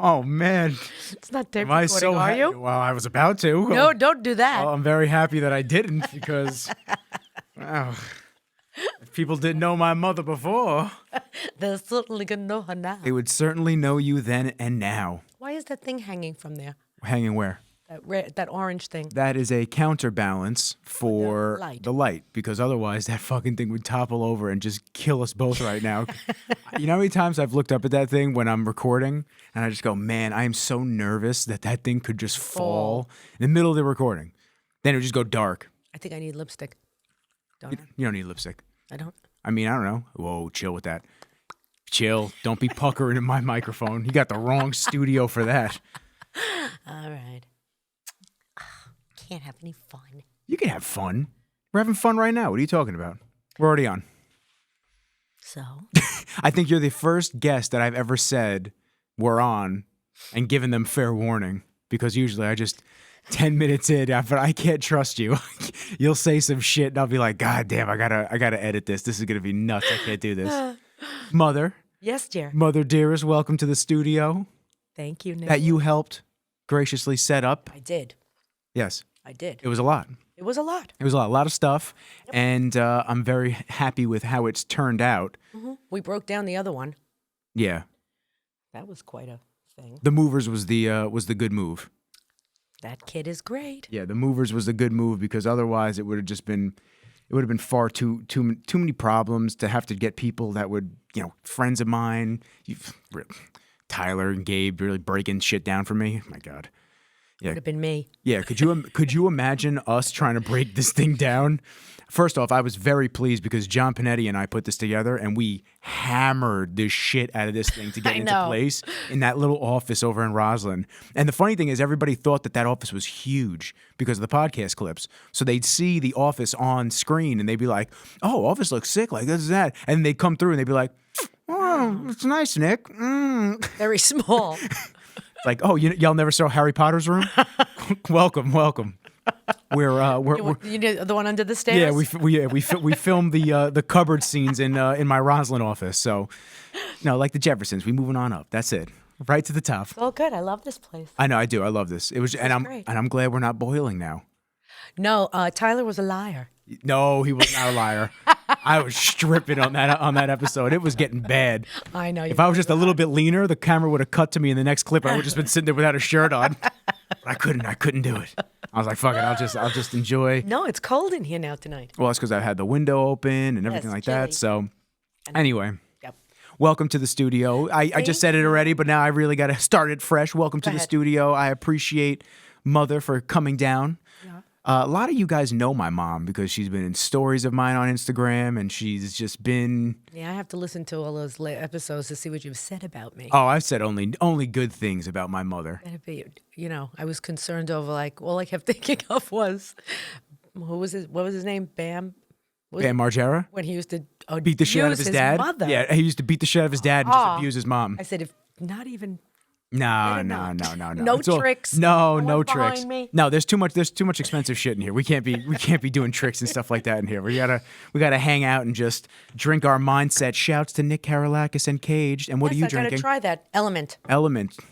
Oh man. It's not tape Am I recording, so are you? Well, I was about to. No, don't do that. Well, I'm very happy that I didn't because if people didn't know my mother before, They're certainly going to know her now. they would certainly know you then and now. Why is that thing hanging from there? Hanging where? That orange thing. That is a counterbalance for the light, because otherwise that fucking thing would topple over and just kill us both right now. You know how many times I've looked up at that thing when I'm recording and I just go, man, I am so nervous that that thing could just fall in the middle of the recording. Then it would just go dark. I think I need lipstick. Don't I? You don't need lipstick. I don't. I mean, I don't know. Whoa, chill with that. Chill. Don't be puckering in my microphone. You got the wrong studio for that. All right. Can't have any fun. You can have fun. We're having fun right now. What are you talking about? We're already on. So? I think you're the first guest that I've ever said we're on and given them fair warning, because usually I just 10 minutes in, but I can't trust you. You'll say some shit and I'll be like, God damn, I gotta edit this. This is gonna be nuts. I can't do this. Mother. Yes, dear. Mother dearest, welcome to the studio. Thank you, Nick. That you helped graciously set up. I did. Yes. I did. It was a lot. It was a lot. It was a lot of stuff, and I'm very happy with how it's turned out. Mm-hmm. We broke down the other one. Yeah. That was quite a thing. The Movers was the good move. That kid is great. Yeah, the Movers was the good move, because otherwise it would have just been, it would have been far too many problems to have to get people that would, friends of mine, Tyler and Gabe really breaking shit down for me. My God. Yeah. Would have been me. Yeah, could you imagine us trying to break this thing down? First off, I was very pleased because John Panetti and I put this together and we hammered this shit out of this thing to get into place in that little office over in Roslyn. And the funny thing is, everybody thought that office was huge because of the podcast clips. So they'd see the office on screen and they'd be like, "Oh, office looks sick, like this is that." And they'd come through and they'd be like, "Oh, it's nice, Nick." Very small. Like, "Oh, y'all never saw Harry Potter's room? welcome. We're you know, the one under the stairs. Yeah, we filmed the cupboard scenes in my Roslyn office. So, like the Jeffersons, we moving on up. That's it, right to the top. It's all good. I love this place. I know, I do. I love this. It was, great. I'm glad we're not boiling now. No, Tyler was a liar. No, he was not a liar. I was stripping on that episode. It was getting bad. I know. If I was just a little bit leaner, the camera would have cut to me in the next clip. I would have just been sitting there without a shirt on. But I couldn't do it. I was like, fuck it, I'll just enjoy. No, it's cold in here now tonight. Well, that's because I had the window open and everything like that. So, anyway. Yep. Welcome to the studio. I just said it already, but now I really got to start it fresh. Welcome to the studio. I appreciate Mother for coming down. Yeah. A lot of you guys know my mom because she's been in stories of mine on Instagram, and she's just been... Yeah, I have to listen to all those episodes to see what you've said about me. Oh, I've said only good things about my mother. I was concerned over, all I kept thinking of was, what was his name? Bam Margera? When he used to beat the shit out of his dad? Mother. Yeah, he used to beat the shit out of his dad and just abuse his mom. I said, if not even... No. No tricks. No tricks. Me. No, there's too much expensive shit in here. We can't be doing tricks and stuff like that in here. We gotta hang out and just drink our mindset. Shouts to Nick Karalakis and Caged. And what are you drinking? I gotta try that. Element.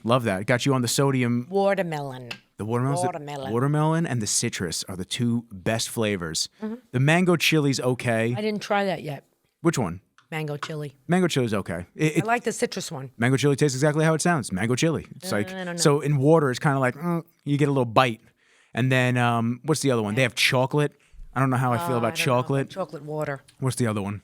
Love that. Got you on the sodium. Watermelon. The watermelon and the citrus are the two best flavors. Mm-hmm. The mango chili's okay. I didn't try that yet. Which one? Mango chili. Mango chili is okay. I like the citrus one. Mango chili tastes exactly how it sounds. Mango chili. It's so in water, it's kind of like you get a little bite. And then what's the other one? They have chocolate. I don't know how I feel about chocolate. Chocolate water. What's the other one?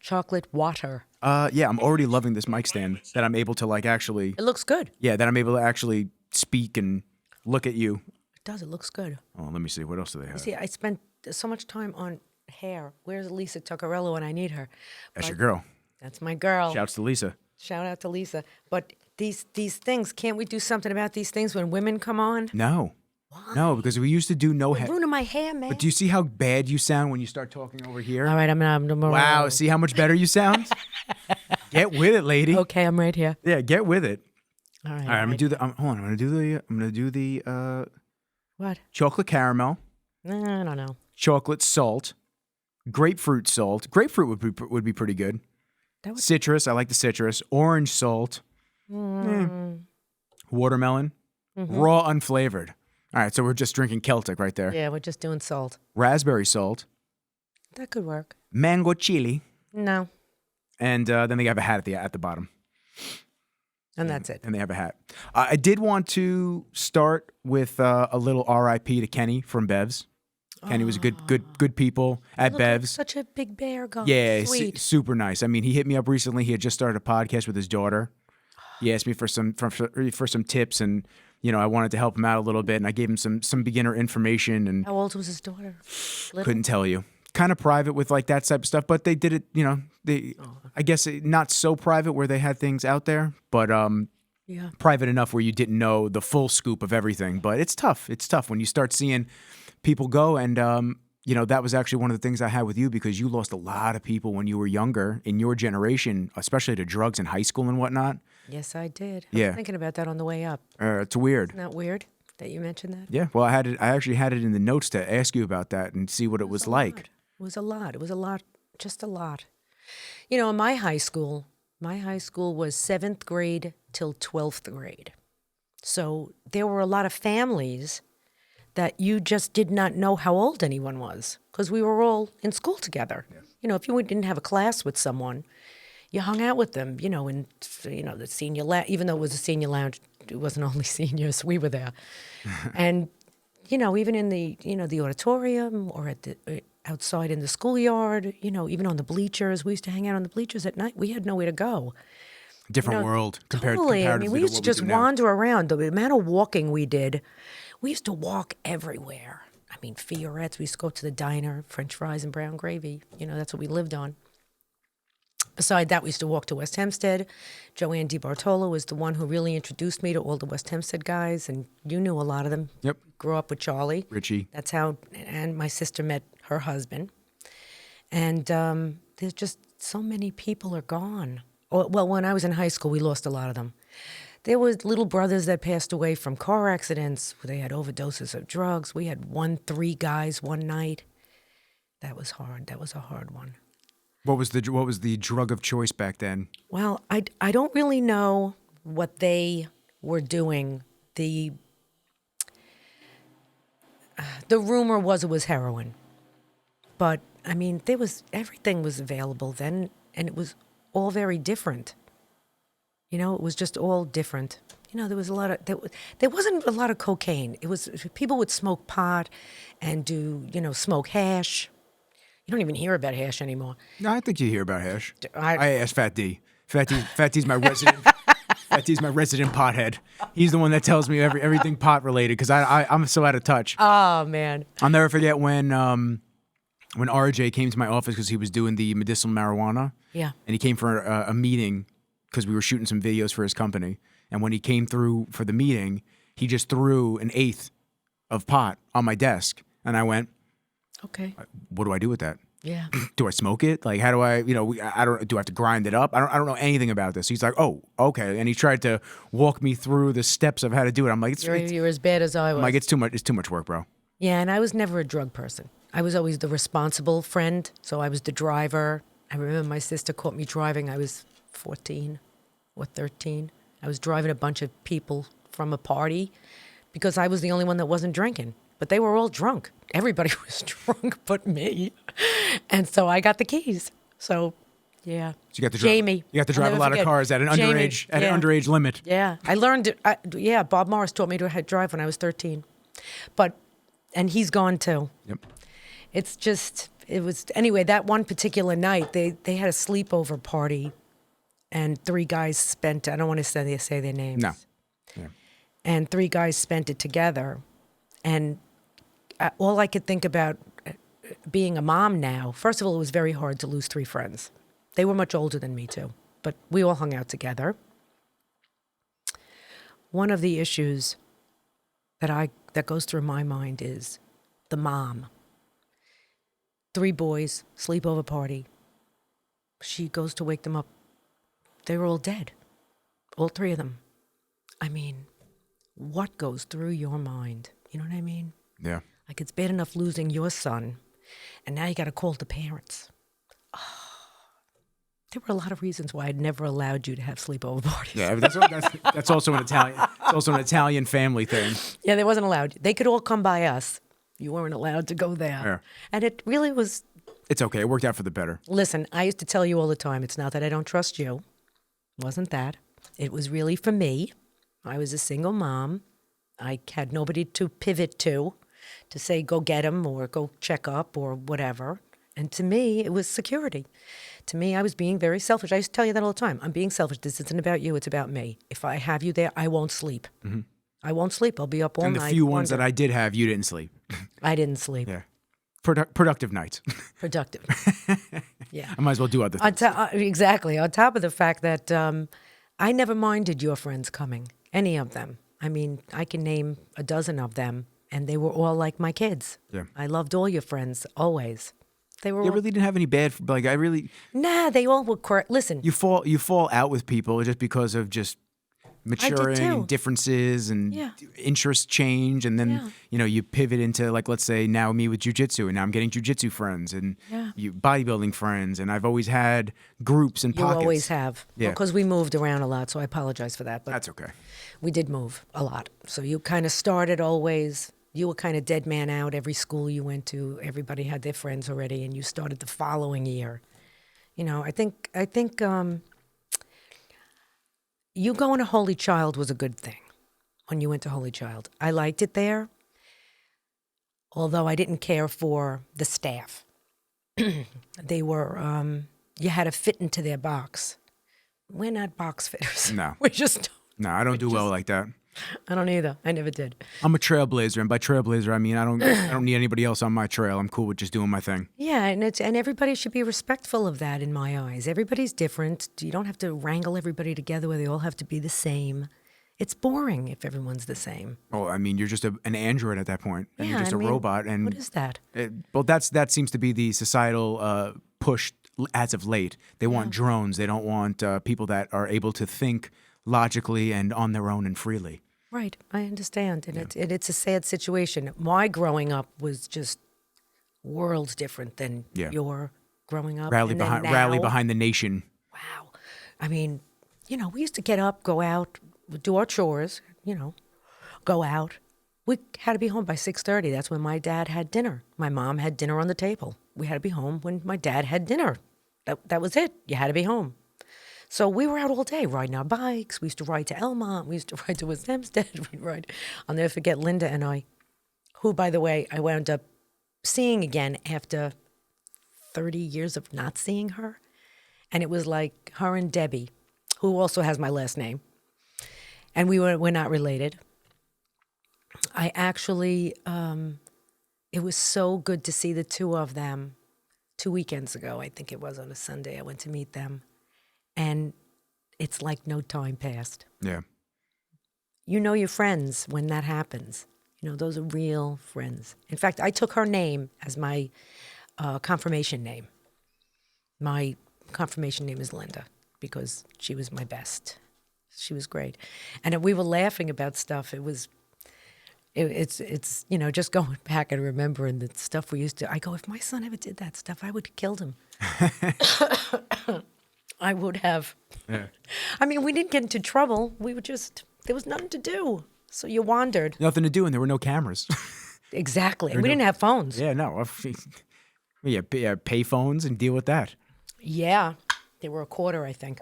Chocolate water. Yeah, I'm already loving this mic stand that I'm able to actually. It looks good. Yeah, that I'm able to actually speak and look at you. It does. It looks good. Oh, let me see. What else do they have? You see, I spent so much time on hair. Where's Lisa Tuccarello when I need her? That's your girl. That's my girl. Shouts to Lisa. Shout out to Lisa. But these things, can't we do something about these things when women come on? No. Why? No, because we used to do no hair. Ruining my hair, man. But do you see how bad you sound when you start talking over here? All right, I'm wow, see how much better you sound? Get with it, lady. Okay, I'm right here. Yeah, get with it. All right. I'm gonna do the. Hold on, I'm gonna do the. What? Chocolate caramel. I don't know. Chocolate salt. Grapefruit salt. Grapefruit would be pretty good. Citrus, I like the citrus. Orange salt. Watermelon, raw, unflavored. All right, so we're just drinking Celtic right there. Yeah, we're just doing salt. Raspberry salt. That could work. Mango chili. No. And then they have a hat at the bottom. And that's it. And they have a hat. I did want to start with a little R.I.P. to Kenny from Bev's. Kenny was a good people at Bev's. Like such a big bear guy. Yeah, Sweet. Super nice. I mean, he hit me up recently. He had just started a podcast with his daughter. He asked me for some tips, and I wanted to help him out a little bit, and I gave him some beginner information. And how old was his daughter? Little? Couldn't tell you. Kind of private with like that type of stuff, but they did it. I guess not so private where they had things out there, but private enough where you didn't know the full scoop of everything. But it's tough. It's tough when you start seeing people go, and that was actually one of the things I had with you, because you lost a lot of people when you were younger in your generation, especially to drugs in high school and whatnot. Yes, I did. Yeah. I was thinking about that on the way up. It's weird. Isn't that weird that you mentioned that? Yeah. Well, I actually had it in the notes to ask you about that and see what it was like. It was a lot. It was a lot. Just a lot. In my high school was 7th grade till 12th grade. So there were a lot of families that you just did not know how old anyone was, because we were all in school together. Yeah. If you didn't have a class with someone, you hung out with them, in the senior lounge. Even though it was a senior lounge, it wasn't only seniors, we were there. And, even in the, the auditorium or at the outside in the schoolyard, even on the bleachers. We used to hang out on the bleachers at night. We had nowhere to go. Different world compared totally. I mean, we used to just wander around. The amount of walking we did, we used to walk everywhere. I mean, Fiorettes, we used to go to the diner, French fries and brown gravy. That's what we lived on. Beside that, we used to walk to West Hempstead. Joanne DiBartolo was the one who really introduced me to all the West Hempstead guys, and you knew a lot of them. Yep. Grew up with Charlie. Richie. That's how, and my sister met her husband. And there's just so many people are gone. Well, when I was in high school, we lost a lot of them. There was little brothers that passed away from car accidents where they had overdoses of drugs. We had 3 guys one night. That was hard. That was a hard one. What was the drug of choice back then? Well, I don't really know what they were doing. The rumor was it was heroin. But I mean, everything was available then, and it was all very different. It was just all different. There was there wasn't a lot of cocaine. It was, people would smoke pot and do, smoke hash. You don't even hear about hash anymore. No, I think you hear about hash. I asked Fat D. Fat D's my resident. Fat D's my resident pothead. He's the one that tells me everything pot related, because I'm so out of touch. Oh man! I'll never forget when RJ came to my office because he was doing the medicinal marijuana. Yeah. And he came for a meeting because we were shooting some videos for his company. And when he came through for the meeting, he just threw an 1/8 of pot on my desk, and I went, okay, what do I do with that? Yeah. Do I smoke it? Like, how do I, I don't, do I have to grind it up? I don't know anything about this. He's like, oh, okay. And he tried to walk me through the steps of how to do it. I'm like, you're as bad as I was. I'm like, it's too much work, bro. Yeah. And I was never a drug person. I was always the responsible friend. So I was the driver. I remember my sister caught me driving. I was 14 or 13. I was driving a bunch of people from a party because I was the only one that wasn't drinking. But they were all drunk. Everybody was drunk but me. And so I got the keys. So, yeah. So you got to Jamie. You got to drive a lot of cars at an underage limit. Yeah. I learned Bob Morris taught me to drive when I was 13. And he's gone too. Yep. Anyway, that one particular night, they had a sleepover party, and 3 guys spent, I don't want to say their names. No. Yeah. And 3 guys spent it together. And all I could think about being a mom now, first of all, it was very hard to lose 3 friends. They were much older than me too, but we all hung out together. One of the issues that goes through my mind is the mom. 3 boys, sleepover party. She goes to wake them up. They were all dead. All 3 of them. I mean, what goes through your mind? You know what I mean? Yeah. Like, it's bad enough losing your son, and now you got to call the parents. Oh, There were a lot of reasons why I'd never allowed you to have sleepover parties. Yeah, that's also an Italian. It's also an Italian family thing. Yeah, they wasn't allowed. They could all come by us. You weren't allowed to go there. Yeah. And it really was. It's okay. It worked out for the better. Listen, I used to tell you all the time, it's not that I don't trust you. It wasn't that. It was really for me. I was a single mom. I had nobody to pivot to say go get him or go check up or whatever. And to me, it was security. To me, I was being very selfish. I used to tell you that all the time. I'm being selfish. This isn't about you. It's about me. If I have you there, I won't sleep. Mm-hmm. I won't sleep. I'll be up all night. And the few ones that I did have, you didn't sleep. I didn't sleep. Yeah. Productive nights. Productive. Yeah. I might as well do other things. Exactly. On top of the fact that I never minded your friends coming, any of them. I mean, I can name a dozen of them, and they were all like my kids. Yeah. I loved all your friends, always. They were. You really didn't have any bad. Like I really. Nah, they all were. Listen. You fall out with people just because of just maturing and differences and interests change, and then you pivot into, like, let's say now me with jiu-jitsu, and now I'm getting jiu-jitsu friends and you bodybuilding friends, and I've always had groups and pockets. You always have. Yeah. Because we moved around a lot, so I apologize for that. But that's okay. We did move a lot, so you kind of started always. You were kind of dead man out. Every school you went to, everybody had their friends already, and you started the following year. I think you going to Holy Child was a good thing when you went to Holy Child. I liked it there, although I didn't care for the staff. They were, you had to fit into their box. We're not box fitters. No. We just don't. No, I don't do well like that. I don't either. I never did. I'm a trailblazer, and by trailblazer I mean I don't need anybody else on my trail. I'm cool with just doing my thing. Yeah, and everybody should be respectful of that in my eyes. Everybody's different. You don't have to wrangle everybody together where they all have to be the same. It's boring if everyone's the same. Oh, I mean, you're just an android at that point, and you're just a robot. And what is that? That seems to be the societal push as of late. They want drones. They don't want people that are able to think logically and on their own and freely. Right, I understand, and it's a sad situation. My growing up was just worlds different than your growing up. Rally behind the nation. Wow, I mean, we used to get up, go out, do our chores, go out. We had to be home by 6:30. That's when my dad had dinner. My mom had dinner on the table. We had to be home when my dad had dinner. That was it. You had to be home. So we were out all day riding our bikes. We used to ride to Elmont. We used to ride to West Hempstead. We'd ride. I'll never forget Linda and I, who, by the way, I wound up seeing again after 30 years of not seeing her. And it was like her and Debbie, who also has my last name. And we're not related. I actually, it was so good to see the two of them 2 weekends ago. I think it was on a Sunday. I went to meet them. And it's like no time passed. Yeah. You know your friends when that happens. Those are real friends. In fact, I took her name as my confirmation name. My confirmation name is Linda because she was my best. She was great. And we were laughing about stuff. It's just going back and remembering the stuff we used to. I go, if my son ever did that stuff, I would have killed him. I would have. Yeah. I mean, we didn't get into trouble. We were there was nothing to do. So you wandered. Nothing to do, and there were no cameras. Exactly. We didn't have phones. Yeah, no. Pay phones and deal with that. Yeah. They were $0.25, I think.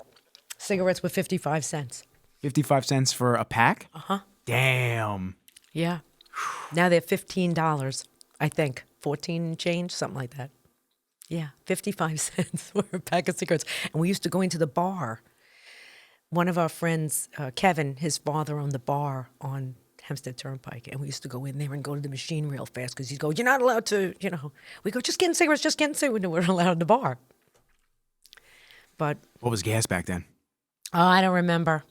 Cigarettes were 55 cents. 55 cents for a pack? Uh-huh. Damn. Yeah. Now they're $15, I think. 14 and change, something like that. Yeah, 55 cents for a pack of cigarettes. And we used to go into the bar. One of our friends, Kevin, his father owned the bar on Hempstead Turnpike. And we used to go in there and go to the machine real fast because he'd go, you're not allowed to, We go, just getting cigarettes. We weren't allowed in the bar. But what was gas back then? Oh, I don't remember.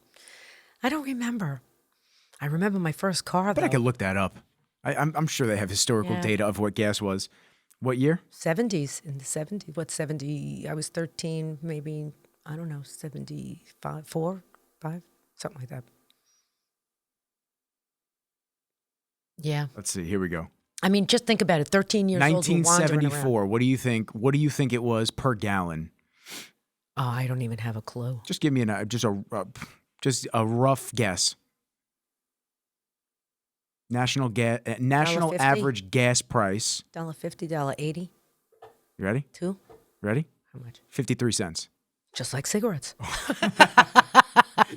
I remember my first car, though. But I could look that up. I'm sure they have historical data of what gas was. What year? 70s. In the 70s. What, 70? I was 13, maybe, I don't know, 75, 4, 5, something like that. Yeah. Let's see. Here we go. I mean, just think about it. 13 years old. 1974. What do you think? What do you think it was per gallon? Oh, I don't even have a clue. Just give me just a rough guess. National $1.50? average gas price. $1.50, $1.80. You ready? Two? Ready? How much? 53 cents. Just like cigarettes.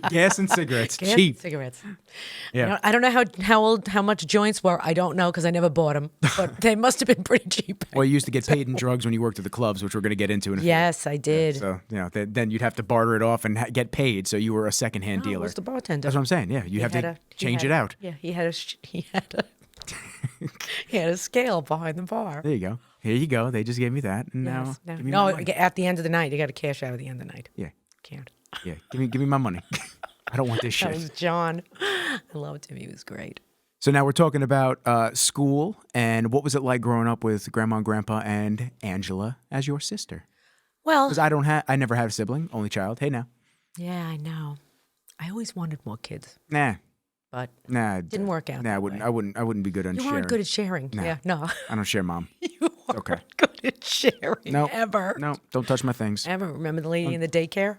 Gas and cigarettes. Gas Cheap. and cigarettes. Yeah. I don't know how much joints were. I don't know because I never bought them. But they must have been pretty cheap. Well, you used to get paid in drugs when you worked at the clubs, which we're going to get into in a few. Yes, I did. So, then you'd have to barter it off and get paid. So you were a secondhand No, it dealer. was the bartender. That's what I'm saying. Yeah, you have to change it out. Yeah, he had a scale behind the bar. There you go. Here you go. They just gave me that. And Yes, now, give me my money. at the end of the night, you got to cash out at the end of the night. Yeah. Can't. Yeah. Give me my money. I don't want this That shit. was John. I loved him. He was great. So now we're talking about school and what was it like growing up with Grandma and Grandpa and Angela as your sister? Well, Because I never had a sibling, only child. Hey now. yeah, I know. I always wanted more kids, Nah. but Didn't work out Nah, that I wouldn't be good on you sharing. weren't good at sharing. No. Yeah, no. I don't share, Mom. You weren't okay. good at sharing No. ever. No, don't touch my things. Ever. Remember the lady in the daycare?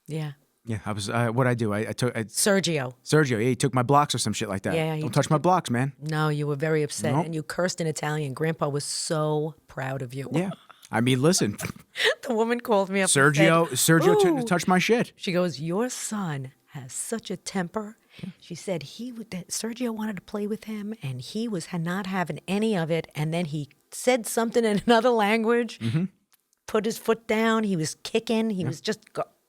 Yeah. Yeah, I was. What I do? I took Sergio. Sergio. Yeah, he took my blocks or some shit like that. Yeah, don't touch my blocks, man. No, you were very upset Nope. and you cursed in Italian. Grandpa was so proud of you. Yeah. I mean, listen, The woman called me up. Sergio. And said, Sergio "Ooh." touched my shit. She goes, "Your son has such a temper." She said Sergio wanted to play with him, and he was not having any of it. And then he said something in another language, put his foot down. He was kicking. He was just.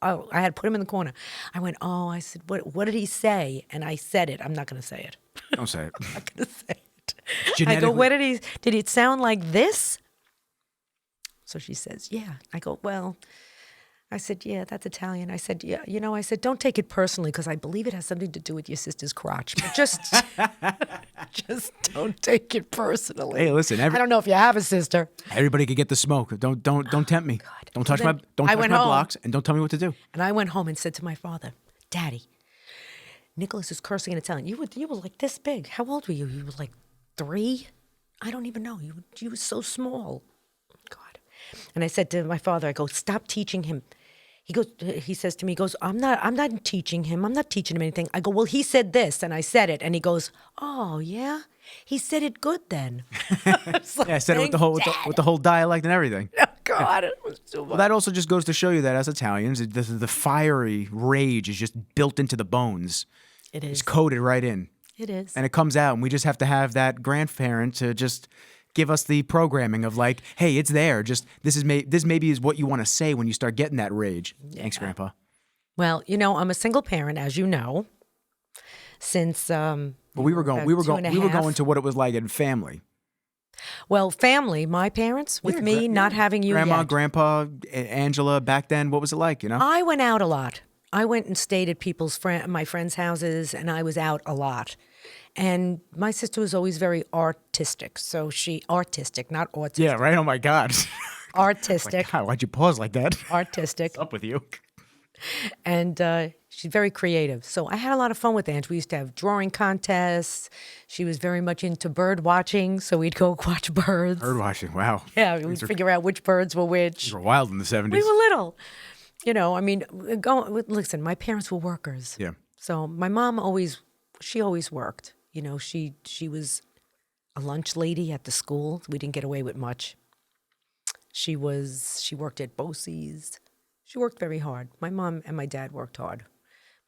Oh, I had to put him in the corner. I went, "Oh," I said, "What did he say?" And I said it. I'm not going to say it. Don't say it. I'm not going to say it. I go, Genetically- "What did it sound like this?" So she says, "Yeah." I go, "Well," I said, "Yeah, that's Italian." I said, "Yeah, I said, don't take it personally because I believe it has something to do with your sister's crotch. But just don't take it personally." Hey, listen. I don't know if you have a sister. Everybody could get the smoke. Don't tempt me. Don't touch then my I went home. blocks and don't tell me what to do. And I went home and said to my father, "Daddy, Nicholas is cursing in Italian. You were like this big. How old were you? You were like 3? I don't even know. You were so small." God. And I said to my father, I go, "Stop teaching him." He says to me, he goes, I'm not teaching him. I'm not teaching him anything. I go, "Well, he said this," and I said it. And he goes, "Oh, yeah? He said it good then." I said it with the whole dialect and everything. Oh, God, it was too much. Well, that also just goes to show you that as Italians, the fiery rage is just built into the bones. It is. It's coded right in. It is. And it comes out, and we just have to have that grandparent to just give us the programming of like, hey, it's there. Just this maybe is what you want to say when you start getting that rage. Yeah. Thanks, Grandpa. Well, I'm a single parent, as you know, since But we were going to what it was like in family. Well, family, my parents with me not having you Grandma, yet. Grandpa, Angela. Back then, what was it like? I went out a lot. I went and stayed at my friends' houses, and I was out a lot. And my sister was always very artistic. So artistic, not autistic. Yeah, right? Oh, my God. Artistic. God, why'd you pause like that? Artistic. What's up with you? And she's very creative. So I had a lot of fun with Ange. We used to have drawing contests. She was very much into bird watching. So we'd go watch birds. Bird watching, wow. Yeah, we'd figure out which birds were which. You were wild in the 70s. We were little. Listen, my parents were workers. Yeah. So my mom always worked. She was a lunch lady at the school. We didn't get away with much. She worked at Bosie's. She worked very hard. My mom and my dad worked hard.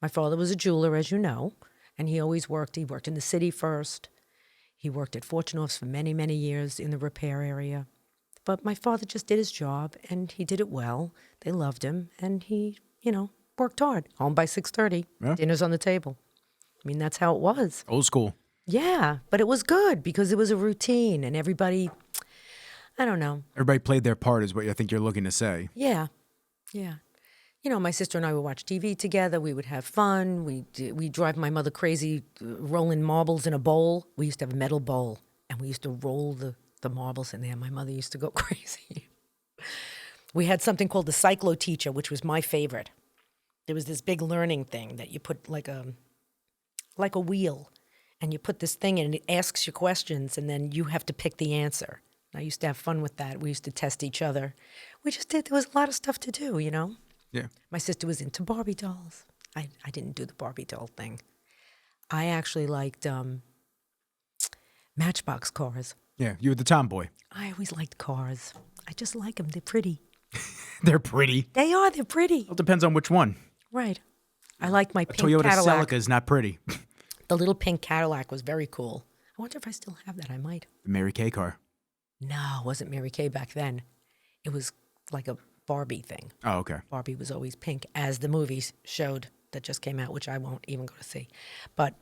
My father was a jeweler, as you know, and he always worked. He worked in the city first. He worked at Fortunoff's for many, many years in the repair area. But my father just did his job, and he did it well. They loved him, and he, worked hard. Home by 6:30. Yeah. Dinner's on the table. I mean, that's how it was. Old school. Yeah, but it was good because it was a routine, and everybody, I don't know. Everybody played their part is what I think you're looking to say. Yeah. Yeah. My sister and I would watch TV together. We would have fun. We'd drive my mother crazy rolling marbles in a bowl. We used to have a metal bowl, and we used to roll the marbles in there. My mother used to go crazy. We had something called the Cyclo Teacher, which was my favorite. There was this big learning thing that you put like a wheel, and you put this thing in, and it asks you questions, and then you have to pick the answer. I used to have fun with that. We used to test each other. We just did. There was a lot of stuff to do, you know? Yeah. My sister was into Barbie dolls. I didn't do the Barbie doll thing. I actually liked Matchbox cars. Yeah, you were the tomboy. I always liked cars. I just like them. They're pretty. They're pretty. They are. They're pretty. Well, it depends on which one. Right. I liked my pink Toyota Cadillac. Celica is not pretty. The little pink Cadillac was very cool. I wonder if I still have that. I might. The Mary Kay car. No, it wasn't Mary Kay back then. It was like a Barbie thing. Oh, okay. Barbie was always pink, as the movies showed that just came out, which I won't even go to see. But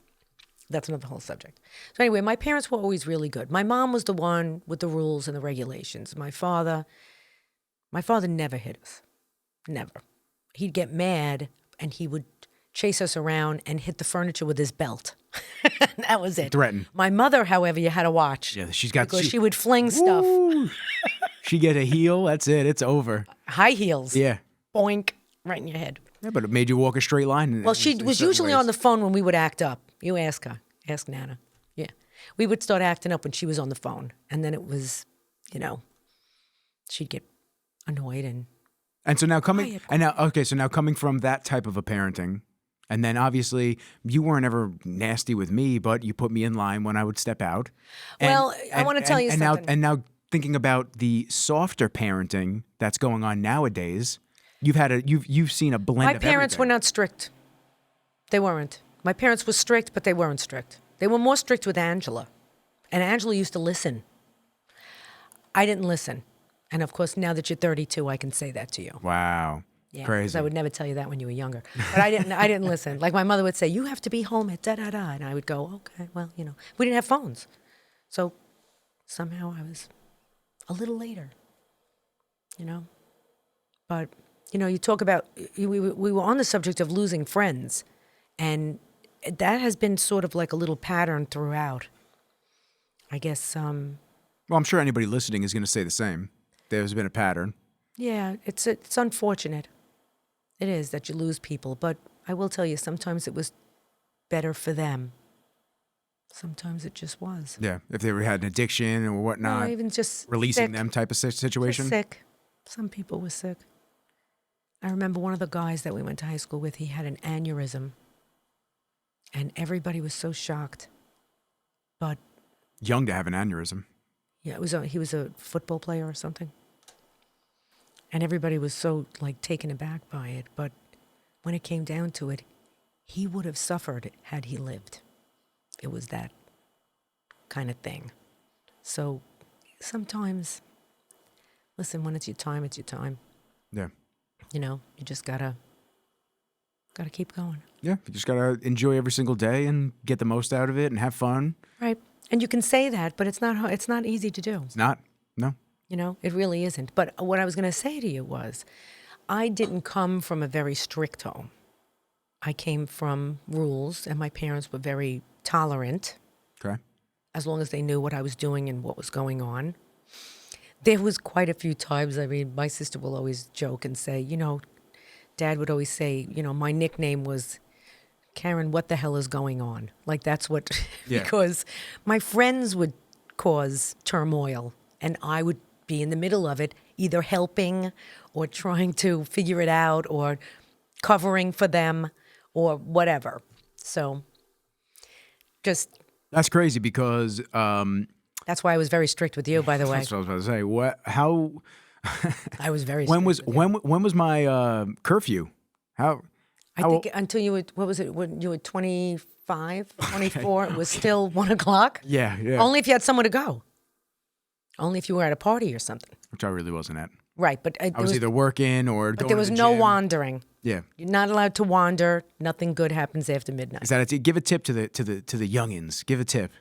that's another whole subject. So anyway, my parents were always really good. My mom was the one with the rules and the regulations. My father never hit us. Never. He'd get mad and he would chase us around and hit the furniture with his belt. That was it. Threaten. My mother, however, you had to watch. Yeah, she's got... Because she would fling stuff. She get a heel, that's it. It's over. High heels. Yeah. Boink, right in your head. Yeah, but it made you walk a straight line. Well, she was usually on the phone when we would act up. You ask her. Ask Nana. Yeah. We would start acting up when she was on the phone. And then it was, you know, she'd get annoyed and... And so now coming... So now coming from that type of a parenting... And then obviously you weren't ever nasty with me, but you put me in line when I would step out. I want to tell you something. Now thinking about the softer parenting that's going on nowadays, you've seen a blend My of parents were everything. not strict. They weren't. My parents were strict, but they weren't strict. They were more strict with Angela. And Angela used to listen. I didn't listen. And of course, now that you're 32, I can say that to you. Wow. Yeah, Crazy. because I would never tell you that when you were younger. But I didn't listen. Like my mother would say, you have to be home at da-da-da. And I would go, okay, well, you know. We didn't have phones. So somehow I was a little later, you know. But, you know, you talk about, we were on the subject of losing friends. And that has been sort of like a little pattern throughout. I guess. Well, I'm sure anybody listening is going to say the same. There's been a pattern. Yeah, it's unfortunate. It is that you lose people, but I will tell you, sometimes it was better for them. Sometimes it just was. Yeah, if they had an addiction or whatnot, or even just releasing sick. them type of situation. Just sick. Some people were sick. I remember one of the guys that we went to high school with, he had an aneurysm. And everybody was so shocked. But Young to have an aneurysm. yeah, he was a football player or something. And everybody was so, like, taken aback by it. But when it came down to it, he would have suffered had he lived. It was that kind of thing. So sometimes, listen, when it's your time, it's your time. Yeah. You know, you just gotta keep going. Yeah, you just gotta enjoy every single day and get the most out of it and have fun. Right. And you can say that, but it's not easy to do. It's not. No. You know, it really isn't. But what I was going to say to you was, I didn't come from a very strict home. I came from rules, and my parents were very tolerant. Okay. As long as they knew what I was doing and what was going on. There was quite a few times, I mean, my sister will always joke and say, you know, Dad would always say, you know, my nickname was, Karen, what the hell is going on? Like, that's what, because my friends would cause turmoil, and I would be in the middle of it, either helping or trying to figure it out or covering for them or whatever. So just... That's crazy because... that's why I was very strict with you, by the way. That's what I was about to say. What? How... I was very when strict was with you. when was my curfew? I think until you were, what was it, when you were 25, 24, it was still 1 o'clock? Yeah. Only if you had somewhere to go. Only if you were at a party or something. Which I really wasn't at. Right, but I was either working or going but there was to the no gym. wandering. Yeah. You're not allowed to wander. Nothing good happens after midnight. Is that it? Give a tip to the youngins. Give a tip.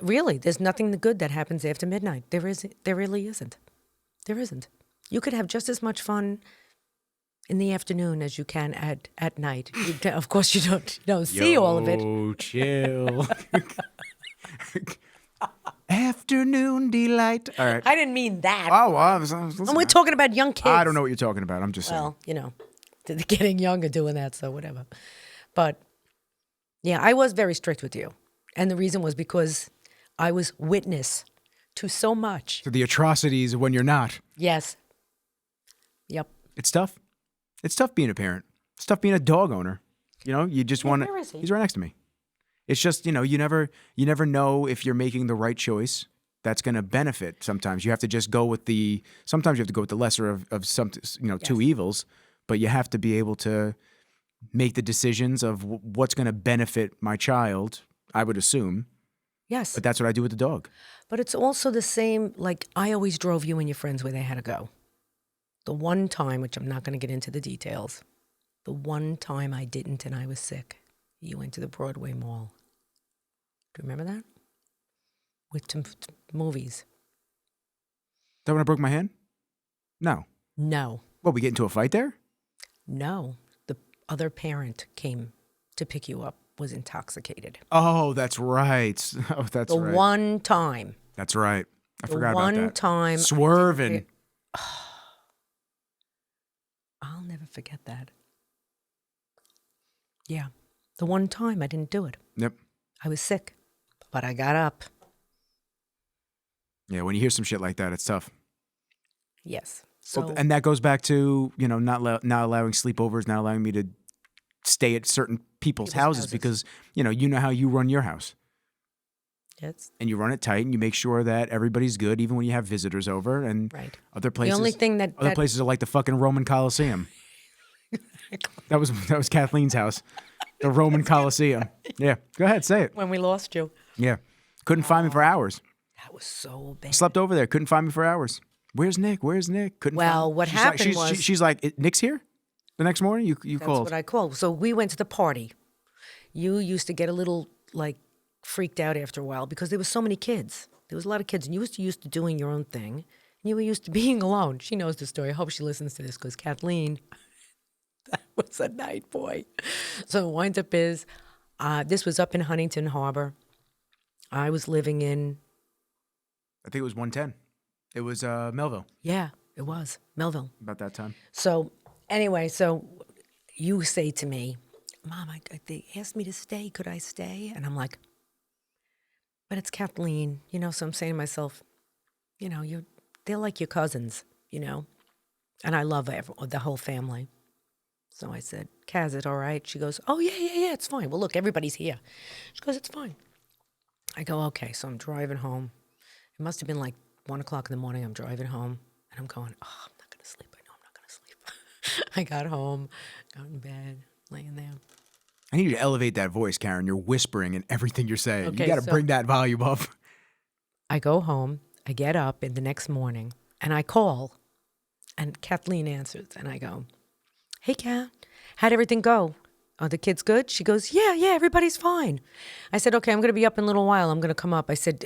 Really, there's nothing good that happens after midnight. There really isn't. There isn't. You could have just as much fun in the afternoon as you can at night. Of course, you don't see all of it. Oh, chill. Afternoon delight. All right. I didn't mean that. Oh, I was listening. And we're talking about young kids. I don't know what you're talking about. I'm just saying. Well, you know, they're getting younger doing that, so whatever. But, yeah, I was very strict with you. And the reason was because I was witness to so much. To the atrocities when you're not. Yes. Yep. It's tough. It's tough being a parent. It's tough being a dog owner. You know, you just want to. Where is he? He's right next to me. It's just, you know, you never know if you're making the right choice that's going to benefit. Sometimes you have to just go with sometimes you have to go with the lesser of some, two evils, but you have to be able to make the decisions of what's going to benefit my child, I would assume. Yes. But that's what I do with the dog. But it's also the same, like I always drove you and your friends where they had to go. The one time, which I'm not going to get into the details, the one time I didn't and I was sick, you went to the Broadway Mall. Do you remember that? With some movies. Is that when I broke my hand? No. No. What, we get into a fight there? No. The other parent came to pick you up, was intoxicated. Oh, that's right. Oh, that's right. The one time. That's right. I forgot about that. The one time. Swerving. I'll never forget that. Yeah. The one time I didn't do it. Yep. I was sick, but I got up. Yeah, when you hear some shit like that, it's tough. Yes. So, well, and that goes back to, not allowing sleepovers, not allowing me to stay at certain people's houses because, you know how you run your house. Yes. And you run it tight and you make sure that everybody's good, even when you have visitors over and other places. The only thing other places are like the fucking Roman Coliseum. That was Kathleen's house. The Roman Coliseum. Yeah. Go ahead, say it. When we lost you. Yeah. Couldn't find me for hours. That was so bad. Slept over there. Couldn't find me for hours. Where's Nick? Couldn't find what happened was... She's like, Nick's here? The next morning? You called. That's what I called. So we went to the party. You used to get a little, freaked out after a while because there was so many kids. There was a lot of kids. And you was used to doing your own thing. And you were used to being alone. She knows the story. I hope she listens to this because Kathleen, that was a night boy. So the wind up is, this was up in Huntington Harbor. I was living in... I think it was 110. It was Melville. Yeah, it was. Melville. About that time. So anyway, you say to me, Mom, they asked me to stay. Could I stay? And I'm like, but it's Kathleen, so I'm saying to myself, they're like your cousins, And I love the whole family. So I said, Kaz, it all right? She goes, oh, yeah, it's fine. Well, look, everybody's here. She goes, it's fine. I go, okay. So I'm driving home. It must have been 1 o'clock in the morning. I'm driving home and I'm going, oh, I'm not going to sleep. I know I'm not going to sleep. I got home, got in bed, laying there. I need you to elevate that voice, Karen. You're whispering in everything you're saying. Okay, you got to bring that volume up. I go home. I get up in the next morning and I call and Kathleen answers and I go, hey, Kat, how'd everything go? Are the kids good? She goes, yeah, everybody's fine. I said, okay, I'm going to be up in a little while. I'm going to come up. I said,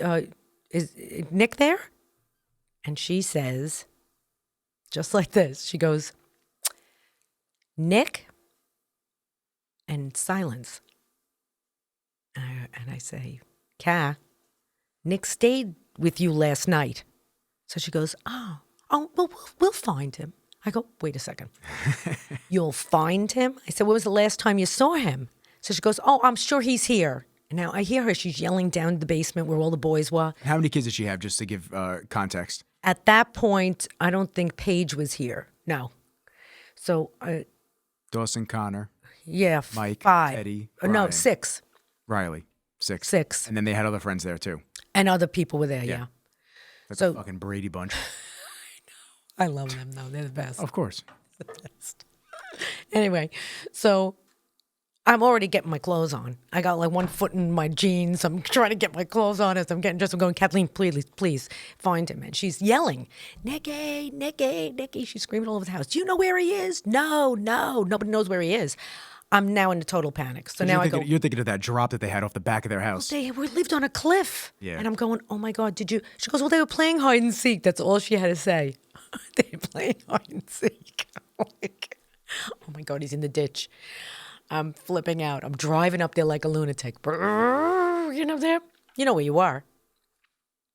is Nick there? And she says, just like this, she goes, Nick? And silence. And I say, Ka, Nick stayed with you last night. So she goes, oh, well, we'll find him. I go, wait a second. You'll find him? I said, when was the last time you saw him? So she goes, oh, I'm sure he's here. And now I hear her. She's yelling down the basement where all the boys were. How many kids did she have, just to give context? At that point, I don't think Paige was here. No. So... Dawson, Connor. Yeah, Mike, 5. Eddie, No, 6. Riley, 6. 6. And then they had other friends there, too. And other people were there, yeah. That's a fucking Brady bunch. I love them, though. They're the best. Of course. The best. Anyway, so I'm already getting my clothes on. I got 1 foot in my jeans. I'm trying to get my clothes on as I'm getting dressed. I'm going, Kathleen, please find him. And she's yelling, Nicky. She's screaming all over the house. Do you know where he is? No. Nobody knows where he is. I'm now in a total panic. So now you're thinking of that drop that they had off the back of their house. They lived on a cliff. Yeah. And I'm going, oh my God, did you? She goes, well, they were playing hide and seek. That's all she had to say. They were playing hide and seek. Oh my God, he's in the ditch. I'm flipping out. I'm driving up there like a lunatic. You know there? You know where you are.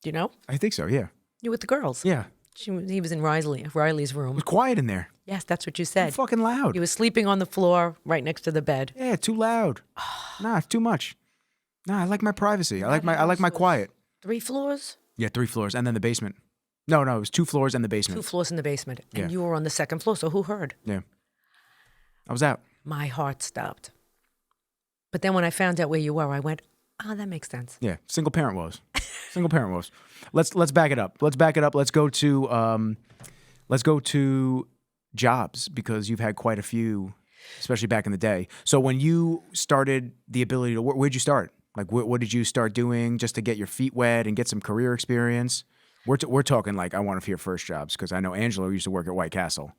Do you know? I think so, yeah. You with the girls. Yeah. He was in Riley's room. It was quiet in there. Yes, that's what you said. Too fucking loud. He was sleeping on the floor right next to the bed. Yeah, too loud. Nah, it's too much. Nah, I like my privacy. I like my quiet. 3 floors? Yeah, 3 floors and then the basement. No, it was 2 floors and the basement. 2 floors in the basement. And Yeah. you were on the 2nd floor, so who heard? Yeah. I was out. My heart stopped. But then when I found out where you were, I went, oh, that makes sense. Yeah, single parent woes. Single parent woes. Let's back it up. Let's back it up. Let's go to jobs, because you've had quite a few, especially back in the day. So when you started the ability to work, where'd you start? Like, what did you start doing just to get your feet wet and get some career experience? We're talking like, I want to hear first jobs, because I know Angela used to work at White Castle.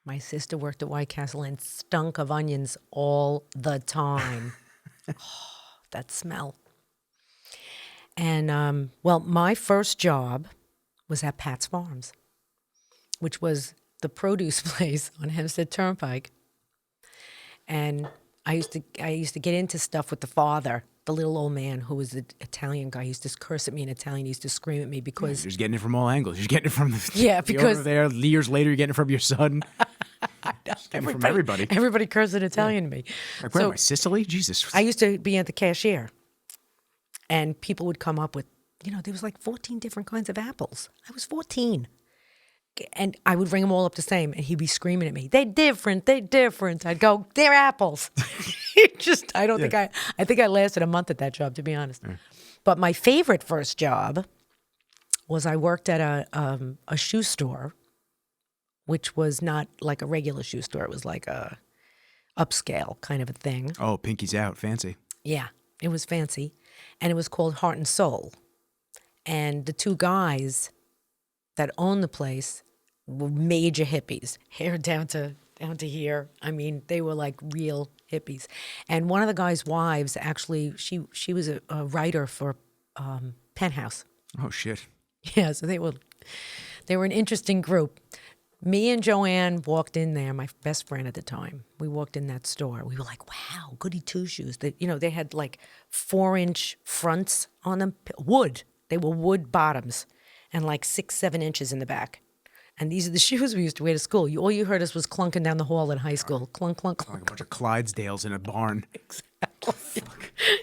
My sister worked at White Castle and stunk of onions all the time. That smell. And, well, my first job was at Pat's Farms, which was the produce place on Hempstead Turnpike. And I used to get into stuff with the father, the little old man who was the Italian guy. He used to curse at me in Italian. He used to scream at me because... You're just getting it from all angles. You're getting it from the... Yeah, because... over there, years later, you're getting it from your son. From everybody. Everybody cursed in Italian to me. Like, where am I, Sicily? Jesus. I used to be at the cashier, and people would come up with, there was like 14 different kinds of apples. I was 14. And I would ring them all up the same, and he'd be screaming at me, they different. I'd go, they're apples. I think I lasted a month at that job, to be honest. Yeah. But my favorite first job was I worked at a shoe store, which was not like a regular shoe store. It was like a upscale kind of a thing. Oh, pinkies out. Fancy. Yeah, it was fancy. And it was called Heart and Soul. And the 2 guys that owned the place were major hippies, hair down to here. I mean, they were like real hippies. And one of the guys' wives, actually, she was a writer for Penthouse. Oh, shit. Yeah, so they were an interesting group. Me and Joanne walked in there, my best friend at the time. We walked in that store. We were like, wow, goody two-shoes. They had like 4-inch fronts on them, wood. They were wood bottoms and like 6-7 inches in the back. And these are the shoes we used to wear to school. All you heard us was clunking down the hall in high school. Clunk, clunk, clunk. Like a bunch of Clydesdales in a barn. Exactly.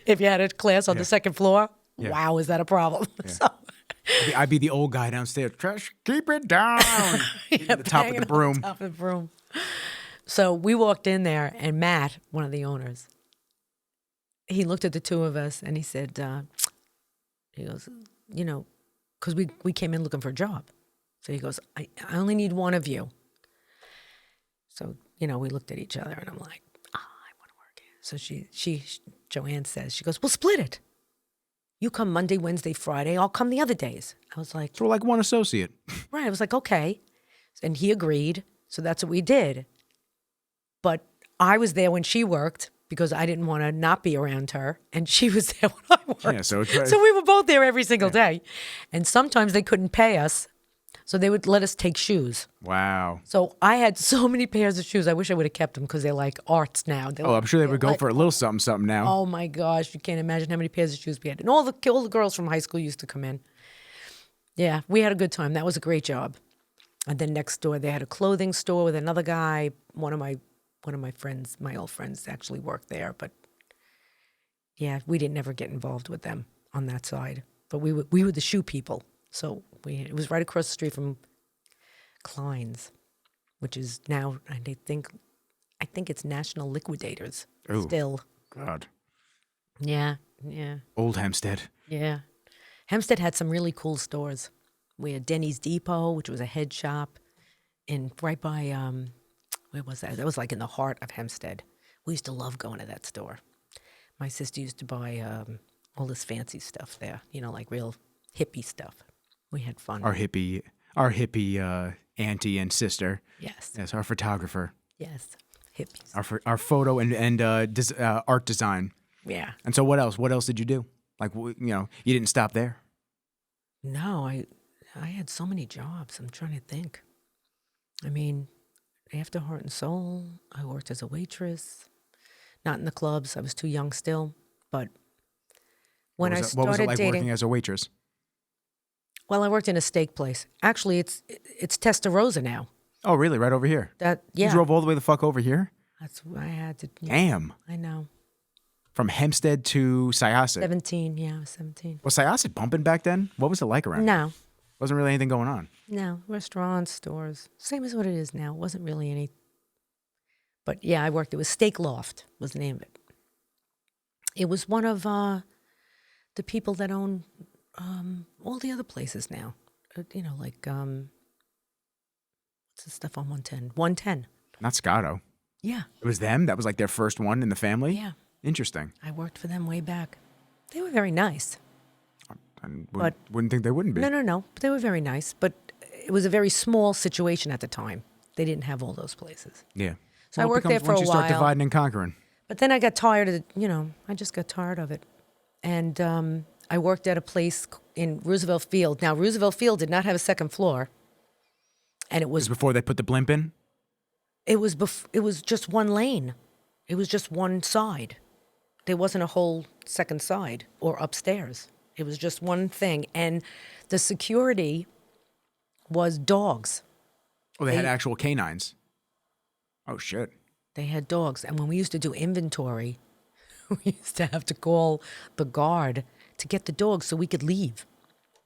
If you had a class on the 2nd floor, wow, is that a problem? Yeah. So, I'd be the old guy downstairs. Trash, keep it down. At the top of the broom. Top of the broom. So we walked in there, and Matt, one of the owners, he looked at the 2 of us, and he said, he goes, because we came in looking for a job. So he goes, I only need one of you. So, we looked at each other, and I'm like, I want to work here. So Joanne says, she goes, we'll split it. You come Monday, Wednesday, Friday. I'll come the other days. I was like... So we're like one associate. Right. I was like, okay. And he agreed. So that's what we did. But I was there when she worked because I didn't want to not be around her. And she was there when I worked. Yeah, so we were both there every single day. And sometimes they couldn't pay us. So they would let us take shoes. Wow. So I had so many pairs of shoes. I wish I would have kept them because they're like arts now. I'm sure they would go for a little something now. Oh my gosh, you can't imagine how many pairs of shoes we had. And all the girls from high school used to come in. Yeah, we had a good time. That was a great job. And then next door they had a clothing store with another guy. One of my friends, my old friends, actually worked there. But yeah, we didn't ever get involved with them on that side. But we were the shoe people. So it was right across the street from Klein's, which is now, I think it's National Liquidators. Ooh, still. God. Yeah. Old Hempstead. Yeah. Hempstead had some really cool stores. We had Denny's Depot, which was a head shop, right by, where was that? That was like in the heart of Hempstead. We used to love going to that store. My sister used to buy all this fancy stuff there, like real hippie stuff. We had fun. Our hippie auntie and sister. Yes. Yes, our photographer. Yes, hippies. Our photo and art design. Yeah. And so what else? What else did you do? Like, you didn't stop there. No, I had so many jobs. I'm trying to think. I mean, after Heart and Soul, I worked as a waitress. Not in the clubs. I was too young still. But when I started what was it like dating, working as a waitress? Well, I worked in a steak place. Actually, it's Testarossa now. Oh, really? Right over here? Yeah. You drove all the way the fuck over here? That's what I had to. Damn. I know. From Hempstead to Syosset. 17, yeah, I was 17. Was Syosset bumping back then? What was it like around? No, Wasn't really anything going on. no, restaurants, stores, same as what it is now. It wasn't really any. But yeah, I worked. It was Steak Loft was the name of it. It was one of the people that own all the other places now. Like what's the stuff on 110? 110. Not Scotto. Yeah. It was them? That was like their first one in the family? Yeah. Interesting. I worked for them way back. They were very nice. I wouldn't think they wouldn't be. No. They were very nice, but it was a very small situation at the time. They didn't have all those places. Yeah. So I worked there for a while. Once you start while. dividing and conquering. But then I got tired of it. I just got tired of it. And I worked at a place in Roosevelt Field. Now, Roosevelt Field did not have a second floor. And it was before they put the blimp in? It was just one lane. It was just one side. There wasn't a whole second side or upstairs. It was just one thing. And the security was dogs. Oh, they had actual canines. Oh, shit. They had dogs. And when we used to do inventory, we used to have to call the guard to get the dogs so we could leave.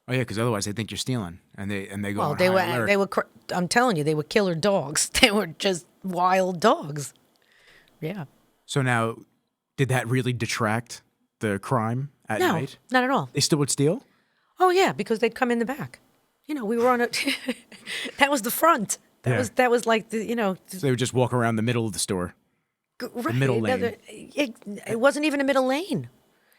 Oh, yeah, because otherwise they think you're stealing. And they go Well, on high alert. I'm telling you, they were killer dogs. They were just wild dogs. Yeah. So now, did that really detract the crime at No, night? not at all. They still would steal? Oh, yeah, because they'd come in the back. We were on a... that was the front. That was like, So they would just walk around the middle of the store. Right. The middle lane. It wasn't even a middle lane.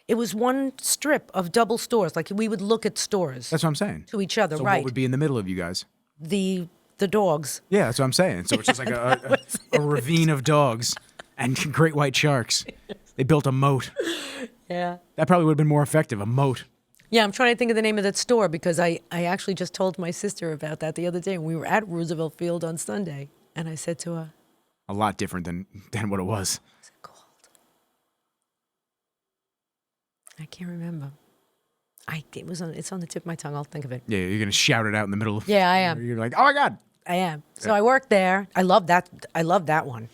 It was one strip of double stores. Like, we would look at stores. That's what I'm saying. To each other, so right. what would be in the middle of you guys? The dogs. Yeah, that's what I'm saying. So it's just like a ravine of dogs and great white sharks. They built a moat. Yeah. That probably would have been more effective, a moat. Yeah, I'm trying to think of the name of that store because I actually just told my sister about that the other day. We were at Roosevelt Field on Sunday, and I said to her... A lot different than what it was. What's it called? I can't remember. It's on the tip of my tongue. I'll think of it. Yeah, you're going to shout it out in the middle of... Yeah, I am. You're like, oh, my God. I am. So I worked there. I loved that. I loved that one.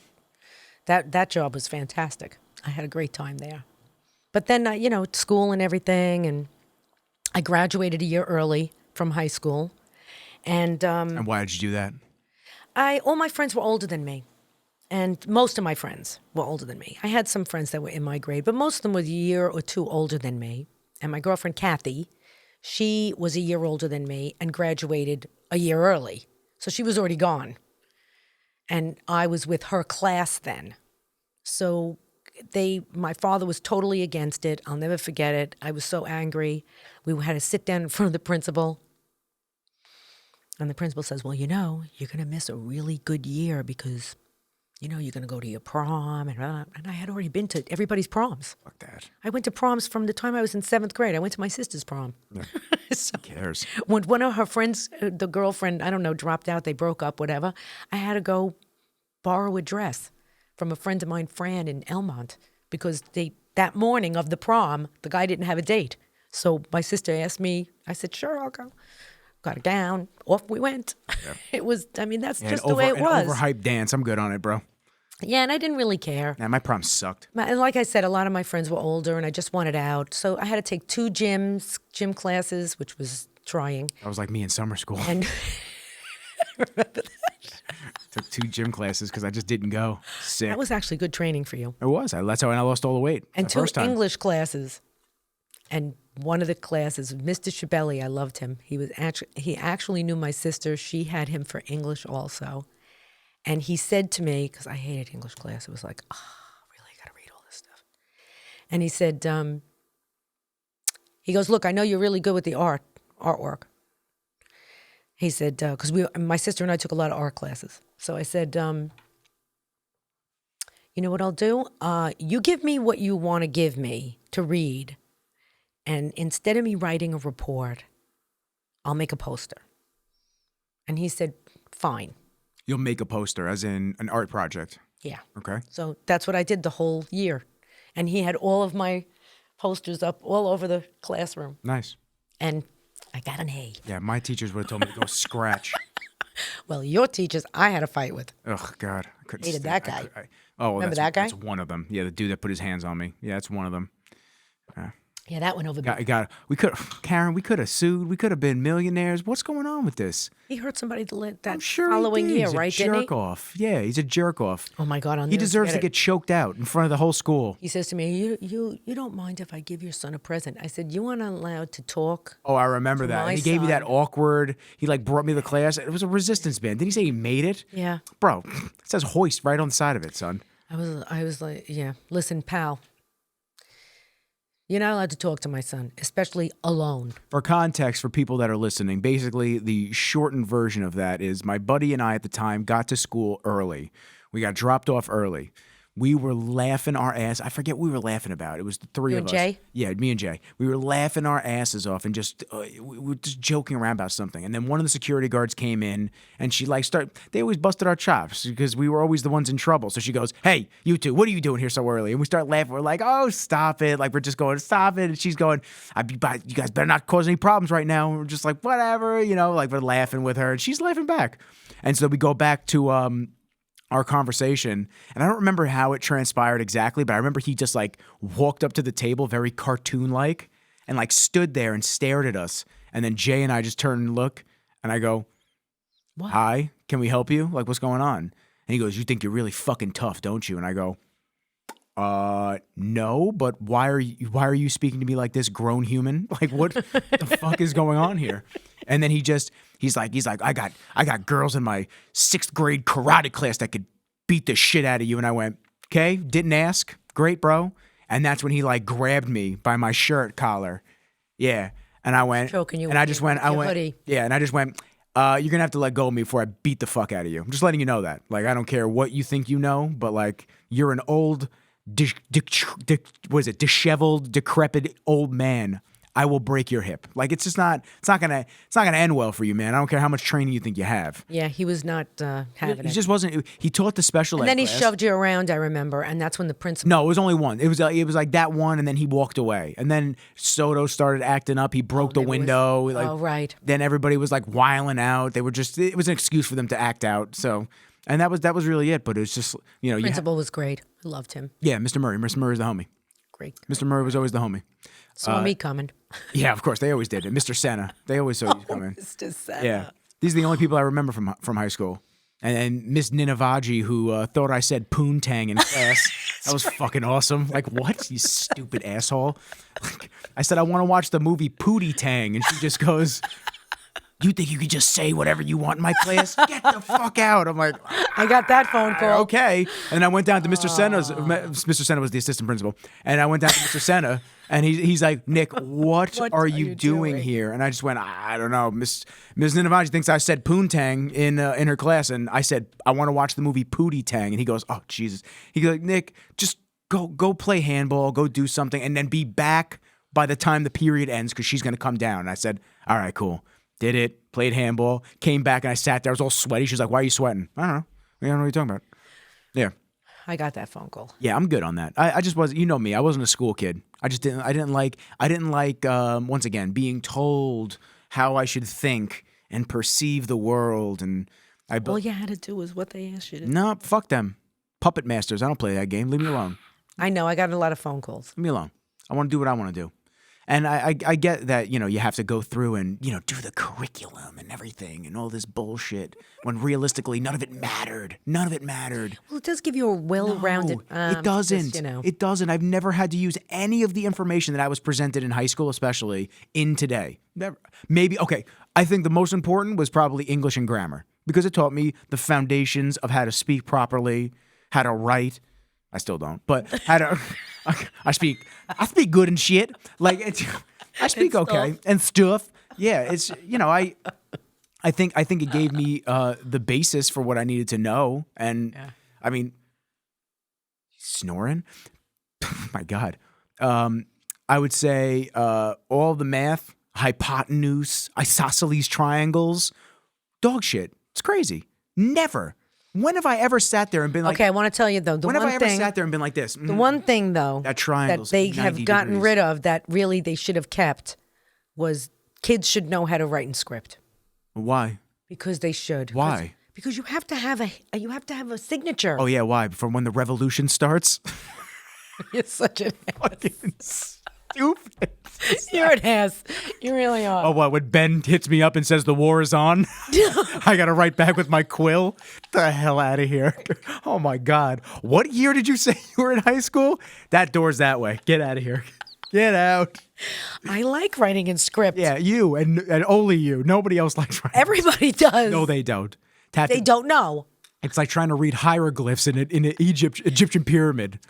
That job was fantastic. I had a great time there. But then, school and everything, and I graduated a year early from high school. And why did you do that? all my friends were older than me. And most of my friends were older than me. I had some friends that were in my grade, but most of them were a year or two older than me. And my girlfriend, Kathy, she was a year older than me and graduated a year early. So she was already gone. And I was with her class then. So my father was totally against it. I'll never forget it. I was so angry. We had to sit down in front of the principal. And the principal says, well, you're going to miss a really good year because... you're going to go to your prom. And I had already been to everybody's proms. Fuck that. I went to proms from the time I was in 7th grade. I went to my sister's prom. Yeah. So Who cares? when one of her friends, the girlfriend, I don't know, dropped out, they broke up, whatever, I had to go borrow a dress from a friend of mine, Fran, in Elmont, because that morning of the prom, the guy didn't have a date. So my sister asked me, I said, sure, I'll go. Got a gown, off we went. Yeah. It was, that's just the way it was. An overhyped dance, I'm good on it, bro. Yeah, and I didn't really care. Yeah, my prom sucked. And like I said, a lot of my friends were older, and I just wanted out. So I had to take 2 gym classes, which was trying. That was like me in summer school. And I remember that. Took 2 gym classes because I just didn't go. Sick. That was actually good training for you. It was. That's how I lost all the weight. And 2 first time. English classes. And one of the classes, Mr. Chabelli, I loved him. He actually knew my sister. She had him for English also. And he said to me, because I hated English class, it was like, really, I got to read all this stuff. And he said, he goes, look, I know you're really good with the artwork. He said, because my sister and I took a lot of art classes. So I said, you know what I'll do? You give me what you want to give me to read. And instead of me writing a report, I'll make a poster. And he said, fine. You'll make a poster, as in an art project. Yeah. Okay. So that's what I did the whole year. And he had all of my posters up all over the classroom. Nice. And I got an A. Yeah, my teachers would have told me to go scratch. Well, your teachers I had a fight with. Oh, God. I couldn't Hated stand that guy. Oh, Remember that guy? That's one of them. Yeah, the dude that put his hands on me. Yeah, that's one of them. Yeah, that went over. Karen, we could have sued. We could have been millionaires. What's going on with this? He hurt somebody that I'm sure following he did. year, He's right? a jerk off. Yeah, he's a jerk off. Oh my God! He deserves to get choked out in front of the whole school. He says to me, "You don't mind if I give your son a present?" I said, "You aren't allowed to talk." Oh, I remember that. And he gave me that awkward. He like brought me to class. It was a resistance band. Did he say he made it? Yeah, bro. It says hoist right on the side of it, son. I was like, yeah. Listen, pal. You're not allowed to talk to my son, especially alone. For context, for people that are listening, basically the shortened version of that is my buddy and I at the time got to school early. We got dropped off early. We were laughing our ass. I forget what we were laughing about. It was the three of us. Jay? Yeah, me and Jay. We were laughing our asses off and just we were just joking around about something. And then one of the security guards came in and she they always busted our chops because we were always the ones in trouble. So she goes, "Hey, you two, what are you doing here so early?" And we start laughing. We're like, "Oh, stop it." Like we're just going, "Stop it." And she's going, "You guys better not cause any problems right now." And we're just like, whatever, like we're laughing with her and she's laughing back. And so we go back to our conversation, and I don't remember how it transpired exactly, but I remember he just like walked up to the table very cartoon-like and like stood there and stared at us. And then Jay and I just turn and look, and I go, "What? Hi, can we help you? Like, what's going on?" And he goes, "You think you're really fucking tough, don't you?" And I go, no, but why are you speaking to me like this, grown human? Like, what the fuck is going on here? And then he's like, I got girls in my 6th grade karate class that could beat the shit out of you. And I went, okay, didn't ask. Great, bro. And that's when he like grabbed me by my shirt collar. Yeah. And I went, choking you and I just went, hoodie. Yeah. And I just went, you're going to have to let go of me before I beat the fuck out of you. I'm just letting you know that. Like, I don't care what you think you know, but like, you're an old, disheveled, decrepit old man. I will break your hip. Like, it's gonna end well for you, man. I don't care how much training you think you have. Yeah, he was not having it. He just wasn't. He taught the special ed and then he class. shoved you around, I remember, and that's when the principal. No, it was only one. It was like that one, and then he walked away. And then Soto started acting up. He broke the window. Right. Then everybody was like wiling out. It was an excuse for them to act out. So, and that was really it. But it was just, Principal was great. I loved him. Yeah, Mr. Murray. Mr. Murray's the homie. Great. Mr. Murray was always the homie. Saw me coming. Yeah, of course. They always did. And Mr. Senna. They always saw you coming. Mr. Senna. Yeah. These are the only people I remember from high school. And Miss Ninavaji, who thought I said poontang in class. That was fucking awesome. Like, what? You stupid asshole. Like, I said, I want to watch the movie Pootie Tang. And she just goes, "You think you could just say whatever you want in my class? Get the fuck out." I'm like, I got that phone call. Okay. And I went down to Mr. Senna's. Mr. Senna was the assistant principal. And I went down to Mr. Senna, and he's like, "Nick, what are you doing here?" And I just went, "I don't know. Miss Ninavaji thinks I said poontang in her class." And I said, "I want to watch the movie Pootie Tang." And he goes, "Oh, Jesus." He goes, "Nick, just go play handball, go do something, and then be back by the time the period ends because she's going to come down." And I said, "All right, cool." Did it, played handball, came back, and I sat there. I was all sweaty. She was like, "Why are you sweating?" "I don't know. I don't know what you're talking about." Yeah. I got that phone call. Yeah, I'm good on that. I just wasn't, me, I wasn't a school kid. I didn't like, once again, being told how I should think and perceive the world. And all you had to do was what they asked you to do. No, fuck them. Puppet masters. I don't play that game. Leave me alone. I know. I got a lot of phone calls. Leave me alone. I want to do what I want to do. And I get that, you have to go through and, do the curriculum and everything and all this bullshit when realistically none of it mattered. None of it mattered. Well, it does give you a well-rounded... No, it doesn't. It doesn't. I've never had to use any of the information that I was presented in high school, especially in today. Never. Maybe, okay, I think the most important was probably English and grammar because it taught me the foundations of how to speak properly, how to write. I still don't, but how to... I speak good and shit. Like I speak okay and stuff. Yeah, it's I think it gave me the basis for what I needed to know. And I mean, snoring. My God. I would say all the math, hypotenuse, isosceles triangles, dog shit. It's crazy. Never. When have I ever sat there and been like... Okay, I want to tell you, though, when have I ever sat there and been like this? The one thing, though, that triangle's they have 90 gotten degrees. rid of that really they should have kept was kids should know how to write in script. Why? Because they should. Why? Because you have to have a signature. Oh yeah, why? From when the revolution starts? You're such an Fucking stupid. You're an ass. You really are. Oh, what? When Ben hits me up and says the war is on, I got to write back with my quill? The hell out of here. Oh, my God. What year did you say you were in high school? That door's that way. Get out of here. Get out. I like writing in script. Yeah, you and only you. Nobody else likes writing. Everybody does. No, they don't. They don't know. It's like trying to read hieroglyphs in an Egyptian pyramid.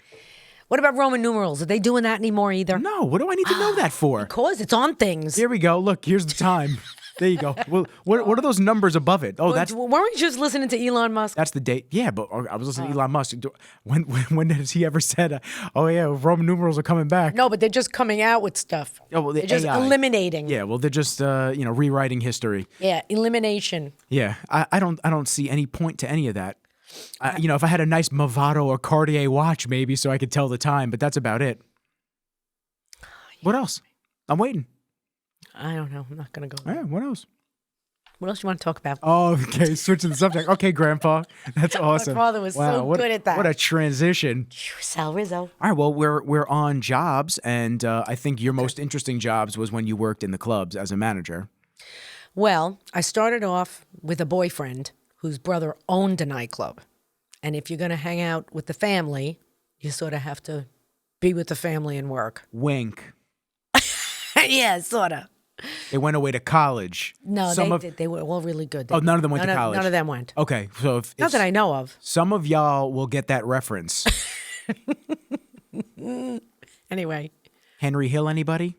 What about Roman numerals? Are they doing that anymore either? No, what do I need to know that for? Because it's on things. Here we go. Look, here's the time. There you go. Well, what are those numbers above it? Oh, that's weren't you just listening to Elon Musk? that's the date. Yeah, but I was listening to Elon Musk. When has he ever said, "Oh yeah, Roman numerals are coming back"? No, but they're just coming out with stuff. Oh, well, they're just AI. eliminating. Yeah, well, they're just rewriting history. Yeah, elimination. Yeah, I don't see any point to any of that. If I had a nice Movado or Cartier watch, maybe so I could tell the time, but that's about it. What else? I'm waiting. I don't know. I'm not going to go. All right, what else? What else you want to talk about? Oh, okay. Switching the subject. Okay, Grandpa. That's awesome. My father was so good at that. What a transition. Sal Rizzo. All right, well, we're on jobs, and I think your most interesting jobs was when you worked in the clubs as a manager. Well, I started off with a boyfriend whose brother owned a nightclub. And if you're going to hang out with the family, you sort of have to be with the family and work. Wink. Yeah, sort of. They went away to college. No, they were all really good. None of them went to college? None of them went. Okay, so if Not that I know of. some of y'all will get that reference. Anyway. Henry Hill, anybody?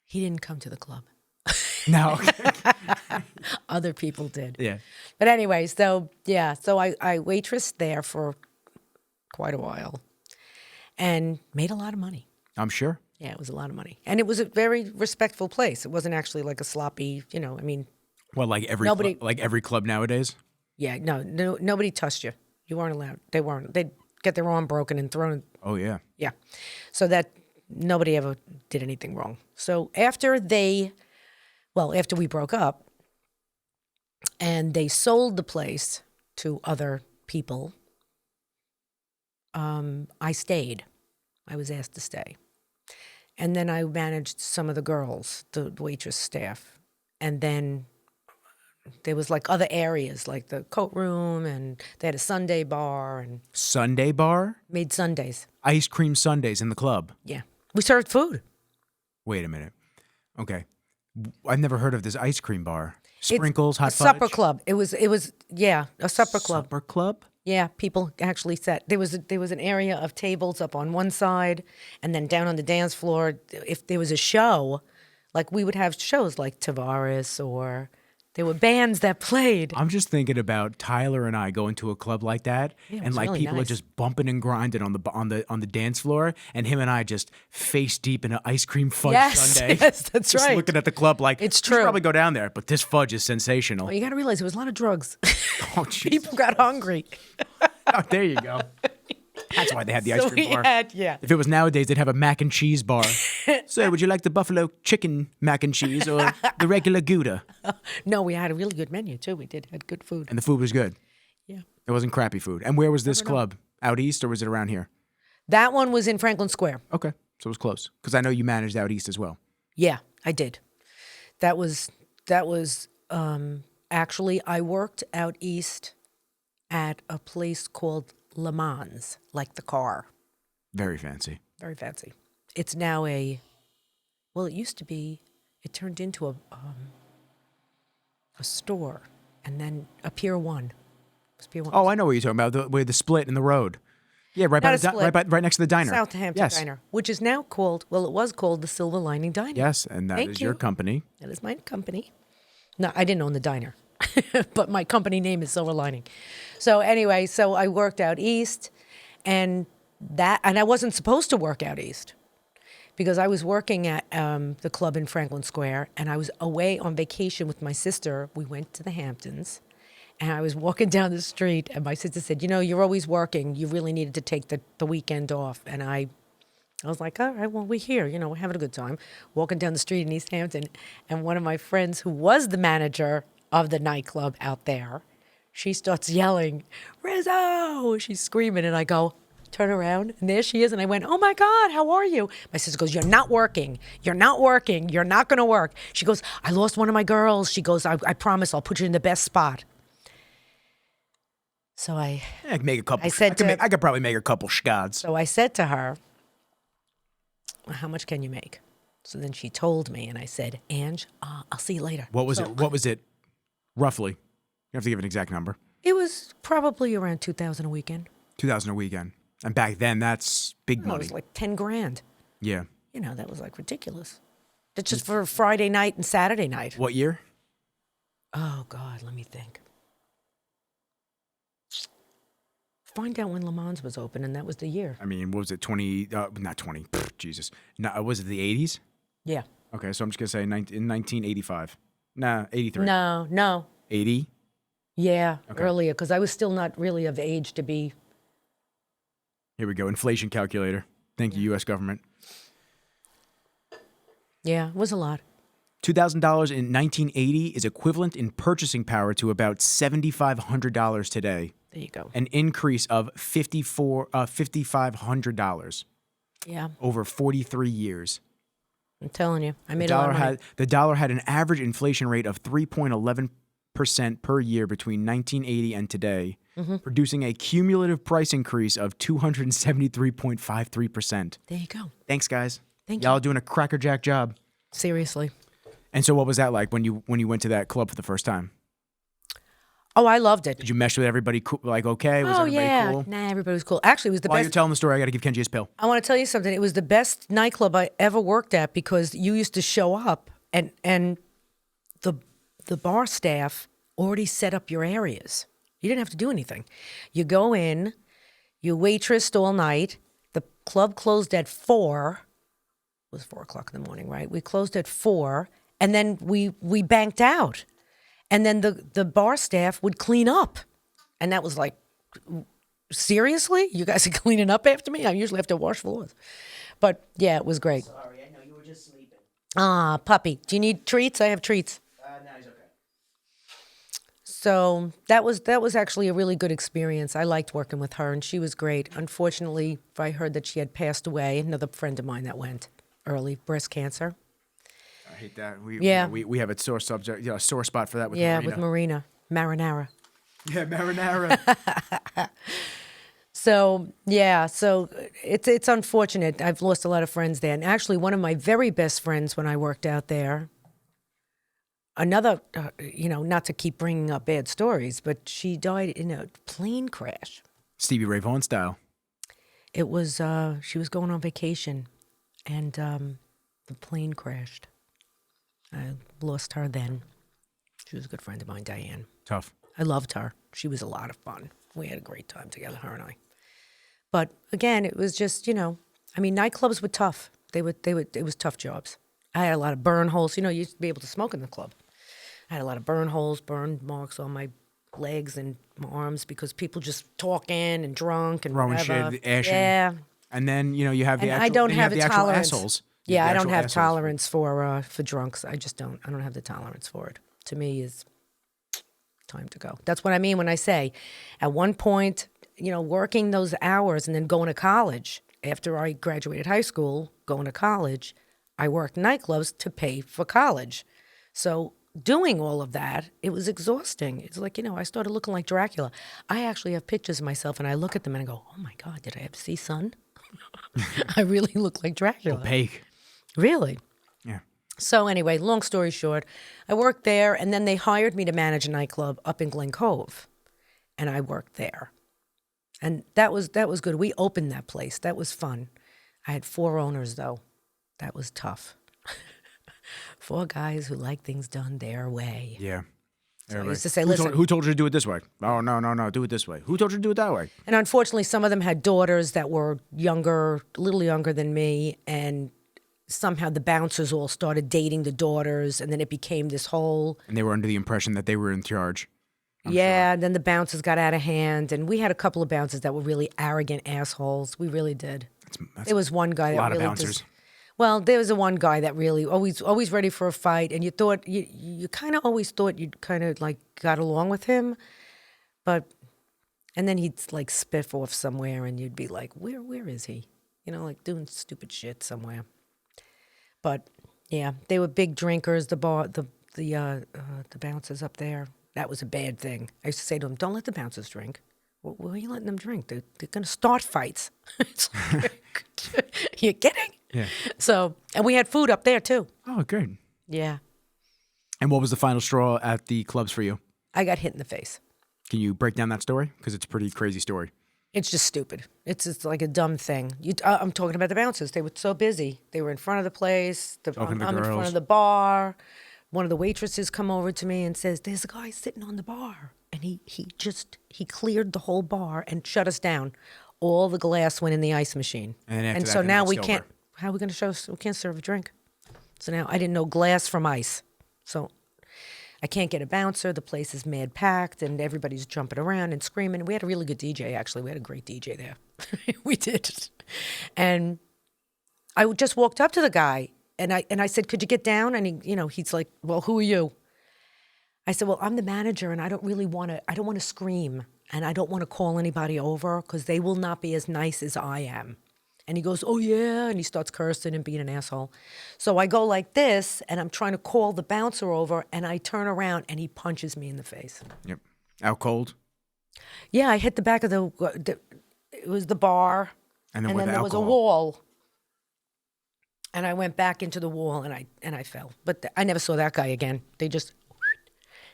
He didn't come to the club. No. Other people did. Yeah. But anyway, so I waitressed there for quite a while and made a lot of money. I'm sure. Yeah, it was a lot of money. And it was a very respectful place. It wasn't actually like a sloppy, Well, like every club nowadays? Yeah, no, nobody touched you. You weren't allowed. They weren't. They'd get their arm broken and thrown. Oh, yeah. Yeah. So that nobody ever did anything wrong. So after we broke up and they sold the place to other people, I stayed. I was asked to stay. And then I managed some of the girls, the waitress staff. And then there was like other areas, like the coat room, and they had a sundae bar. And Sundae bar? made sundaes. Ice cream sundaes in the club. Yeah. We served food. Wait a minute. Okay. I've never heard of this ice cream bar. Sprinkles, hot a fudge? supper club. It was a supper club. Supper club? Yeah, people actually sat. There was an area of tables up on one side, and then down on the dance floor. If there was a show, like we would have shows like Tavares, or there were bands that played. I'm just thinking about Tyler and I going to a club like that, Yeah, it and was like really people are nice. just bumping and grinding on the dance floor, and him and I just face deep in an ice cream fudge sundae. Yes, that's just right. looking at the club like It's "We should true. probably go down there, but this fudge is sensational. Well, you got to realize there was a lot of drugs. Oh, Jesus. People got hungry. Oh, there you go. That's why they had the ice cream bar. Yeah. If it was nowadays, they'd have a mac and cheese bar. So, would you like the buffalo chicken mac and cheese or the regular Gouda? No, we had a really good menu too. We had good food. And the food was good. Yeah. It wasn't crappy food. And where was this club? Out east or was it around here? That one was in Franklin Square. Okay, so it was close. Because I know you managed out east as well. Yeah, I did. That was actually I worked out east at a place called Le Mans, like the car. Very fancy. Very fancy. It's now it used to be, it turned into a store, and then a Pier 1. It was Pier 1. Oh, I know what you're talking about. Where the split in the road. Yeah, right next to the diner. Southampton Yes. Diner, which is now called, it was called the Silver Lining Diner. Yes, and that Thank is your you. company. That is my company. No, I didn't own the diner, but my company name is Silver Lining. So anyway, I worked out east, and I wasn't supposed to work out east because I was working at the club in Franklin Square, and I was away on vacation with my sister. We went to the Hamptons, and I was walking down the street, and my sister said, "You're always working. You really needed to take the weekend off." And I was like, all right, well, we're here. We're having a good time. Walking down the street in East Hampton, and one of my friends who was the manager of the nightclub out there she starts yelling, Rizzo! She's screaming, and I go, turn around, and there she is. And I went, oh my God, how are you? My sister goes, you're not working. You're not working. You're not going to work. She goes, I lost one of my girls. She goes, I promise I'll put you in the best spot. So I could make a couple. I could probably make a couple scots. So I said to her, well, how much can you make? So then she told me, and I said, Ange, I'll see you later. What was it? What was it, roughly? You have to give an exact number. It was probably around $2,000 a weekend. $2,000 a weekend. And back then, that's big money. It was like 10 grand. Yeah. You know, that was like ridiculous. That's just for Friday night and Saturday night. What year? Oh, God, let me think. Find out when Le Mans was open, and that was the year. I mean, what was it, 20, not 20, Jesus. No, was it the 80s? Yeah. Okay, so I'm just going to say in 1985. Nah, 83. No. 80? Yeah, Okay. earlier, because I was still not really of age to be. Here we go, inflation calculator. Thank you, U.S. government. Yeah, it was a lot. $2,000 in 1980 is equivalent in purchasing power to about $7,500 today. There you go. An increase of $5,500 Yeah, over 43 years. I'm telling you, I made a lot of money. The dollar had an average inflation rate of 3.11% per year between 1980 and today, producing a cumulative price increase of 273.53%. There you go. Thanks, guys. Thank you. Y'all doing a crackerjack job. Seriously. And so what was that like when you went to that club for the first time? Oh, I loved it. Did you mesh with everybody cool? Like, okay, was everybody cool? Nah, everybody was cool. Actually, it was the While best. you're telling the story, I got to give Kenji his pill. I want to tell you something. It was the best nightclub I ever worked at because you used to show up and the bar staff already set up your areas. You didn't have to do anything. You go in, you waitressed all night. The club closed at 4. It was 4 o'clock in the morning, right? We closed at 4, and then we banked out. And then the bar staff would clean up. And that was like, seriously? You guys are cleaning up after me? I usually have to wash floors. But yeah, it was great. Sorry, I know you were just sleeping. Ah, puppy. Do you need treats? I have treats. No, he's okay. So that was actually a really good experience. I liked working with her, and she was great. Unfortunately, I heard that she had passed away. Another friend of mine that went early, breast cancer. I hate that. We have a sore subject, a sore spot for that with Marina. With Marinara. Yeah, marinara. So it's unfortunate. I've lost a lot of friends there. And actually, one of my very best friends when I worked out there, another, not to keep bringing up bad stories, but she died in a plane crash. Stevie Ray Vaughan style. It was, she was going on vacation, and the plane crashed. I lost her then. She was a good friend of mine, Diane. Tough. I loved her. She was a lot of fun. We had a great time together, her and I. But again, it was just, nightclubs were tough. It was tough jobs. I had a lot of burn holes. You used to be able to smoke in the club. I had a lot of burn holes, burn marks on my legs and my arms because people just talking and drunk and throwing whatever. shit, ashing. Yeah. And then, you have the And actual, I don't then you have the a actual tolerance. assholes. Yeah, The I don't actual have assholes. tolerance for drunks. I just don't. I don't have the tolerance for it. To me, is time to go. That's what I mean when I say, at one point, working those hours and then going to college. After I graduated high school, going to college, I worked nightclubs to pay for college. So doing all of that, it was exhausting. It's like, I started looking like Dracula. I actually have pictures of myself, and I look at them and I go, oh my God, did I ever see sun? I really look like Dracula. Opaque. Really? Yeah. So anyway, long story short, I worked there, and then they hired me to manage a nightclub up in Glen Cove, and I worked there. And that was good. We opened that place. That was fun. I had 4 owners, though. That was tough. 4 guys who like things done their way. Yeah. So I used to say, who told you to do it this way? Oh, no, do it this way. Who told you to do it that way? And unfortunately, some of them had daughters that were younger, a little younger than me, and somehow the bouncers all started dating the daughters, and then it became this whole... And they were under the impression that they were in charge. And then the bouncers got out of hand, and we had a couple of bouncers that were really arrogant assholes. We really did. There was one guy that lot really... of bouncers. Well, there was one guy that really always ready for a fight, and you thought you kind of always thought you kind of like got along with him, But, and then he'd like spiff off somewhere and you'd be like, where is he? You know, like doing stupid shit somewhere. But yeah, they were big drinkers, the bouncers up there. That was a bad thing. I used to say to them, don't let the bouncers drink. Why are you letting them drink? They're going to start fights. It's like, you're kidding? Yeah. So, and we had food up there too. Oh, good. Yeah. And what was the final straw at the clubs for you? I got hit in the face. Can you break down that story? Because it's a pretty crazy story. It's just stupid. It's just like a dumb thing. I'm talking about the bouncers. They were so busy. They were in front of the place. I'm in front of the bar. One of the waitresses come over to me and says, there's a guy sitting on the bar. And he cleared the whole bar and shut us down. All the glass went in the ice machine. And so now we can't, how are we going to show us? We can't serve a drink. So now I didn't know glass from ice. So I can't get a bouncer. The place is mad packed and everybody's jumping around and screaming. We had a really good DJ, actually. We had a great DJ there. We did. And I just walked up to the guy and I said, could you get down? And he's like, well, who are you? I said, well, I'm the manager and I don't want to scream and I don't want to call anybody over because they will not be as nice as I am. And he goes, oh yeah, and he starts cursing and being an asshole. So I go like this and I'm trying to call the bouncer over and I turn around and he punches me in the face. Yep. Out cold? Yeah, I hit the back of it was the bar and then there was a wall. And I went back into the wall and I fell. But I never saw that guy again.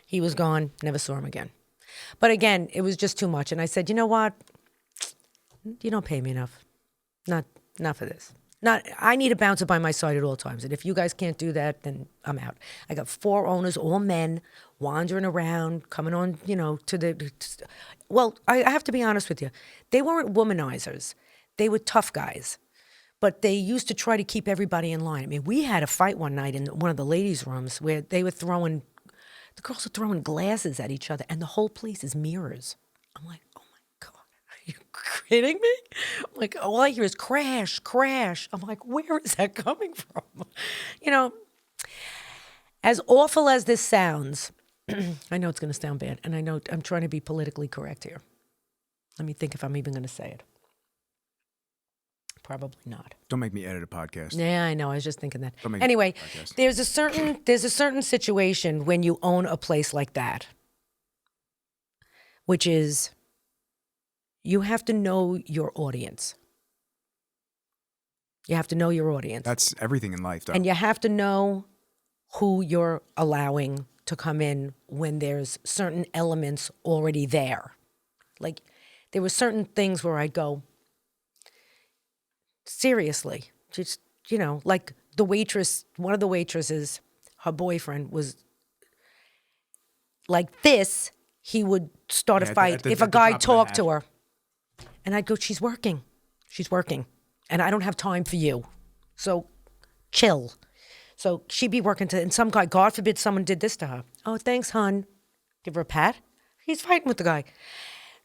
He was gone, never saw him again. But again, it was just too much. And I said, you know what? You don't pay me enough. Not for this. I need a bouncer by my side at all times. And if you guys can't do that, then I'm out. I got 4 owners, all men, wandering around, coming on, well, I have to be honest with you. They weren't womanizers. They were tough guys. But they used to try to keep everybody in line. I mean, we had a fight one night in one of the ladies' rooms where the girls were throwing glasses at each other, and the whole place is mirrors. I'm like, oh my God, are you kidding me? I'm like, all I hear is crash, crash. I'm like, where is that coming from? As awful as this sounds, I know it's going to sound bad, and I know I'm trying to be politically correct here. Let me think if I'm even going to say it. Probably not. Don't make me edit a podcast. Yeah, I know. I was just thinking that. Anyway, there's a certain situation when you own a place like that, which is you have to know your audience. You have to know your audience. That's everything in life, though. And you have to know who you're allowing to come in when there's certain elements already there. Like, there were certain things where I'd go, seriously, just, like the waitress, one of the waitresses, her boyfriend was like this. He would start a fight if a guy talked to her. And I'd go, she's working. And I don't have time for you. So chill. So she'd be working and some guy, God forbid someone did this to her. Oh, thanks, hon. Give her a pat. He's fighting with the guy.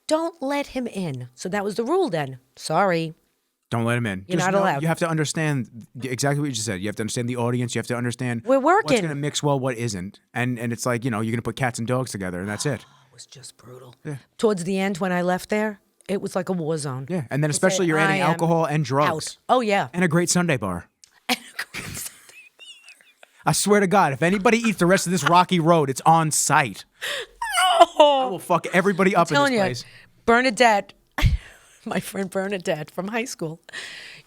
Don't let him in. So that was the rule then. Sorry. Don't let him in. You're not allowed. You have to understand exactly what you just said. You have to understand the audience. You have to understand we're working. What's going to mix well, what isn't. And it's like, you're going to put cats and dogs together, and that's it. It was just brutal. Yeah. Towards the end, when I left there, it was like a war zone. Yeah, and then especially you're adding alcohol and drugs. Out. Oh, yeah. And a great sundae bar. I swear to God, if anybody eats the rest of this rocky road, it's on site. I will fuck everybody up in this place. Bernadette, my friend Bernadette from high school,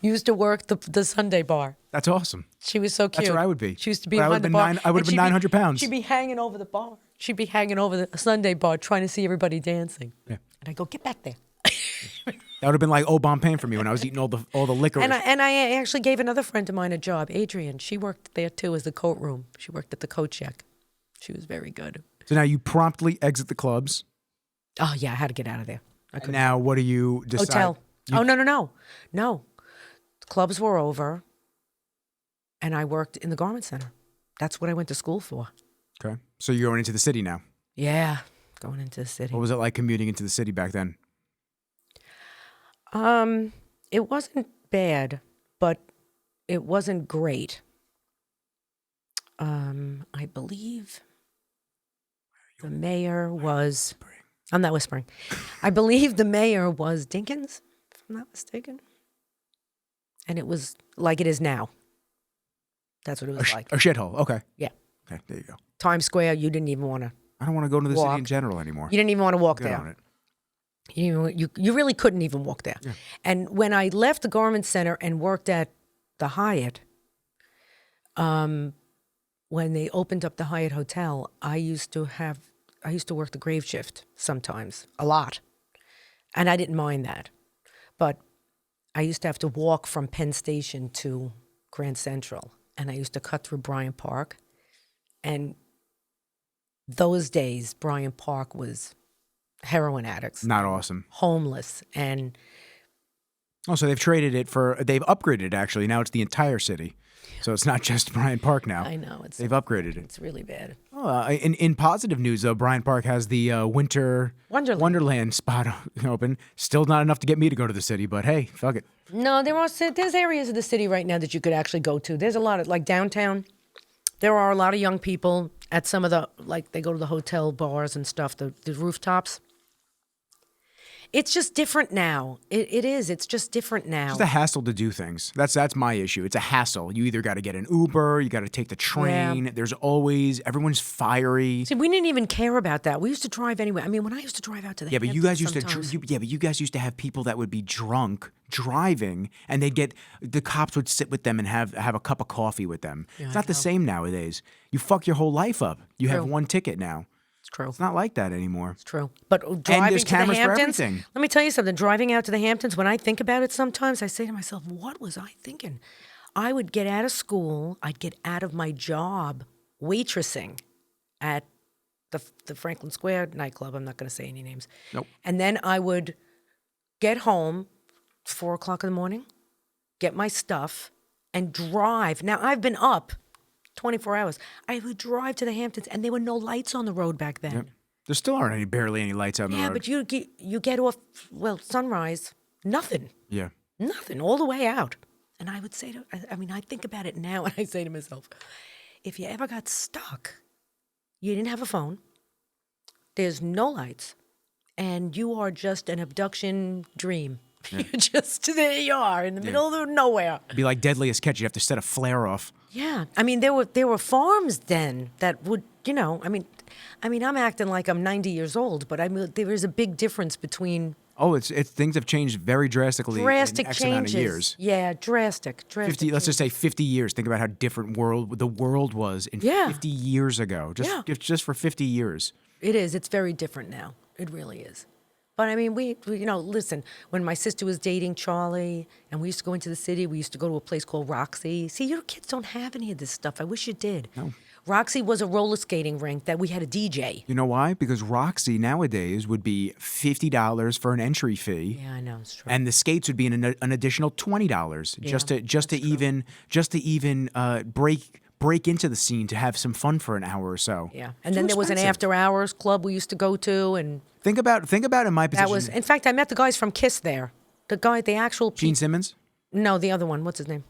used to work the sundae bar. That's awesome. She was so cute. That's where I would be. She used to be behind the bar. I would have been 900 pounds. She'd be hanging over the bar. She'd be hanging over the sundae bar trying to see everybody dancing. Yeah. And I go, get back there. That would have been like Obama for me when I was eating all the liquor. And I actually gave another friend of mine a job, Adrian. She worked there too as the coat room. She worked at the coat check. She was very good. So now you promptly exit the clubs. Oh yeah, I had to get out of there. Now what do you decide? Hotel. No. The clubs were over, and I worked in the garment center. That's what I went to school for. Okay. So you're going into the city now? Yeah, going into the city. What was it like commuting into the city back then? It wasn't bad, but it wasn't great. I believe the mayor was I'm not whispering. I believe the mayor was Dinkins, if I'm not mistaken. And it was like it is now. That's what it was like. A shithole. Okay. Yeah. Okay, there you go. Times Square, you didn't even want to. I don't want to go to the walk. city in general anymore. You didn't even want to walk Good there. on it. You really couldn't even walk there. Yeah. And when I left the Garment Center and worked at the Hyatt, when they opened up the Hyatt Hotel, I used to work the grave shift sometimes, a lot. And I didn't mind that. But I used to have to walk from Penn Station to Grand Central. And I used to cut through Bryant Park. And those days, Bryant Park was heroin addicts. Not awesome. Homeless. And Oh, so they've upgraded it actually. Now it's the entire city. So it's not just Bryant Park now. I know. They've upgraded it. It's really bad. In positive news, though, Bryant Park has the winter Wonderland spot open. Still not enough to get me to go to the city, but hey, fuck it. No, there's areas of the city right now that you could actually go to. There's a lot of, like downtown, there are a lot of young people at some of the, like they go to the hotel bars and stuff, the rooftops. It's just different now. It is. It's just different now. It's a hassle to do things. That's my issue. It's a hassle. You either got to get an Uber, you got to take the train. Yeah. There's always, everyone's fiery. See, we didn't even care about that. We used to drive anyway. I mean, when I used to drive out to the But you guys used sometimes. but you guys used to have people that would be drunk driving, and the cops would sit with them and have a cup of coffee with them. Yeah, it's not the same nowadays. You fuck your whole life up. You have one ticket now. It's true. It's not like that anymore. It's true. But driving there's to the cameras for Hamptons, everything. let me tell you something. Driving out to the Hamptons, when I think about it sometimes, I say to myself, what was I thinking? I would get out of school. I'd get out of my job waitressing at the Franklin Square nightclub. I'm not going to say any names. Nope. And then I would get home 4 o'clock in the morning, get my stuff, and drive. Now, I've been up 24 hours. I would drive to the Hamptons, and there were no lights on the road back then. Yep. There still aren't barely any lights out on the road. Yeah, but you get off, sunrise, nothing. Yeah. Nothing, all the way out. And I would say I think about it now, and I say to myself, if you ever got stuck, you didn't have a phone, there's no lights, and you are just an abduction dream. Yeah. You're just, there you are, in the middle of nowhere. It'd be like Deadliest Catch. You'd have to set a flare off. Yeah. I mean, there were farms then that would, I'm acting like I'm 90 years old, but there is a big difference between... Oh, it's things have changed very drastically in X changes. amount of years. Yeah, drastic 50, let's just say 50 years. Think about how different the world was in 50 years ago. Just for 50 years. It is. It's very different now. It really is. But I mean, we listen, when my sister was dating Charlie and we used to go into the city, we used to go to a place called Roxy. See, your kids don't have any of this stuff. I wish you did. No. Roxy was a roller skating rink that we had a DJ. You know why? Because Roxy nowadays would be $50 for an entry fee. Yeah, I know, it's true. And the skates would be an additional $20 just to even break into the scene to have some fun for an hour or so. Yeah. And then there was an after hours club we used to go to, and think about in my position. In fact, I met the guys from Kiss there. The actual Gene Simmons? No, the other one. What's his name?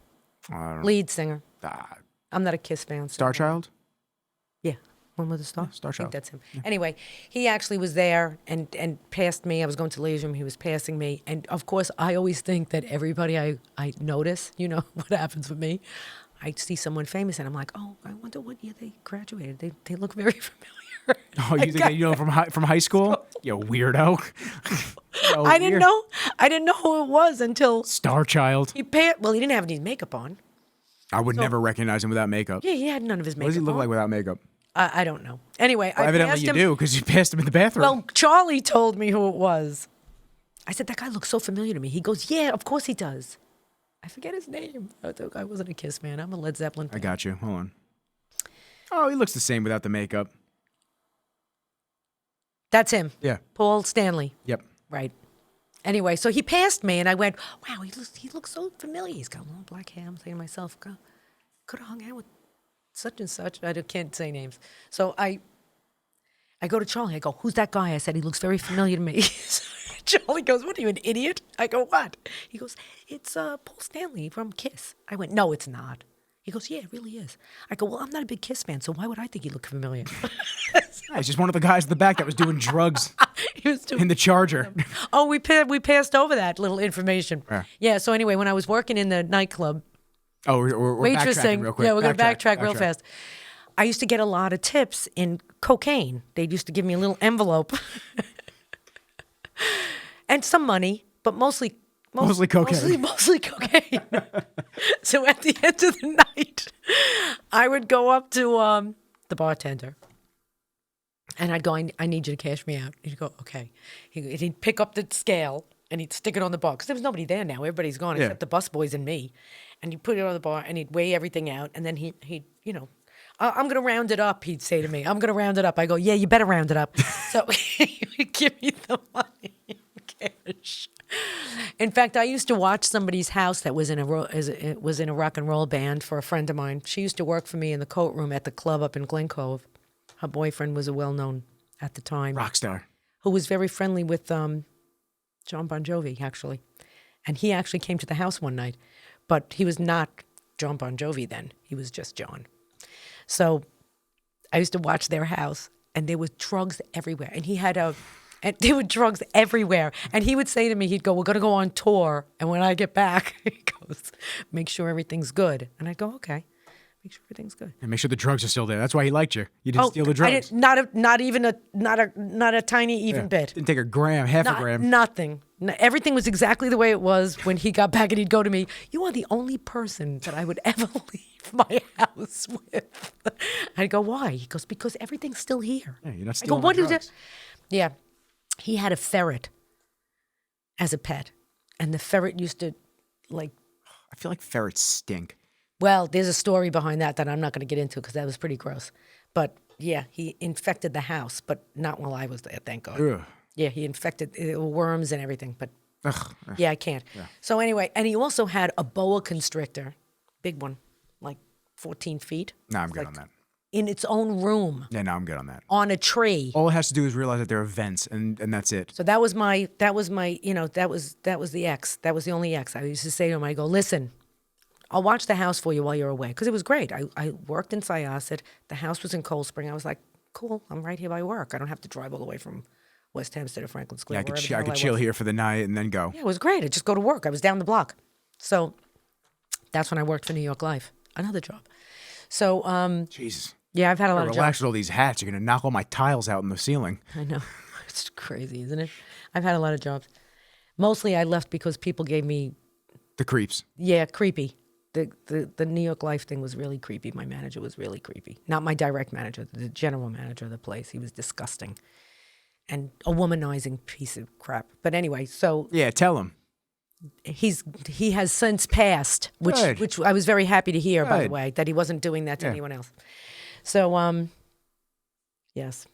Lead singer. I'm not a Kiss fan. Star Child? Yeah. One with a star? Star Child. I think that's him. Yeah. Anyway, he actually was there and passed me. I was going to the ladies' room. He was passing me. And, of course, I always think that everybody I notice, what happens with me, I see someone famous, and I'm like, oh, I wonder what year they graduated. They look very familiar. Oh, you think that from high school? You weirdo. I didn't know who it was until Star Child. He didn't have any makeup on. I would never recognize him without makeup. Yeah, he had none of his makeup on. What does he look like without makeup? I don't know. Anyway, evidently you do, because you passed him in the bathroom. Well, Charlie told me who it was. I said, that guy looks so familiar to me. He goes, yeah, of course he does. I forget his name. I wasn't a Kiss fan. I'm a Led Zeppelin fan. I got you. Hold on. Oh, he looks the same without the makeup. That's him. Yeah. Paul Stanley. Yep. Right. Anyway, so he passed me, and I went, wow, he looks so familiar. He's got long black hair. I'm thinking to myself, could have hung out with such and such. I can't say names. So I go to Charlie. I go, who's that guy? I said, he looks very familiar to me. Charlie goes, what are you, an idiot? I go, what? He goes, it's Paul Stanley from Kiss. I went, no, it's not. He goes, yeah, it really is. I go, well, I'm not a big Kiss fan, so why would I think he looked familiar? He's just one of the guys in the back that was doing drugs He was doing in the Charger. Oh, we passed over that little information. Yeah. So anyway, when I was working in the nightclub, we're backtracking real quick. Yeah, we're going to backtrack real fast. I used to get a lot of tips in cocaine. They used to give me a little envelope and some money, but mostly cocaine. Mostly cocaine. So at the end of the night, I would go up to the bartender. And I'd go, I need you to cash me out. He'd go, okay. He'd pick up the scale and he'd stick it on the bar. Because there was nobody there now. Everybody's gone except the busboys and me. And he'd put it on the bar and he'd weigh everything out. And then he'd I'm going to round it up, he'd say to me. I'm going to round it up. I go, yeah, you better round it up. So he would give me the money in cash. In fact, I used to watch somebody's house that was in a rock and roll band for a friend of mine. She used to work for me in the coat room at the club up in Glen Cove. Her boyfriend was a well-known, at the time, rock star, who was very friendly with John Bon Jovi, actually. And he actually came to the house one night, but he was not John Bon Jovi then. He was just John. So I used to watch their house, and there was drugs everywhere. And there were drugs everywhere. And he would say to me, he'd go, we're going to go on tour. And when I get back, he goes, make sure everything's good. And I'd go, okay. Make sure everything's good. And make sure the drugs are still there. That's why he liked you. You didn't steal the drugs. Not a tiny bit. Didn't take a gram, half a gram. Nothing. Everything was exactly the way it was when he got back, and he'd go to me, you are the only person that I would ever leave my house with. I'd go, why? He goes, because everything's still here. Yeah, you're not stealing the drugs. Yeah. He had a ferret as a pet, and the ferret used to, I feel like ferrets stink. Well, there's a story behind that I'm not going to get into because that was pretty gross. But yeah, he infected the house, but not while I was there, thank God. Ugh. Yeah, he infected worms and everything, but yeah, I can't. Yeah. So anyway, and he also had a boa constrictor, big one, like 14 feet. No, I'm good on that. In its own room. Yeah, no, I'm good on that. On a tree. All it has to do is realize that there are vents, and that's it. So that was my, that was the ex. That was the only ex. I used to say to him, I go, listen, I'll watch the house for you while you're away. Because it was great. I worked in Syosset. The house was in Cold Spring. I was like, cool, I'm right here by work. I don't have to drive all the way from West Hempstead or Franklin Square. Yeah, I could chill here for the night and then go. Yeah, it was great. I'd just go to work. I was down the block. So that's when I worked for New York Life. Another job. So, Jesus. Yeah, I've had a lot of jobs. Relax with all these hats. You're going to knock all my tiles out in the ceiling. I know. It's crazy, isn't it? I've had a lot of jobs. Mostly I left because people gave me... The creeps. Yeah, creepy. The New York Life thing was really creepy. My manager was really creepy. Not my direct manager, the general manager of the place. He was disgusting. And a womanizing piece of crap. But anyway, so... Yeah, tell him. He has since passed, which I was very happy to hear, by the way, that he wasn't doing that to anyone else. So, yes.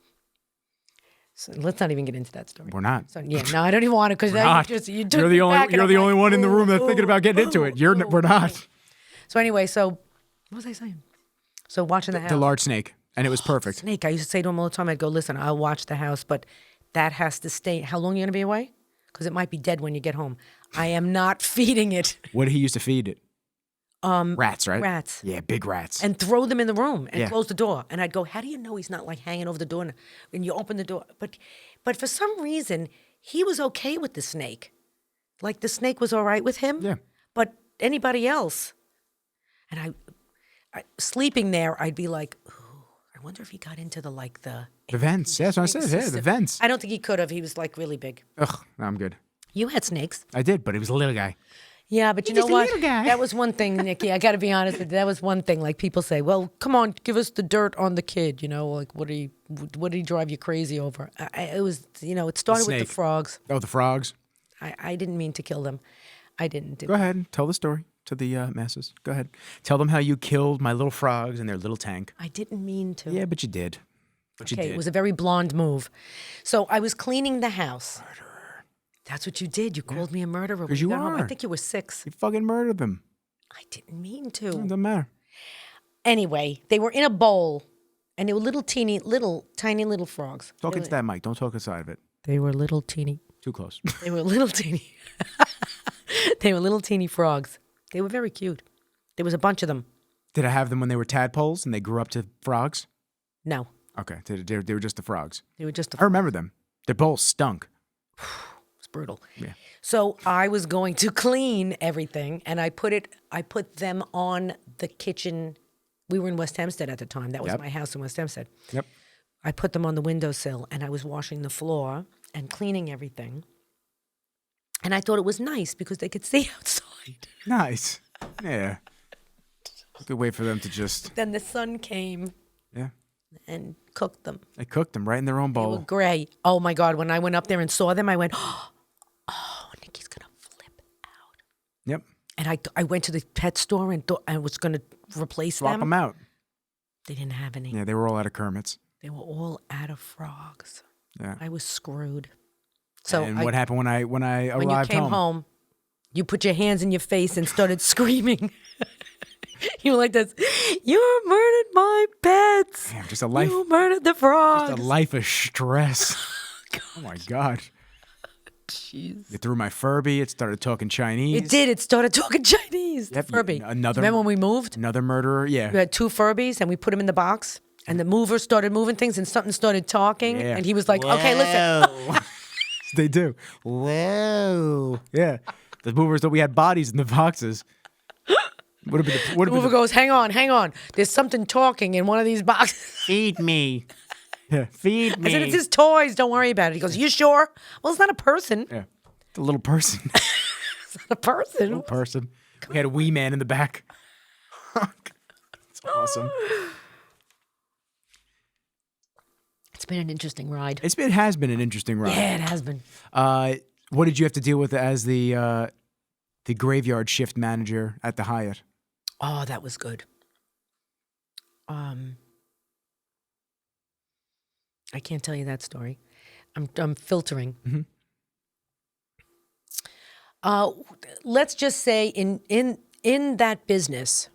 So let's not even get into that story. We're not. So yeah, no, I don't even want to because you're the only one in the room that's thinking about getting into it. We're not. So anyway, so what was I saying? So watching the house. The large snake, and it was perfect. Snake. I used to say to him all the time. I'd go, listen, I'll watch the house, but that has to stay. How long are you going to be away? Because it might be dead when you get home. I am not feeding it. What did he used to feed it? Rats, right? Rats. Yeah, big rats. And throw them in the room and close the door. And I'd go, how do you know he's not like hanging over the door and you open the door? But for some reason, he was okay with the snake. Like the snake was all right with him. Yeah. But anybody else. And I sleeping there, I'd be like, ooh, I wonder if he got into the vents. Yeah, that's what I said. Yeah, the vents. I don't think he could have. He was like really big. Ugh, no, I'm good. You had snakes. I did, but he was a little guy. Yeah, but you know what? That was one thing, Nikki. I got to be honest with you. That was one thing. Like people say, well, come on, give us the dirt on the kid. You know, like what did he drive you crazy over? It was, it started with the frogs. Oh, the frogs. I didn't mean to kill them. I didn't. Go ahead and tell the story to the masses. Go ahead. Tell them how you killed my little frogs in their little tank. I didn't mean to. Yeah, but you did. Okay, it was a very blonde move. So I was cleaning the house. Murderer. That's what you did. You called me a murderer. Because you are. Home. I think you were 6. You fucking murdered them. I didn't mean to. It doesn't matter. Anyway, they were in a bowl, and they were tiny little frogs. Talk into that mic. Don't talk inside of it. They were little teeny. Too close. They were little teeny. They were little teeny frogs. They were very cute. There was a bunch of them. Did I have them when they were tadpoles and they grew up to frogs? No. Okay, they were just the frogs. They were just. I remember them. Their bowls stunk. It's brutal. Yeah. So I was going to clean everything, and I put them on the kitchen. We were in West Hempstead at the time. That was my house in West Hempstead. Yep. I put them on the windowsill, and I was washing the floor and cleaning everything. And I thought it was nice because they could see outside. Nice. Yeah. Good way for them to just. Then the sun came. Yeah. And cooked them. They cooked them right in their own bowl. They were gray. Oh my God! When I went up there and saw them, I went, "Oh, Nikki's gonna flip out." Yep. And I went to the pet store and thought I was gonna replace Swap them out. They didn't have any. Yeah, they were all out of Kermits. They were all out of frogs. Yeah. I was screwed. So and what happened when I arrived home? When you came home, you put your hands in your face and started screaming. You were like this. You murdered my pets. Damn, just a life. You murdered the frogs. Just a life of stress. Oh my God. Jeez. It threw my Furby. It started talking Chinese. It did. It started talking Chinese. Yep, The Furby. another. Remember when we moved? Another murderer. Yeah. We had 2 Furbies and we put them in the box. And the mover started moving things and something started talking. Yeah. And he was like, okay, listen. They do. Whoa. Yeah. The movers thought we had bodies in the boxes. The mover goes, hang on. There's something talking in one of these boxes. Feed me. Yeah, feed me. I said, it's his toys. Don't worry about it. He goes, you sure? Well, it's not a person. Yeah. It's a little person. It's not a person. Little person. We had a wee man in the back. It's awesome. It's been an interesting ride. It has been an interesting ride. Yeah, it has been. What did you have to deal with as the graveyard shift manager at the Hyatt? Oh, that was good. I can't tell you that story. I'm filtering. Mm-hmm. Let's just say in that business,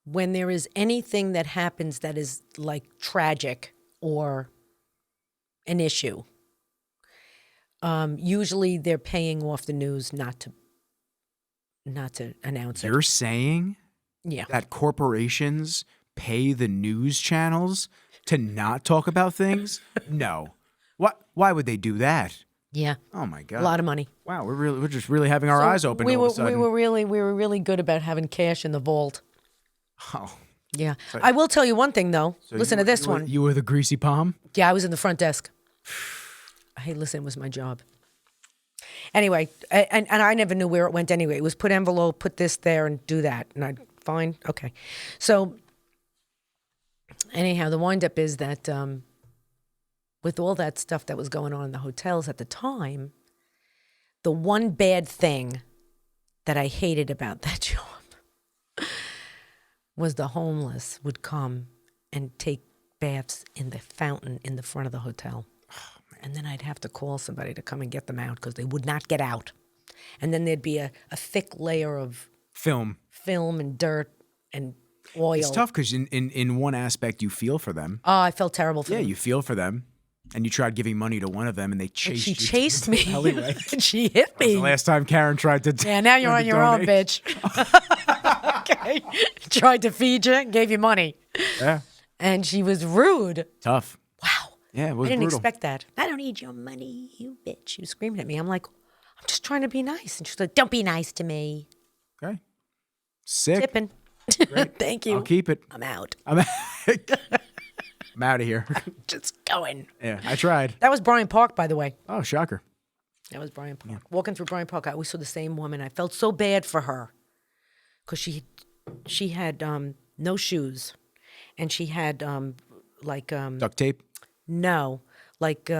when there is anything that happens that is like tragic or an issue, usually they're paying off the news not to announce it. You're saying that corporations pay the news channels to not talk about things? No. Why would they do that? Yeah. Oh my God. A lot of money. Wow, we're just really having our eyes open all of a sudden. We were really good about having cash in the vault. Oh. Yeah. I will tell you one thing though. Listen to this one. You were the greasy palm? Yeah, I was in the front desk. Hey, listen, it was my job. Anyway, and I never knew where it went anyway. It was put envelope, put this there, and do that. And I'd, fine, okay. So anyhow, the wind-up is that with all that stuff that was going on in the hotels at the time, the one bad thing that I hated about that job was the homeless would come and take baths in the fountain in the front of the hotel. And then I'd have to call somebody to come and get them out because they would not get out. And then there'd be a thick layer of film and dirt and oil. It's tough because in one aspect you feel for them. Oh, I felt terrible for them. Yeah, you feel for them. And you tried giving money to one of them and they chased you. She chased me. Alleyway. And she hit me. The last time Karen tried to Yeah, now you're on your own, bitch. Okay. Tried to feed you, gave you money. Yeah. And she was rude. Tough. Wow. Yeah, it was I didn't brutal. expect that. I don't need your money, you bitch. She was screaming at me. I'm like, I'm just trying to be nice. And she's like, don't be nice to me. Okay. Sick. Tipping. Thank you. I'll keep it. I'm out. I'm out of here. Just going. Yeah, I tried. That was Bryant Park, by the way. Oh, shocker. That was Bryant Park. Yeah. Walking through Bryant Park, I always saw the same woman. I felt so bad for her because she had no shoes, and she had duct tape? No, like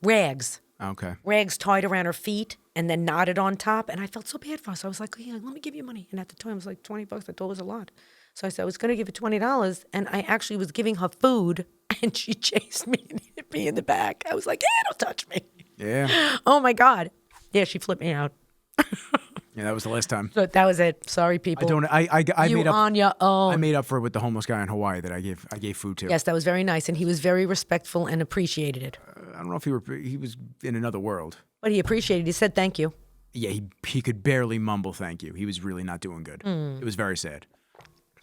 rags. Okay. Rags tied around her feet and then knotted on top. And I felt so bad for her. So I was like, yeah, let me give you money. And at the time, it was like $20. I thought it was a lot. So I said, I was going to give her $20. And I actually was giving her food. And she chased me and hit me in the back. I was like, yeah, don't touch me. Yeah. Oh, my God. Yeah, she flipped me out. Yeah, that was the last time. So that was it. Sorry, people. I you made up on your own. I made up for it with the homeless guy in Hawaii that I gave food to. Yes, that was very nice. And he was very respectful and appreciated it. I don't know if he was in another world. But he appreciated it. He said thank you. Yeah, he could barely mumble thank you. He was really not doing good. It was very sad.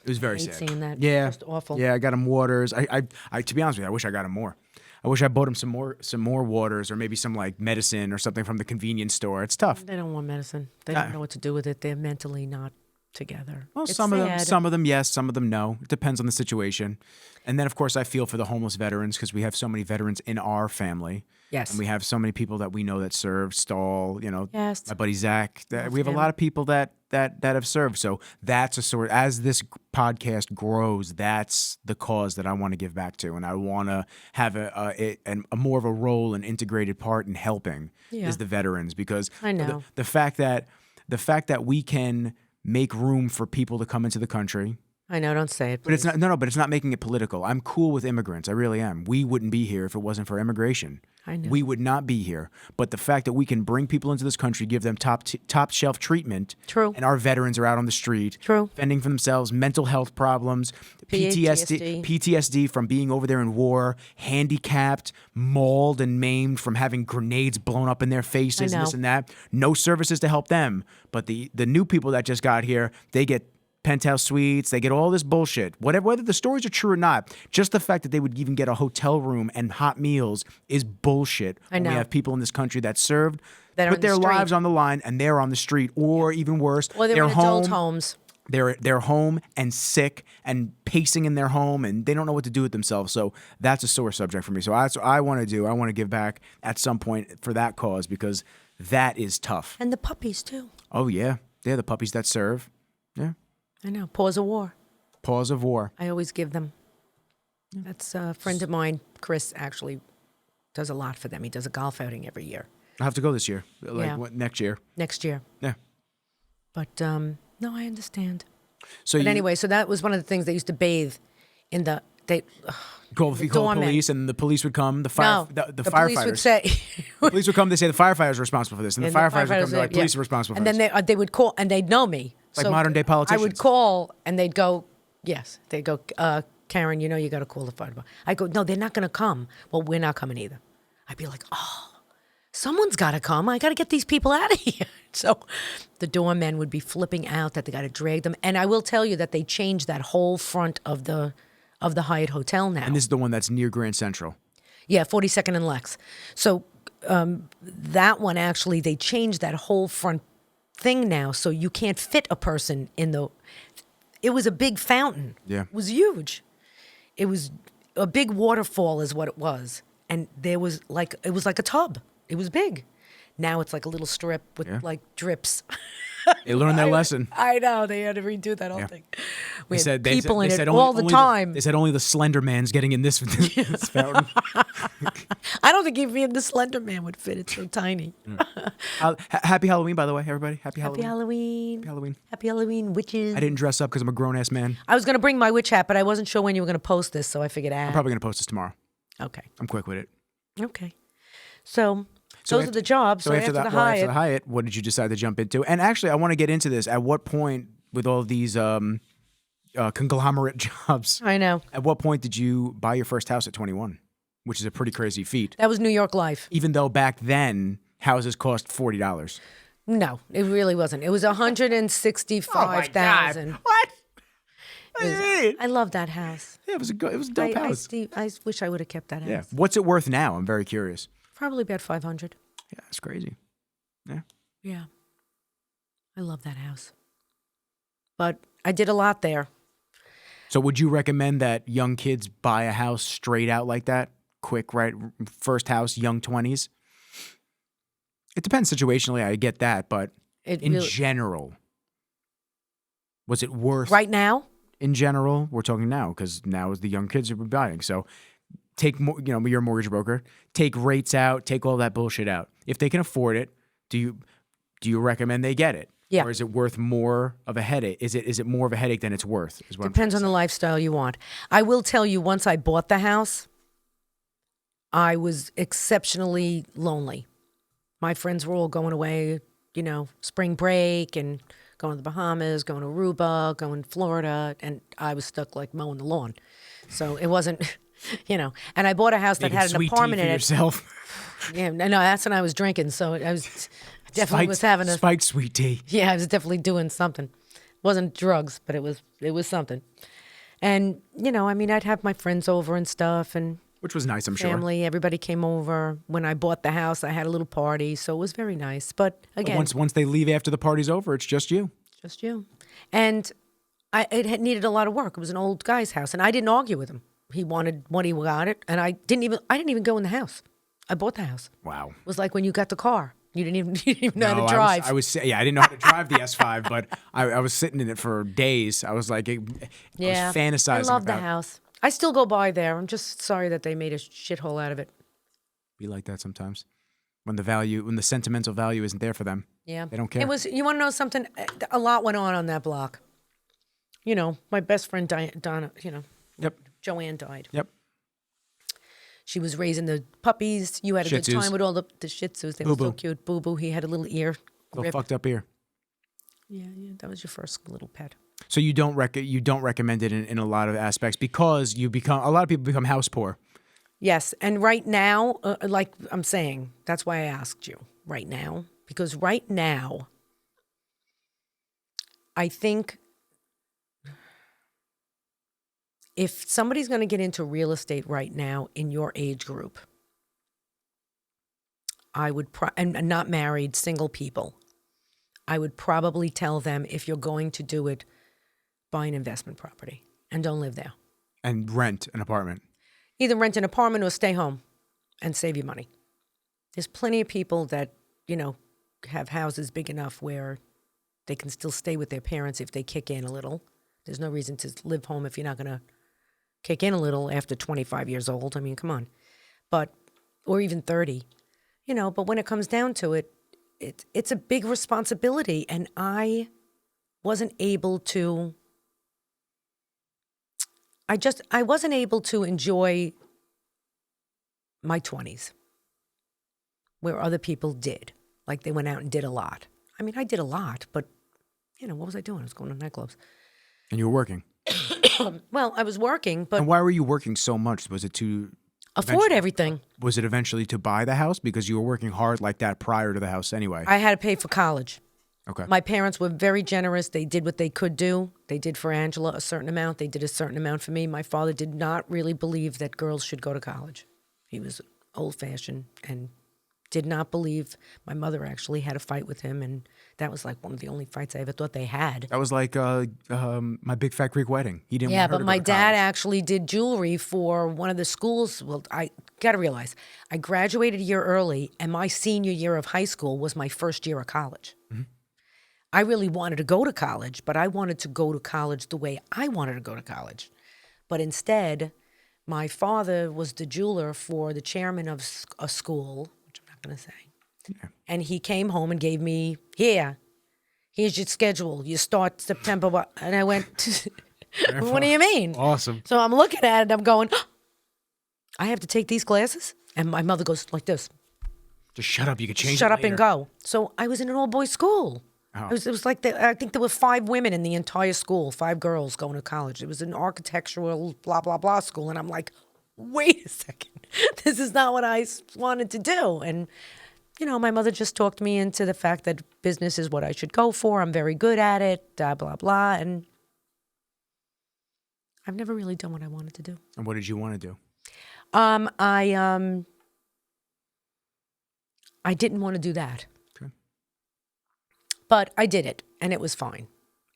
It was very I hate sad. seeing that. Yeah, Just awful. Yeah, I got him waters. I to be honest with you, I wish I got him more. I wish I bought him some more waters, or maybe some like medicine or something from the convenience store. It's tough. They don't want medicine. They don't know what to do with it. They're mentally not together. Well, It's some sad. of them yes, some of them no. It depends on the situation. And then of course I feel for the homeless veterans because we have so many veterans in our family. Yes. And we have so many people that we know that serve. Stahl, Yes. my buddy Zach. We have a family. lot of people that have served. So that's a sort. As this podcast grows, that's the cause that I want to give back to, and I want to have a more of a role and integrated part in helping is the veterans, because I know. the fact that we can make room for people to come into the country. I know, don't say it. But it's not but it's not making it political. I'm cool with immigrants. I really am. We wouldn't be here if it wasn't for immigration. I know. We would not be here. But the fact that we can bring people into this country, give them top shelf treatment, True. and our veterans are out on the street, True. fending for themselves, mental health problems, PTSD. PTSD from being over there in war, handicapped, mauled and maimed from having grenades blown up in their faces, I and this know. and that. No services to help them. But the new people that just got here, they get penthouse suites, they get all this bullshit. Whether the stories are true or not, just the fact that they would even get a hotel room and hot meals is bullshit. I When know. we have people in this country that served, That are put in the their street. lives on the line, and they're on the street, or even worse, Or they're in adult homes. They're home and sick and pacing in their home, and they don't know what to do with themselves. So that's a sore subject for me. So that's what I want to do. I want to give back at some point for that cause, because that is tough. And the puppies, too. Oh yeah, they're the puppies that serve. Yeah. I know. Pause of war. Pause of war. I always give them. That's a friend of mine, Chris, actually does a lot for them. He does a golf outing every year. I'll have to go this year. Yeah. Next year. Next year. Yeah. But no, I understand. So But anyway, so that was one of the things they used to bathe in the. They call the doorman. police, and the police would come. The fire, no, the police firefighters would say. the police would come. They say the firefighters are responsible for this, and the firefighters would come. They're like, police are responsible for and this. then they would call, and they'd know me. Like modern day politicians. I would call, and they'd go, yes, they'd go, Karen, you got to call the fire department. I go, no, they're not going to come. Well, we're not coming either. I'd be like, oh, someone's got to come. I got to get these people out of here. So the doormen would be flipping out that they got to drag them. And I will tell you that they changed that whole front of the Hyatt Hotel now. And this is the one that's near Grand Central. Yeah, 42nd and Lex. So that one, actually, they changed that whole front thing now, so you can't fit a person in the. It was a big fountain. Yeah. It was huge. It was a big waterfall, is what it was, and it was like a tub. It was big. Now it's like a little strip with like drips. They learned their lesson. I know, they had to redo that whole thing. We had They people in said it all the time. They said only the Slender Man's getting in this, this fountain. I don't think even the Slender Man would fit. It's so tiny. Happy Halloween, by the way, everybody. Happy Happy Halloween. Halloween. Happy Halloween. Happy Halloween, witches. I didn't dress up because I'm a grown ass man. I was going to bring my witch hat, but I wasn't sure when you were going to post this, so I figured I'm probably gonna post this tomorrow. Okay. I'm quick with it. Okay. So those are the jobs. So after the after Hyatt. the Hyatt, what did you decide to jump into? And actually, I want to get into this. At what point, with all these conglomerate jobs, I know. at what point did you buy your first house at 21? Which is a pretty crazy feat. That was New York life. Even though back then houses cost $40. No, it really wasn't. It was $165,000. What? I love that house. Yeah, it was a dope house. I wish I would have kept that house. Yeah. What's it worth now? I'm very curious. Probably about 500. Yeah, it's crazy. Yeah. Yeah. I love that house. But I did a lot there. So would you recommend that young kids buy a house straight out like that? Quick, right? First house, young 20s? It depends situationally, I get that, but in general, was it worth... Right now? In general, we're talking now, because now is the young kids who are buying. So take, you're a mortgage broker, take rates out, take all that bullshit out. If they can afford it, do you recommend they get it? Yeah. Or is it worth more of a headache? Is it more of a headache than it's worth? Is what Depends on the lifestyle you want. I will tell you, once I bought the house, I was exceptionally lonely. My friends were all going away, spring break and going to the Bahamas, going to Aruba, going to Florida, and I was stuck like mowing the lawn. So it wasn't, and I bought a house that had an apartment in it. Yourself. Yeah, no, that's when I was drinking, so I was definitely was having a spiked sweet tea. Yeah, I was definitely doing something. Wasn't drugs, but it was something. And, I mean, I'd have my friends over and stuff, and which was nice, I'm sure. family, everybody came over. When I bought the house, I had a little party, so it was very nice. But again, Once they leave after the party's over, it's just you. just you. And it had needed a lot of work. It was an old guy's house, and I didn't argue with him. He wanted what he got, and I didn't even go in the house. I bought the house. Wow. It was like when you got the car. You didn't even know how to drive. I didn't know how to drive the S5, but I was sitting in it for days. I was like, I was fantasizing. I love the house. I still go by there. I'm just sorry that they made a shithole out of it. Be like that sometimes. When the sentimental value isn't there for them. Yeah. They don't care. You want to know something? A lot went on that block. My best friend Donna, Yep. Joanne died. Yep. She was raising the puppies. You had a good time with all the Shih Tzus. They were so cute. Boo Boo. He had a little ear. Little fucked up ear. Yeah. That was your first little pet. So you don't recommend it in a lot of aspects because a lot of people become house poor. Yes, and right now, like I'm saying, that's why I asked you right now, because right now, I think if somebody's going to get into real estate right now in your age group, I would, and not married, single people, I would probably tell them, if you're going to do it, buy an investment property and don't live there. And rent an apartment. Either rent an apartment or stay home and save you money. There's plenty of people that, have houses big enough where they can still stay with their parents if they kick in a little. There's no reason to live home if you're not going to kick in a little after 25 years old. I mean, come on. Or even 30, but when it comes down to it, it's a big responsibility. And I wasn't able to enjoy my 20s where other people did. Like they went out and did a lot. I mean, I did a lot, but, what was I doing? I was going to nightclubs. And you were working. Well, I was working, but... And why were you working so much? Was it to... afford everything. Was it eventually to buy the house? Because you were working hard like that prior to the house anyway. I had to pay for college. Okay. My parents were very generous. They did what they could do. They did for Angela a certain amount. They did a certain amount for me. My father did not really believe that girls should go to college. He was old-fashioned and did not believe. My mother actually had a fight with him, and that was like one of the only fights I ever thought they had. That was like my Big Fat Greek Wedding. He didn't want her to but go my to dad college. actually did jewelry for one of the schools. Well, I got to realize, I graduated a year early, and my senior year of high school was my first year of college. Mm-hmm. I really wanted to go to college, but I wanted to go to college the way I wanted to go to college. But instead, my father was the jeweler for the chairman of a school, which I'm not going to say. Yeah. And he came home and gave me, here's your schedule. You start September. And I went, what do you mean? Awesome. So I'm looking at it. I'm going, I have to take these classes? And my mother goes like this. Just shut up. You can change Shut it up and go. So I was in an all-boys school. Oh. It was like, I think there were 5 women in the entire school, 5 girls going to college. It was an architectural blah, blah, blah school. And I'm like, wait a second. This is not what I wanted to do. And, my mother just talked me into the fact that business is what I should go for. I'm very good at it, blah, blah, blah. And I've never really done what I wanted to do. And what did you want to do? I didn't want to do that. Okay. But I did it, and it was fine.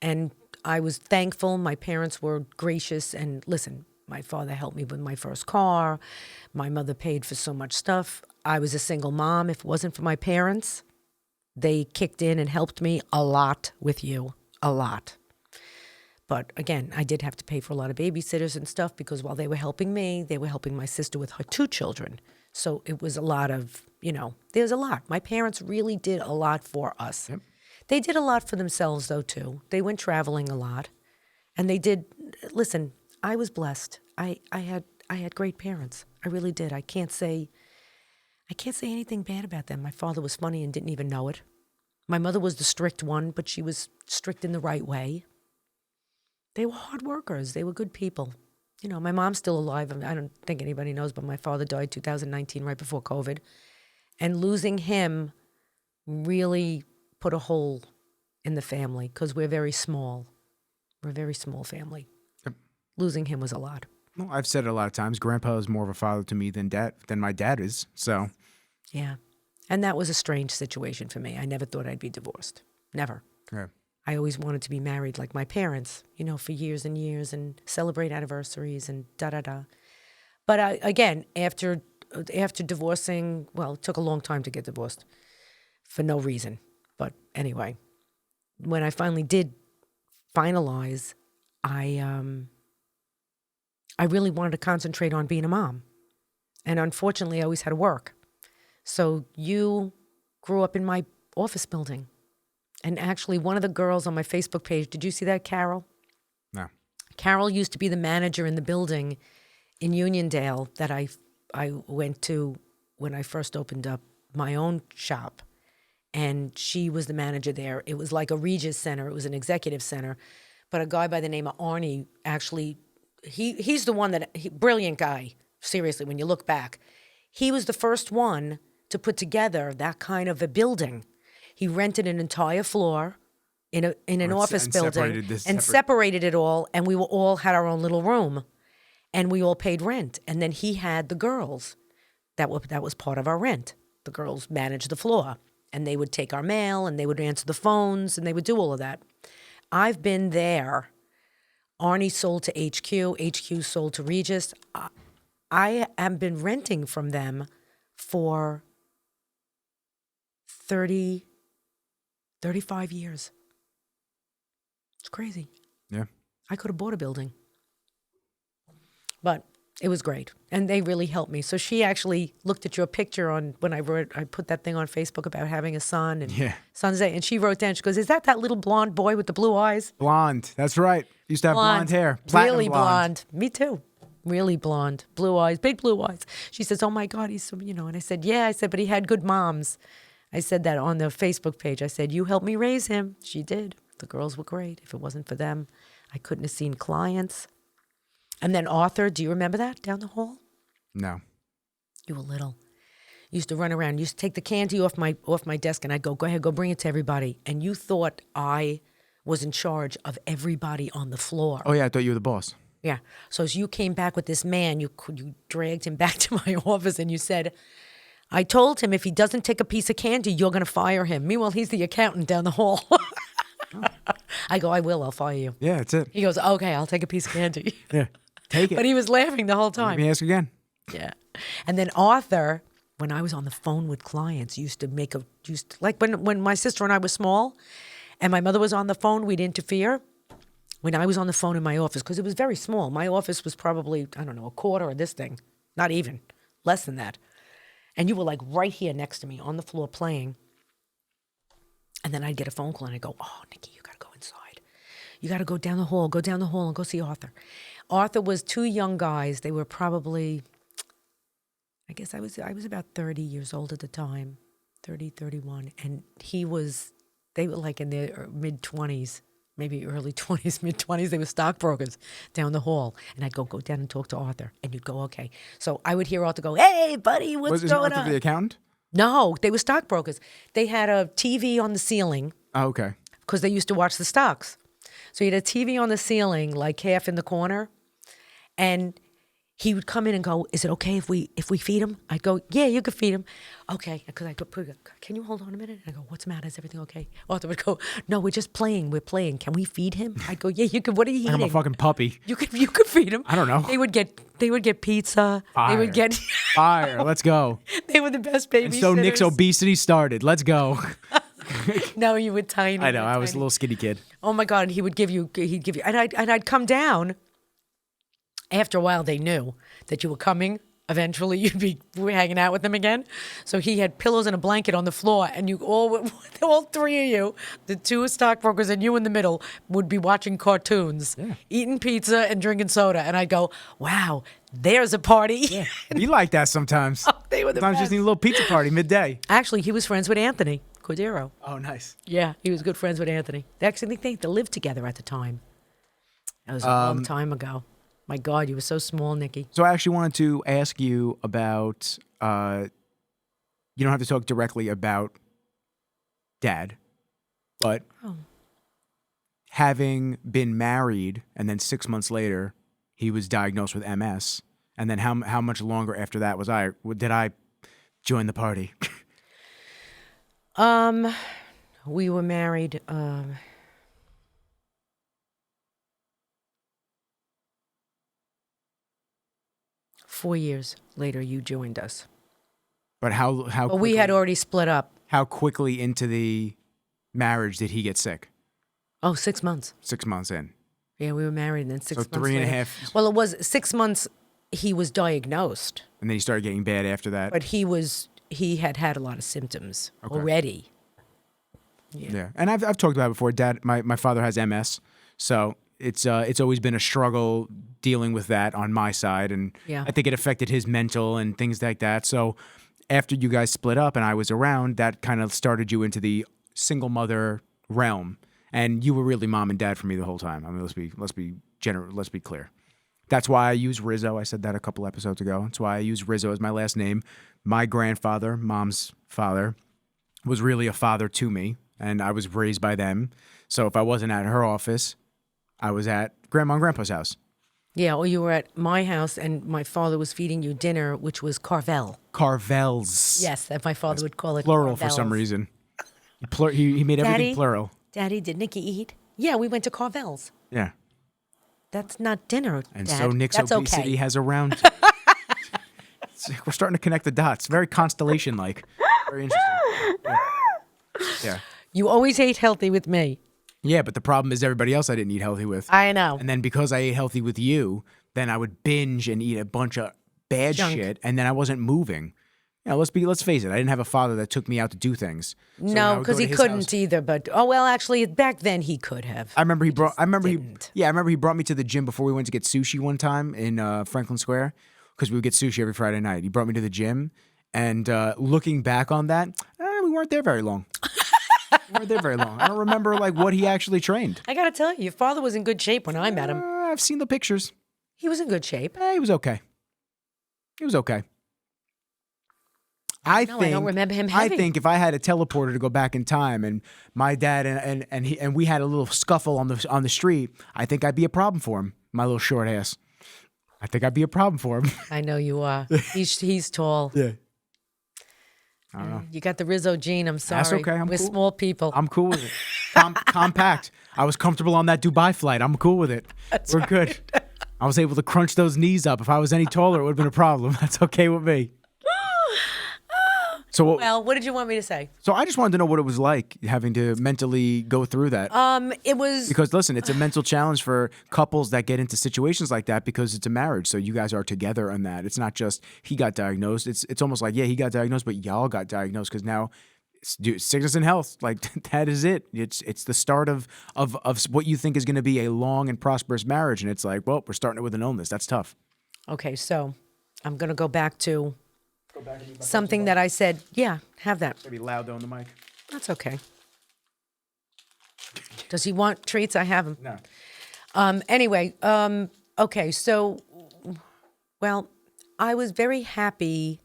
And I was thankful. My parents were gracious. And listen, my father helped me with my first car. My mother paid for so much stuff. I was a single mom. If it wasn't for my parents, they kicked in and helped me a lot with you, a lot. But again, I did have to pay for a lot of babysitters and stuff because while they were helping me, they were helping my sister with her 2 children. So it was a lot of, there's a lot. My parents really did a lot for us. Yep. They did a lot for themselves, though, too. They went traveling a lot. And they did, listen, I was blessed. I had great parents. I really did. I can't say anything bad about them. My father was funny and didn't even know it. My mother was the strict one, but she was strict in the right way. They were hard workers. They were good people. My mom's still alive. I don't think anybody knows, but my father died 2019, right before COVID. And losing him really put a hole in the family because we're very small. We're a very small family. Yep. Losing him was a lot. Well, I've said it a lot of times. Grandpa is more of a father to me than my dad is. So, yeah. And that was a strange situation for me. I never thought I'd be divorced. Never. yeah. I always wanted to be married like my parents, for years and years and celebrate anniversaries and da-da-da. But again, after divorcing, well, it took a long time to get divorced for no reason. But anyway, when I finally did finalize, I really wanted to concentrate on being a mom. And unfortunately, I always had to work. So you grew up in my office building. And actually, one of the girls on my Facebook page, did you see that, Carol? No. Carol used to be the manager in the building in Uniondale that I went to when I first opened up my own shop. And she was the manager there. It was like a Regis Center. It was an executive center. But a guy by the name of Arnie actually, he's the one brilliant guy, seriously, when you look back. He was the first one to put together that kind of a building. He rented an entire floor in an office building and separated it all, and we all had our own little room, and we all paid rent. And then he had the girls. That was part of our rent. The girls managed the floor, and they would take our mail, and they would answer the phones, and they would do all of that. I've been there. Arnie sold to HQ. HQ sold to Regis. I have been renting from them for 35 years. It's crazy. Yeah. I could have bought a building. But it was great. And they really helped me. So she actually looked at your picture when I put that thing on Facebook about having a son and sundae. And she wrote down, she goes, "Is that little blonde boy with the blue eyes?" Blonde. That's right. Used to have blonde hair. Platinum really blonde. Me too. Really blonde. Blue eyes. Big blue eyes. She says, "Oh my God, he's so, And I said, "Yeah." I said, "But he had good moms." I said that on the Facebook page. I said, "You helped me raise him." She did. The girls were great. If it wasn't for them, I couldn't have seen clients. And then Arthur, do you remember that down the hall? No. You were little. Used to run around. Used to take the candy off my desk, and I'd go ahead, go bring it to everybody. And you thought I was in charge of everybody on the floor. Oh yeah, I thought you were the boss. Yeah. So as you came back with this man, you dragged him back to my office, and you said, "I told him if he doesn't take a piece of candy, you're going to fire him." Meanwhile, he's the accountant down the hall. I go, "I will. I'll fire you." Yeah, that's it. He goes, "Okay, I'll take a piece of candy." Yeah, take it. But he was laughing the whole time. Let me ask again. Yeah. And then Arthur, when I was on the phone with clients, used to like when my sister and I were small and my mother was on the phone, we'd interfere. When I was on the phone in my office, because it was very small, my office was probably, I don't know, a quarter of this thing. Not even. Less than that. And you were like right here next to me on the floor playing. And then I'd get a phone call and I'd go, "Oh, Nikki, you got to go inside. You got to go down the hall and go see Arthur." Arthur was two young guys. They were probably, I guess I was about 30 years old at the time, 30, 31. And they were like in their mid-20s, maybe early 20s, mid-20s. They were stockbrokers down the hall. And I'd go down and talk to Arthur. And you'd go, "Okay." So I would hear Arthur go, "Hey, buddy, what's going on?" Was the accountant? No, they were stockbrokers. They had a TV on the ceiling. Oh, okay. Because they used to watch the stocks. So you had a TV on the ceiling, like half in the corner. And he would come in and go, "Is it okay if we feed him?" I'd go, "Yeah, you could feed him." "Okay." Because I go, "Can you hold on a minute?" And I go, "What's the matter? Is everything okay?" Arthur would go, "No, we're just playing. We're playing. Can we feed him?" I'd go, "Yeah, you could. What are you eating?" I'm a fucking puppy. You could feed him. I don't know. They would get pizza. Fire. They would get Fire. Let's go. They were the best babysitters. And so Nick's obesity started. Let's go. No, you were tiny. I know. I was a little skinny kid. Oh my God! And he'd give you, and I'd come down. After a while, they knew that you were coming. Eventually, you'd be hanging out with them again. So he had pillows and a blanket on the floor, and you all three of you, the two stockbrokers and you in the middle, would be watching cartoons, eating pizza and drinking soda. And I'd go, "Wow, there's a party." Yeah. Be like that sometimes. Oh, they were the sometimes best. just need a little pizza party midday. Actually, he was friends with Anthony Cordero. Oh, nice. Yeah, he was good friends with Anthony. They actually they lived together at the time. That was a long time ago. My God, you were so small, Nikki. So I actually wanted to ask you about, you don't have to talk directly about Dad, but having been married, and then 6 months later, he was diagnosed with MS. And then how much longer after that did I join the party? We were married. 4 years later, you joined us. But how But we had already split up. How quickly into the marriage did he get sick? Oh, 6 months. 6 months in. Yeah, we were married, and then 6 months. So 3.5. Later. Well, it was 6 months. He was diagnosed, and then he started getting bad after that. But he had a lot of symptoms already. Yeah, and I've talked about it before. Dad, my father has MS, so it's always been a struggle dealing with that on my side, and I think it affected his mental and things like that. So after you guys split up and I was around, that kind of started you into the single mother realm, and you were really mom and dad for me the whole time. I mean, let's be clear. That's why I use Rizzo. I said that a couple episodes ago. That's why I use Rizzo as my last name. My grandfather, mom's father, was really a father to me, and I was raised by them. So if I wasn't at her office, I was at Grandma and Grandpa's house. Yeah, or you were at my house, and my father was feeding you dinner, which was Carvel. Carvels. Yes, that my father would call it plural Carvels. For some reason. He made everything plural. Daddy, did Nikki eat? Yeah, we went to Carvel's. Yeah. That's not dinner, and Dad. So Nick's That's obesity has a round. We're starting to connect the dots. Very constellation-like. Very interesting. Yeah. You always ate healthy with me. Yeah, but the problem is everybody else I didn't eat healthy with. I know. And then because I ate healthy with you, then I would binge and eat a bunch of bad shit, and then I wasn't moving. You know, let's face it. I didn't have a father that took me out to do things. So no, because he couldn't either. But actually, back then he could have. I remember he brought me to the gym before we went to get sushi one time in Franklin Square, because we would get sushi every Friday night. He brought me to the gym, and looking back on that, we weren't there very long. We weren't there very long. I don't remember what he actually trained. I got to tell you, your father was in good shape when I met him. I've seen the pictures. He was in good shape. He was okay. He was okay. I don't remember him heavy. I think if I had a teleporter to go back in time, and my dad and we had a little scuffle on the street, I think I'd be a problem for him. My little short ass. I think I'd be a problem for him. I know you are. He's tall. Yeah. I don't know. You got the Rizzo gene. I'm sorry. That's okay. We're cool. Small people. I'm cool with it. Compact. I was comfortable on that Dubai flight. I'm cool with it. We're good. I was able to crunch those knees up. If I was any taller, it would have been a problem. That's okay with me. So, what did you want me to say? So I just wanted to know what it was like having to mentally go through that. It was because listen, it's a mental challenge for couples that get into situations like that because it's a marriage. So you guys are together on that. It's not just he got diagnosed. It's almost like he got diagnosed, but y'all got diagnosed because now sickness and health. Like that is it. It's the start of what you think is going to be a long and prosperous marriage, and it's like, well, we're starting it with an illness. That's tough. Okay, so I'm going to go back to. Something that I said, have that. Maybe loud though on the mic. That's okay. Does he want treats? I have them. No. Anyway, okay, so, I was very happy.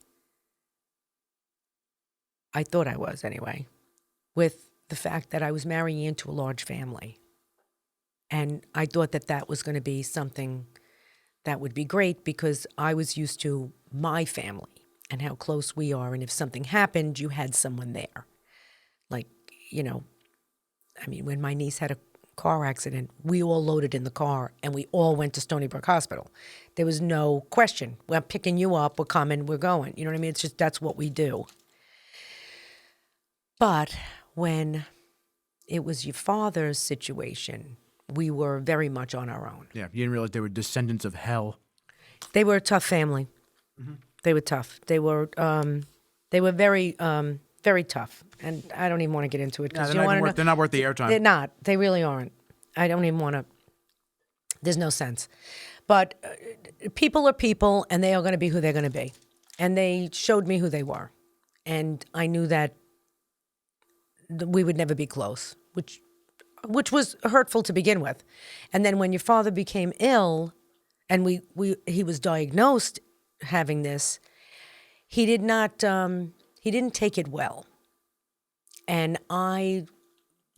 I thought I was anyway, with the fact that I was marrying into a large family. And I thought that was going to be something that would be great because I was used to my family and how close we are. And if something happened, you had someone there. Like, when my niece had a car accident, we all loaded in the car and we all went to Stony Brook Hospital. There was no question. We're picking you up, we're coming, we're going. You know what I mean? It's just, that's what we do. But when it was your father's situation, we were very much on our own. Yeah, you didn't realize they were descendants of hell. They were a tough family. Mm-hmm. They were tough. They were very, very tough. And I don't even want to get into it. No, they're not worth the airtime. They're not. They really aren't. I don't even want to. There's no sense. But people are people, and they are going to be who they're going to be. And they showed me who they were. And I knew that we would never be close, which was hurtful to begin with. And then when your father became ill, and he was diagnosed having this, he didn't take it well. And I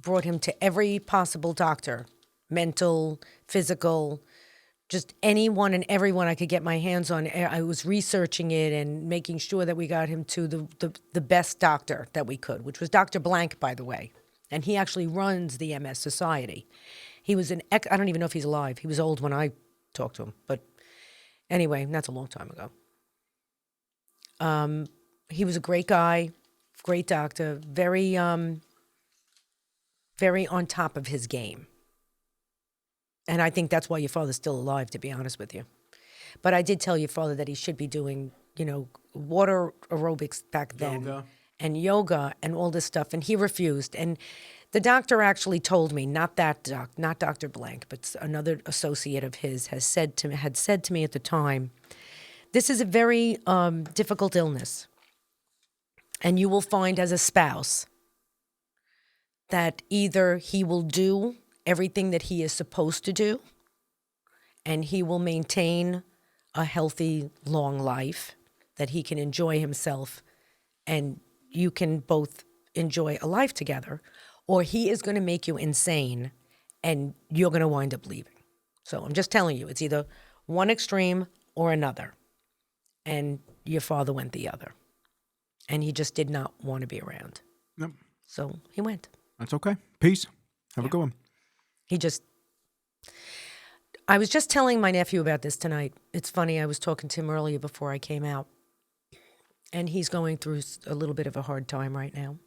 brought him to every possible doctor mental, physical, just anyone and everyone I could get my hands on. I was researching it and making sure that we got him to the best doctor that we could, which was Dr. Blank, by the way. And he actually runs the MS Society. He was I don't even know if he's alive. He was old when I talked to him. But anyway, that's a long time ago. He was a great guy, great doctor, very very on top of his game. And I think that's why your father's still alive, to be honest with you. But I did tell your father that he should be doing, water aerobics back then. And yoga and all this stuff. And he refused. And the doctor actually told me, not Dr. Blank, but another associate of his had said to me at the time, this is a very difficult illness. And you will find as a spouse that either he will do everything that he is supposed to do, and he will maintain a healthy, long life, that he can enjoy himself, and you can both enjoy a life together, or he is going to make you insane, and you're going to wind up leaving. So I'm just telling you, it's either one extreme or another. And your father went the other. And he just did not want to be around. Yep. So he went. That's okay. Peace. Have a good one. I was just telling my nephew about this tonight. It's funny, I was talking to him earlier before I came out. And he's going through a little bit of a hard time right now.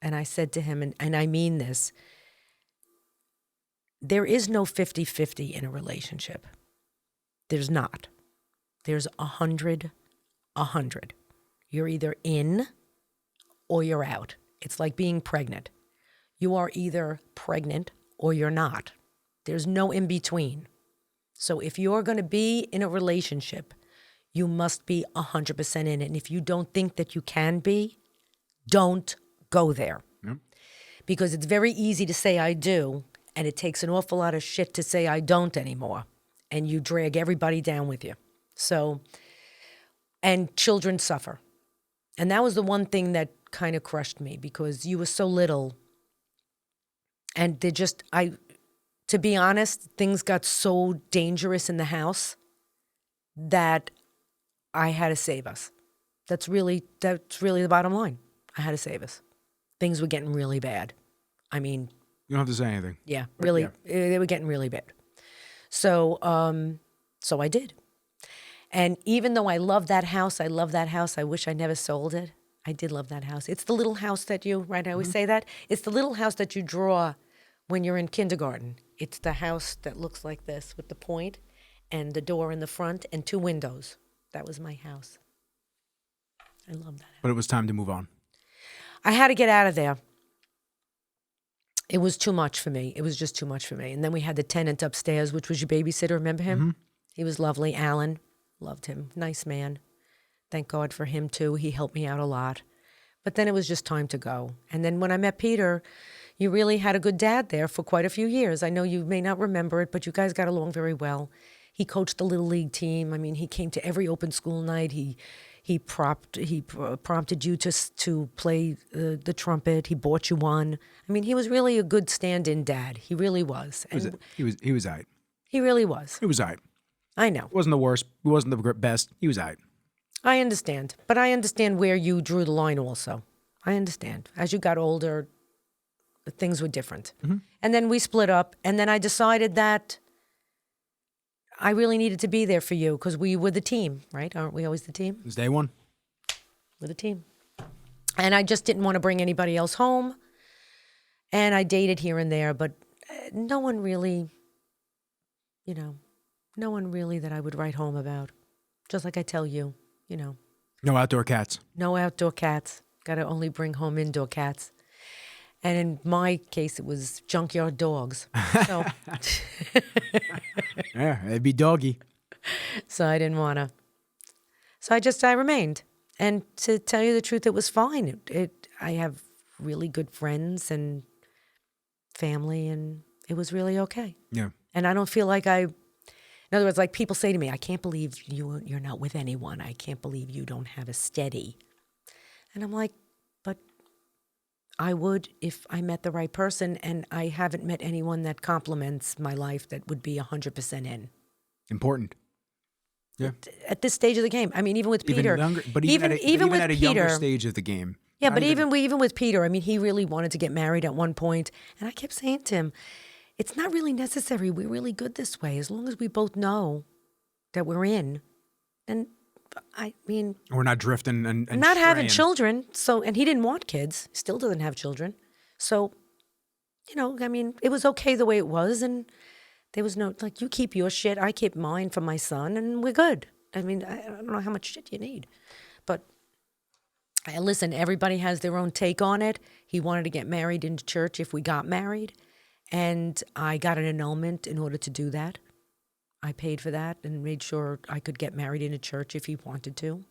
And I said to him, and I mean this, there is no 50-50 in a relationship. There's not. There's 100. You're either in or you're out. It's like being pregnant. You are either pregnant or you're not. There's no in between. So if you're going to be in a relationship, you must be 100% in it. And if you don't think that you can be, don't go there. Yep. Because it's very easy to say I do, and it takes an awful lot of shit to say I don't anymore. And you drag everybody down with you. So, and children suffer. And that was the one thing that kind of crushed me, because you were so little. And to be honest, things got so dangerous in the house that I had to save us. That's really the bottom line. I had to save us. Things were getting really bad. I mean, you don't have to say anything. Yeah, really, They were getting really bad. So I did. And even though I love that house, I wish I never sold it. I did love that house. It's the little house that I always say that. It's the little house that you draw when you're in kindergarten. It's the house that looks like this with the point and the door in the front and 2 windows. That was my house. I love that house. But it was time to move on. I had to get out of there. It was too much for me. It was just too much for me. And then we had the tenant upstairs, which was your babysitter. Remember him? Mm-hmm. He was lovely. Alan. Loved him. Nice man. Thank God for him, too. He helped me out a lot. But then it was just time to go. And then when I met Peter, you really had a good dad there for quite a few years. I know you may not remember it, but you guys got along very well. He coached the Little League team. I mean, he came to every open school night. He prompted you to play the trumpet. He bought you one. I mean, he was really a good stand-in dad. He really was. And he was aight. He really was. He was aight. I know. It wasn't the worst. It wasn't the best. He was aight. I understand. But I understand where you drew the line also. I understand. As you got older, things were different. Mm-hmm. And then we split up. And then I decided that I really needed to be there for you because we were the team, right? Aren't we always the team? It was day one. We're the team. And I just didn't want to bring anybody else home. And I dated here and there, but no one really that I would write home about. Just like I tell you, No outdoor cats. No outdoor cats. Got to only bring home indoor cats. And in my case, it was junkyard dogs. So yeah, it'd be doggy. So I didn't want to. So I remained. And to tell you the truth, it was fine. I have really good friends and family, and it was really okay. Yeah. And I don't feel like in other words, like people say to me, I can't believe you're not with anyone. I can't believe you don't have a steady. And I'm like, but I would if I met the right person, and I haven't met anyone that complements my life that would be 100% in. Important. Yeah. At this stage of the game. I mean, even with Peter. Even at a younger stage of the game. Yeah, but even with Peter, I mean, he really wanted to get married at one point, and I kept saying to him, it's not really necessary. We're really good this way. As long as we both know that we're in. And I mean, we're not drifting and not having children. So, and he didn't want kids. Still doesn't have children. So, you know, I mean, it was okay the way it was, and there was no like, you keep your shit, I keep mine for my son, and we're good. I mean, I don't know how much shit you need, but listen, everybody has their own take on it. He wanted to get married into church if we got married, and I got an annulment in order to do that. I paid for that and made sure I could get married in a church if he wanted to.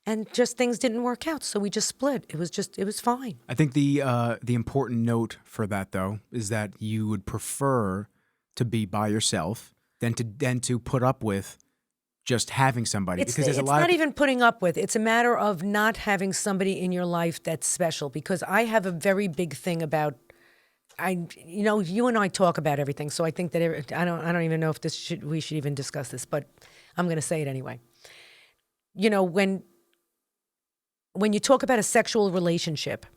And just things didn't work out, so we just split. It was fine. I think the important note for that, though, is that you would prefer to be by yourself than to put up with just having somebody. Because it's not even putting up with. It's a matter of not having somebody in your life that's special. Because I have a very big thing about. You and I talk about everything, so I think that I don't even know if we should even discuss this, but I'm going to say it anyway. You know, when you talk about a sexual relationship,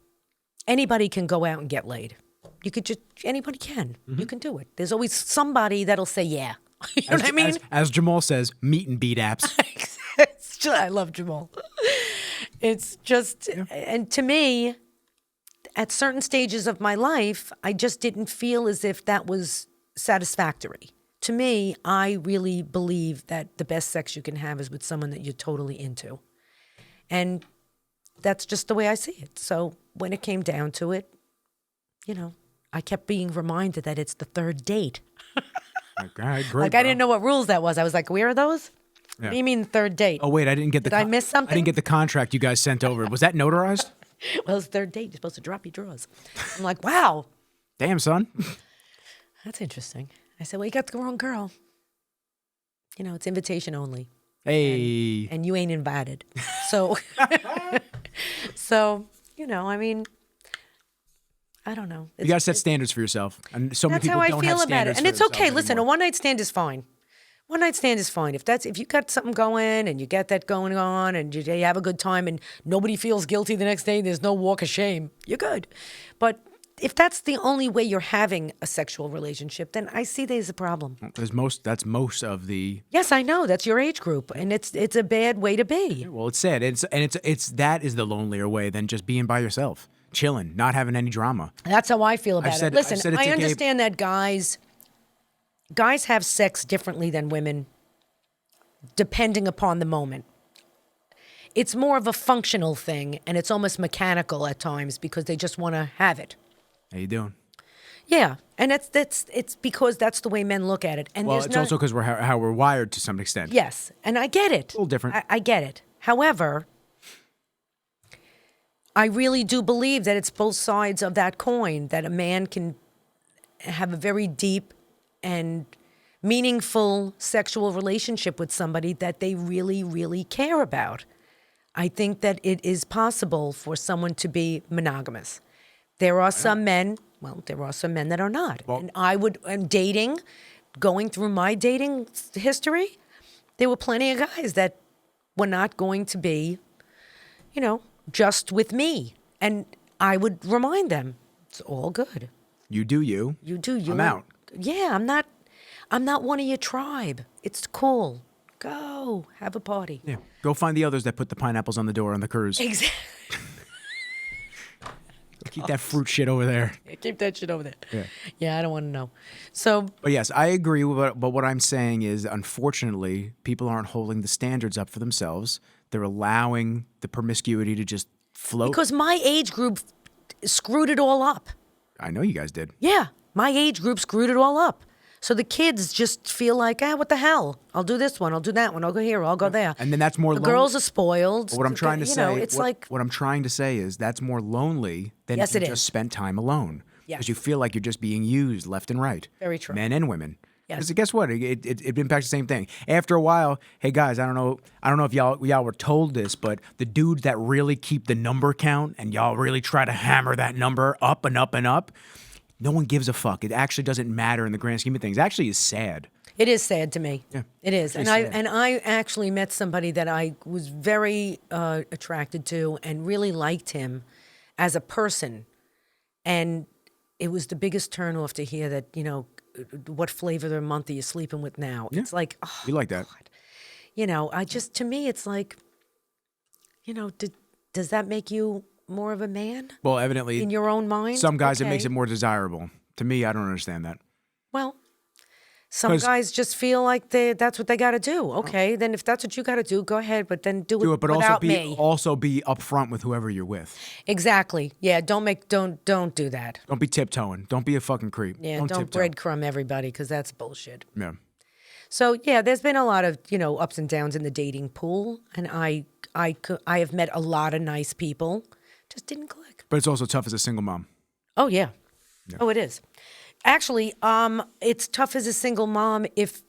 anybody can go out and get laid. Anybody can. Mm-hmm. You can do it. There's always somebody that'll say, yeah. You know what I mean? As Jamal says, meet and beat apps. I love Jamal. It's just, and to me, at certain stages of my life, I just didn't feel as if that was satisfactory. To me, I really believe that the best sex you can have is with someone that you're totally into. And that's just the way I see it. So when it came down to it, you know, I kept being reminded that it's the third date. Great, like, I didn't know what rules that was. I was like, where are those? Yeah. What do you mean third date? Oh, wait, I didn't get Did I miss something? I didn't get the contract you guys sent over. Was that notarized? Well, it's third date. You're supposed to drop your drawers. I'm like, wow. Damn, son. That's interesting. I said, well, you got the wrong girl. You know, it's invitation only. Hey. And you ain't invited. So, you know, I mean, I don't know. You got to set standards for yourself. And so many people don't have standards. That's how I feel about it. And it's okay. Listen, a one-night stand is fine. One night stand is fine. If you got something going and you get that going on and you have a good time and nobody feels guilty the next day, there's no walk of shame, you're good. But if that's the only way you're having a sexual relationship, then I see there's a problem. That's most of the. Yes, I know. That's your age group, and it's a bad way to be. Yeah, well, it's sad. It's that is the lonelier way than just being by yourself, chilling, not having any drama. That's how I feel about it. Listen, I understand that guys have sex differently than women, depending upon the moment. It's more of a functional thing, and it's almost mechanical at times because they just want to have it. How you doing? Yeah, and it's because that's the way men look at it. And well, it's also because how we're wired to some extent. Yes, and I get it. A little different. I get it. However, I really do believe that it's both sides of that coin, that a man can have a very deep and meaningful sexual relationship with somebody that they really, really care about. I think that it is possible for someone to be monogamous. There are some men that are not. Well, and going through my dating history, there were plenty of guys that were not going to be, you know, just with me. And I would remind them, it's all good. You do you. You do you. I'm out. Yeah, I'm not one of your tribe. It's cool. Go have a party. Yeah. Go find the others that put the pineapples on the door on the cruise. Exactly. Keep that fruit shit over there. Yeah, keep that shit over there. Yeah. Yeah, I don't want to know. So. But yes, I agree. But what I'm saying is, unfortunately, people aren't holding the standards up for themselves. They're allowing the promiscuity to just float. Because my age group screwed it all up. I know you guys did. Yeah, my age group screwed it all up. So the kids just feel like, what the hell? I'll do this one. I'll do that one. I'll go here. I'll go there. And then that's more. The girls are spoiled. But what I'm trying to say, it's like what I'm trying to say is that's more lonely than if you just spent time alone. Yes. Because you feel like you're just being used left and right. Very true. Men and women. Yes. Because guess what? It impacts the same thing. After a while, hey guys, I don't know if y'all were told this, but the dudes that really keep the number count and y'all really try to hammer that number up and up and up, no one gives a fuck. It actually doesn't matter in the grand scheme of things. It actually is sad. It is sad to me. Yeah, it is. And sad. I actually met somebody that I was very attracted to and really liked him as a person. And it was the biggest turnoff to hear that, what flavor of the month are you sleeping with now? Yeah. It's like, oh, You like that. God. To me, it's like, does that make you more of a man? Well, evidently, in your own mind? some guys it makes it more desirable. To me, I don't understand that. Well, some guys just feel like that's what they got to do. Okay, then if that's what you got to do, go ahead, but then do it but without me. Also be upfront with whoever you're with. Exactly. Yeah, don't do that. Don't be tiptoeing. Don't be a fucking creep. Yeah, don't breadcrumb everybody because that's bullshit. Yeah. So, yeah, there's been a lot of, ups and downs in the dating pool, and I have met a lot of nice people. Just didn't click. But it's also tough as a single mom. Oh, yeah. Oh, it is. Actually, it's tough as a single mom if,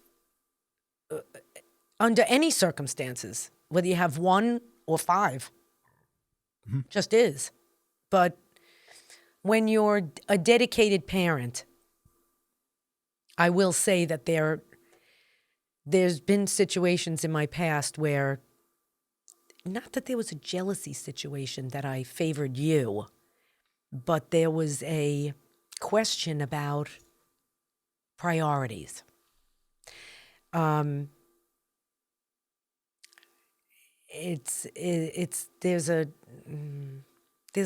under any circumstances, whether you have 1 or 5, just is. But when you're a dedicated parent, I will say that there's been situations in my past where, not that there was a jealousy situation that I favored you, but there was a question about priorities. There's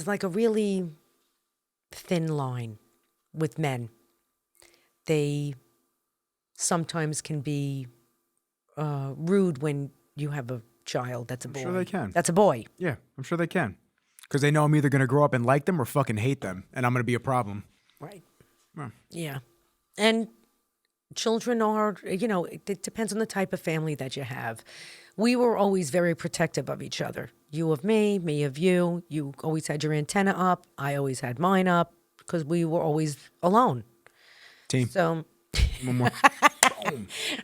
like a really thin line with men. They sometimes can be rude when you have a child that's a boy. I'm sure they can. That's a boy. Yeah, I'm sure they can. Because they know I'm either going to grow up and like them or fucking hate them, and I'm going to be a problem. Right. Well. Yeah. And children are, it depends on the type of family that you have. We were always very protective of each other. You of me, me of you. You always had your antenna up. I always had mine up because we were always alone. Team. So, One more.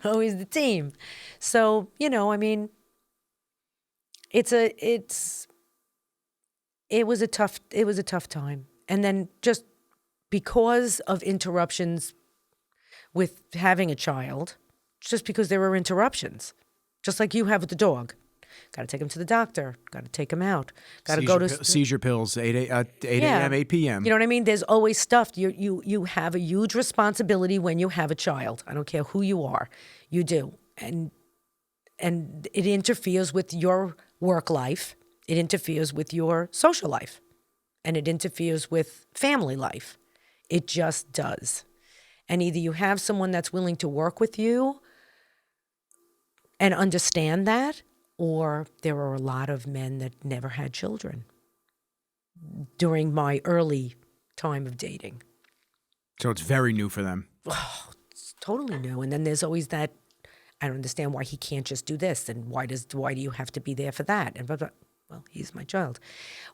always the team. So, it was a tough time. And then just because of interruptions with having a child, just because there were interruptions, just like you have with the dog. Got to take him to the doctor. Got to take him out. Got to go to seizure pills. 8 a.m., 8 p.m. You know what I mean? There's always stuff. You have a huge responsibility when you have a child. I don't care who you are, you do, and it interferes with your work life. It interferes with your social life, and it interferes with family life. It just does. And either you have someone that's willing to work with you and understand that, or there are a lot of men that never had children during my early time of dating. So it's very new for them. Oh, it's totally new. And then there's always that, I don't understand why he can't just do this, and why do you have to be there for that? And blah, blah. Well, he's my child.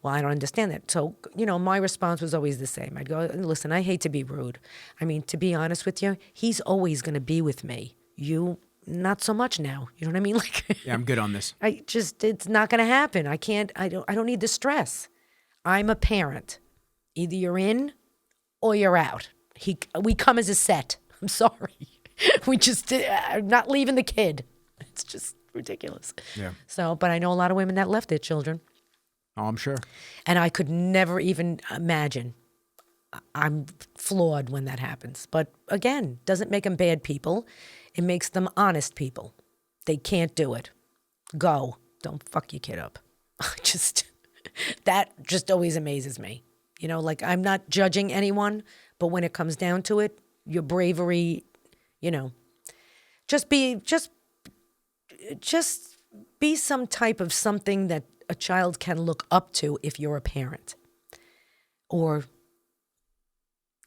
Well, I don't understand that. So, my response was always the same. I'd go, listen, I hate to be rude. I mean, to be honest with you, he's always going to be with me. You, not so much now. You know what I mean? Yeah, I'm good on this. It's not going to happen. I don't need the stress. I'm a parent. Either you're in or you're out. We come as a set. I'm sorry. I'm not leaving the kid. It's just ridiculous. Yeah. So, but I know a lot of women that left their children. Oh, I'm sure. And I could never even imagine. I'm flawed when that happens. But again, doesn't make them bad people. It makes them honest people. They can't do it. Go. Don't fuck your kid up. That just always amazes me. I'm not judging anyone, but when it comes down to it, your bravery, just be some type of something that a child can look up to if you're a parent. Or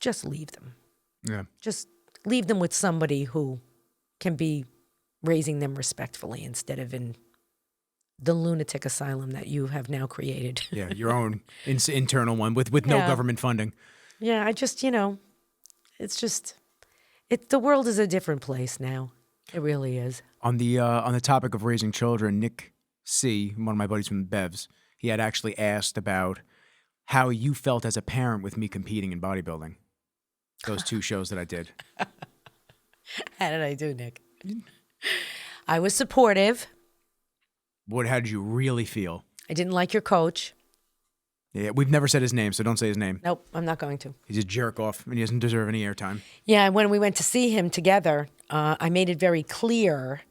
just leave them. Yeah. Just leave them with somebody who can be raising them respectfully instead of in the lunatic asylum that you have now created. Yeah, your own internal one with no government funding. Yeah, it's just, The world is a different place now. It really is. On the topic of raising children, Nick C., one of my buddies from Bev's, he had actually asked about how you felt as a parent with me competing in bodybuilding. Those 2 shows that I did. How did I do, Nick? I was supportive. How did you really feel? I didn't like your coach. Yeah, we've never said his name, so don't say his name. Nope, I'm not going to. He's a jerk off, and he doesn't deserve any airtime. Yeah, and when we went to see him together, I made it very clear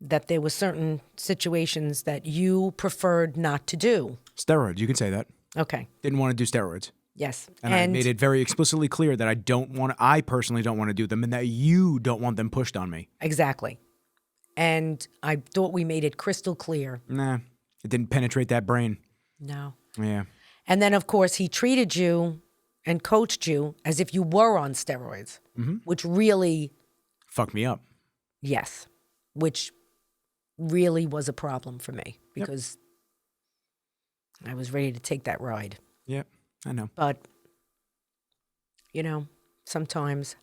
that there were certain situations that you preferred not to do. Steroids, you can say that. Okay. Didn't want to do steroids. Yes. And I made it very explicitly clear that I personally don't want to do them, and that you don't want them pushed on me. Exactly. And I thought we made it crystal clear. Nah, it didn't penetrate that brain. No. Yeah. And then, of course, he treated you and coached you as if you were on steroids, which really... Fucked me up. Yes. Which really was a problem for me because I was ready to take that ride. Yep, I know. But, sometimes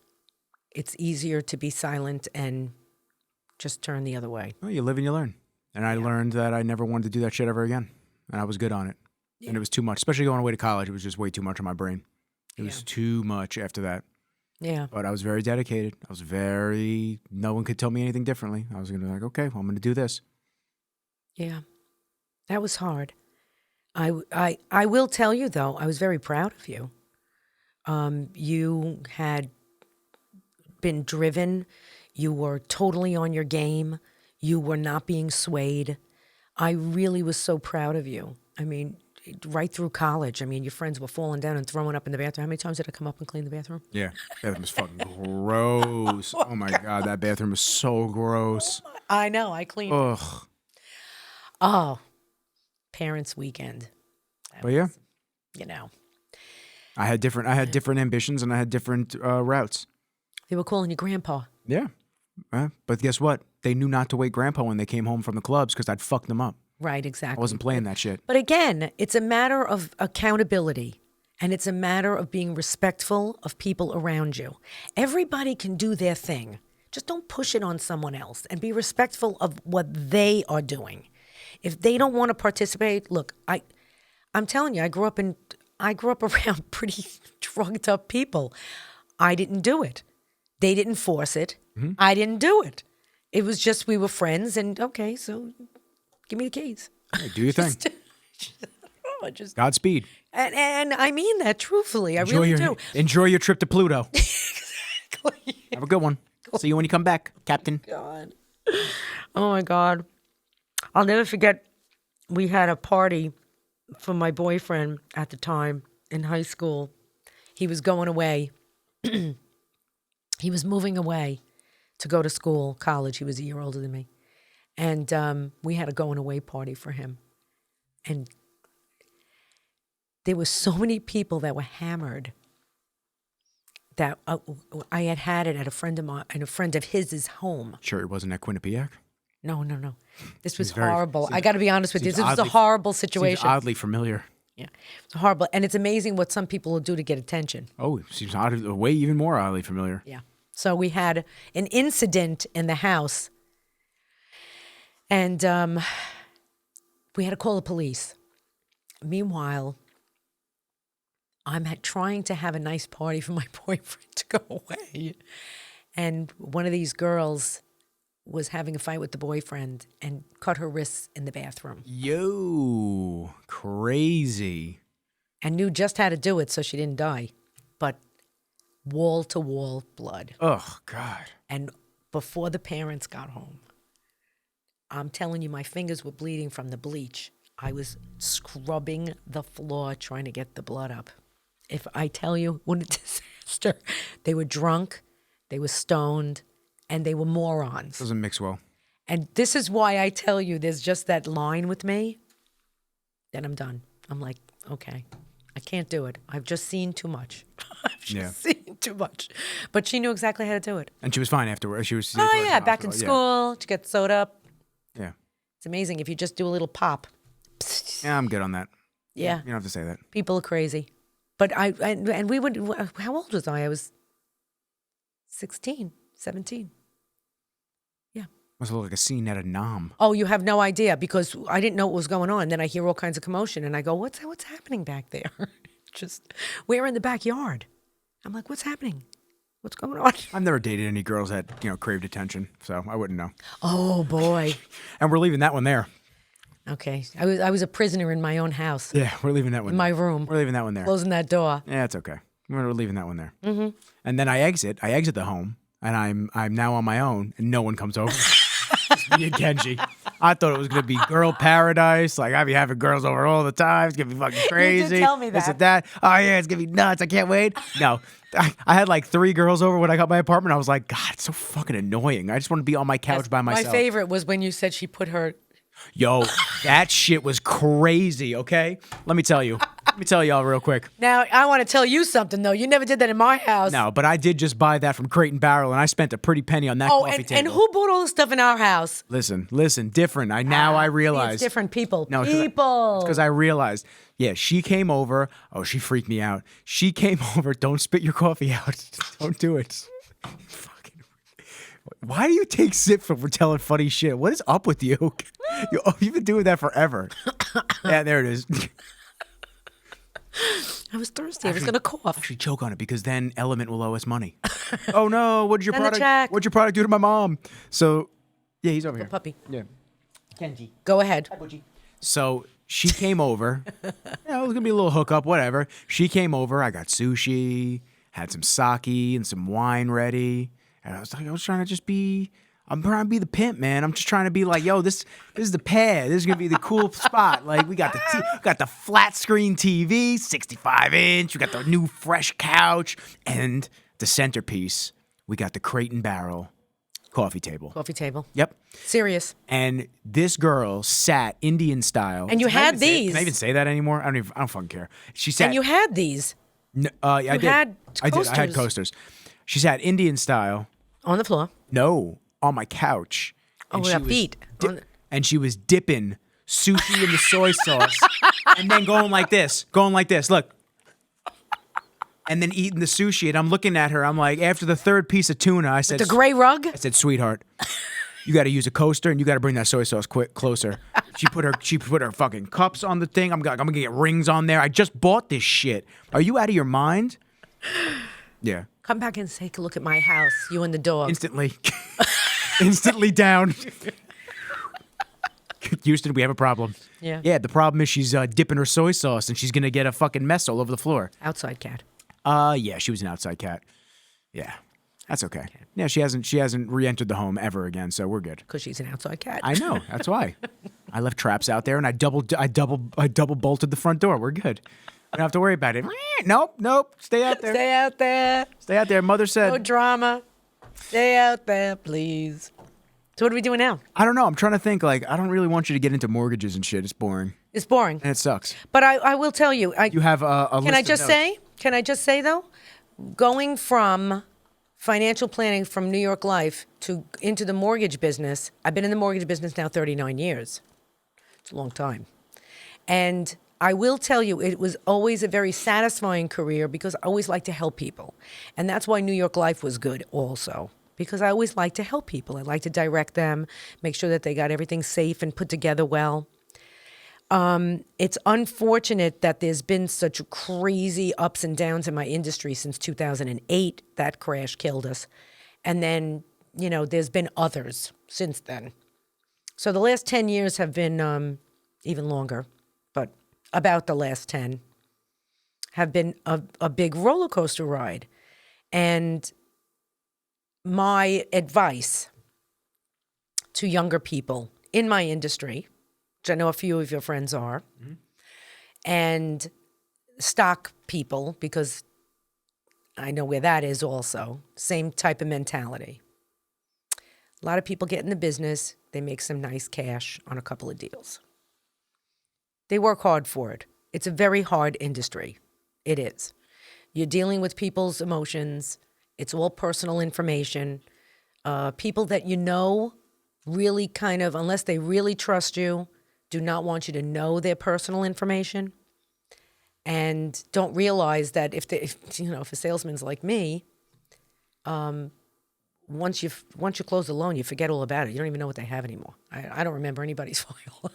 it's easier to be silent and just turn the other way. Well, you live and you learn. And I learned that I never wanted to do that shit ever again. And I was good on it. Yeah. And it was too much, especially going away to college. It was just way too much on my brain. It was too much after that. Yeah. But I was very dedicated. No one could tell me anything differently. I was going to be like, okay, well, I'm going to do this. Yeah. That was hard. I will tell you, though, I was very proud of you. You had been driven. You were totally on your game. You were not being swayed. I really was so proud of you. I mean, right through college. I mean, your friends were falling down and throwing up in the bathroom. How many times did I come up and clean the bathroom? Yeah, that was fucking gross. Oh my God, that bathroom was so gross. I know, I cleaned it. Ugh. Oh, parents' weekend. But yeah, I had different ambitions and I had different routes. They were calling you grandpa. Yeah, but guess what? They knew not to wake grandpa when they came home from the clubs because I'd fucked them up. Right, exactly. I wasn't playing that shit. But again, it's a matter of accountability, and it's a matter of being respectful of people around you. Everybody can do their thing. Just don't push it on someone else, and be respectful of what they are doing. If they don't want to participate, look, I'm telling you, I grew up around pretty drugged up people. I didn't do it. They didn't force it. Mm-hmm. I didn't do it. It was just we were friends, and okay, so give me the keys. Hey, do your thing. Godspeed. And I mean that truthfully. I really do. Enjoy your trip to Pluto. Exactly. Have a good one. See you when you come back, Captain. God. Oh, my God. I'll never forget, we had a party for my boyfriend at the time in high school. He was going away. He was moving away to go to school, college. He was a year older than me. And we had a going away party for him. And there were so many people that were hammered that I had it at a friend of mine and a friend of his home. Sure it wasn't at Quinnipiac? No. This was horrible. I got to be honest with you. This was a horrible situation. Seems oddly familiar. Yeah. It's horrible. And it's amazing what some people will do to get attention. Oh, it seems way even more oddly familiar. Yeah. So we had an incident in the house. And we had to call the police. Meanwhile, I'm trying to have a nice party for my boyfriend to go away. And one of these girls was having a fight with the boyfriend and cut her wrists in the bathroom. Yo, crazy. And knew just how to do it so she didn't die. But wall-to-wall blood. Oh, God. And before the parents got home, I'm telling you, my fingers were bleeding from the bleach. I was scrubbing the floor trying to get the blood up. If I tell you, what a disaster. They were drunk, they were stoned, and they were morons. Doesn't mix well. And this is why I tell you, there's just that line with me. Then I'm done. I'm like, okay, I can't do it. I've just seen too much. Seen too much. But she knew exactly how to do it. And she was fine afterwards. She was. Oh, yeah, back in school. She got sewed up. Yeah. It's amazing if you just do a little pop. Yeah, I'm good on that. Yeah. You don't have to say that. People are crazy. But we would, how old was I? I was 16, 17. Yeah. Must look like a scene at a nom. Oh, you have no idea because I didn't know what was going on. Then I hear all kinds of commotion and I go, what's happening back there? Just, we're in the backyard. I'm like, what's happening? What's going on? I've never dated any girls that, craved attention, so I wouldn't know. Oh, boy. And we're leaving that one there. Okay. I was a prisoner in my own house. Yeah, we're leaving that one In my room. We're leaving that one there. Closing that door. Yeah, it's okay. We're leaving that one there. Mm-hmm. And then I exit the home, and I'm now on my own, and no one comes over. It's me and Kenji. I thought it was gonna be girl paradise. Like I'd be having girls over all the time. It's gonna be fucking crazy. You did tell me that. This and that. Oh yeah, it's gonna be nuts. I can't wait. No, I had like 3 girls over when I got my apartment. I was like, God, it's so fucking annoying. I just want to be on my couch by myself. My favorite was when you said she put her. Yo, that shit was crazy. Okay, let me tell you. Let me tell y'all real quick. Now, I want to tell you something, though. You never did that in my house. No, but I did just buy that from Crate and Barrel, and I spent a pretty penny on that coffee table. And who bought all the stuff in our house? Listen, different. I realize. It's different people. No, because I realized. Yeah, she came over. Oh, she freaked me out. She came over. Don't spit your coffee out. Don't do it. Fucking. Why do you take sips when we're telling funny shit? What is up with you? You've been doing that forever. Yeah, there it is. I was thirsty. I was going to cough. Actually, choke on it because then Element will owe us money. Oh no! What'd your product do to my mom? So, yeah, he's over here. Puppy. Yeah, Kenji. Go ahead. Hi, Butchie. So she came over. It was gonna be a little hookup, whatever. She came over. I got sushi, had some sake and some wine ready, and I was trying to just be. I'm trying to be the pimp, man. I'm just trying to be like, yo, this is the pad. This is gonna be the cool spot. Like we got the flat screen TV, 65-inch. We got the new fresh couch, and the centerpiece. We got the Crate and Barrel coffee table. Coffee table. Yep. Serious. And this girl sat Indian style. And you had these. Can I even say that anymore? I don't fucking care. She sat. And you had these. I did. Had coasters. I had coasters. She sat Indian style. On the floor. No. On my couch. And with her feet. And she was dipping sushi in the soy sauce and then going like this. Look. And then eating the sushi. And I'm looking at her. I'm like, after the 3rd piece of tuna, I said... The gray rug? I said, sweetheart, you got to use a coaster and you got to bring that soy sauce closer. She put her fucking cups on the thing. I'm going to get rings on there. I just bought this shit. Are you out of your mind? Yeah. Come back and take a look at my house, you and the dog. Instantly down. Houston, we have a problem. Yeah. Yeah, the problem is she's dipping her soy sauce and she's going to get a fucking mess all over the floor. Outside cat. Yeah, she was an outside cat. Yeah. That's okay. Yeah, she hasn't re-entered the home ever again, so we're good. Because she's an outside cat. I know. That's why. I left traps out there and I double bolted the front door. We're good. We don't have to worry about it. Nope. Stay out there. Stay out there. Stay out there. Mother said. No drama. Stay out there, please. So what are we doing now? I don't know. I'm trying to think. Like, I don't really want you to get into mortgages and shit. It's boring. It's boring. And it sucks. But I will tell you. You have a list Can I just say, though, going from financial planning from New York Life into the mortgage business, I've been in the mortgage business now 39 years. It's a long time. And I will tell you, it was always a very satisfying career because I always liked to help people. And that's why New York Life was good also, because I always liked to help people. I like to direct them, make sure that they got everything safe and put together well. It's unfortunate that there's been such crazy ups and downs in my industry since 2008. That crash killed us. And then, there's been others since then. So the last 10 years have been even longer, but about the last 10 have been a big roller coaster ride. And my advice to younger people in my industry, which I know a few of your friends are, and stock people, because I know where that is also, same type of mentality. A lot of people get in the business, they make some nice cash on a couple of deals. They work hard for it. It's a very hard industry. It is. You're dealing with people's emotions. It's all personal information. People that really kind of, unless they really trust you, do not want you to know their personal information, and don't realize that if a salesman's like me, once you close the loan, you forget all about it. You don't even know what they have anymore. I don't remember anybody's file.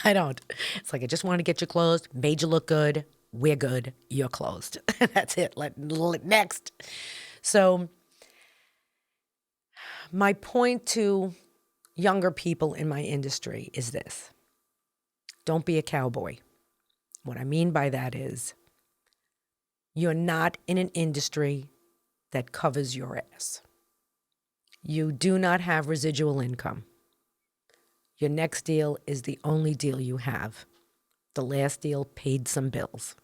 I don't. It's like, I just wanted to get you closed, made you look good. We're good. You're closed. That's it. Next. So my point to younger people in my industry is this. Don't be a cowboy. What I mean by that is you're not in an industry that covers your ass. You do not have residual income. Your next deal is the only deal you have. The last deal paid some bills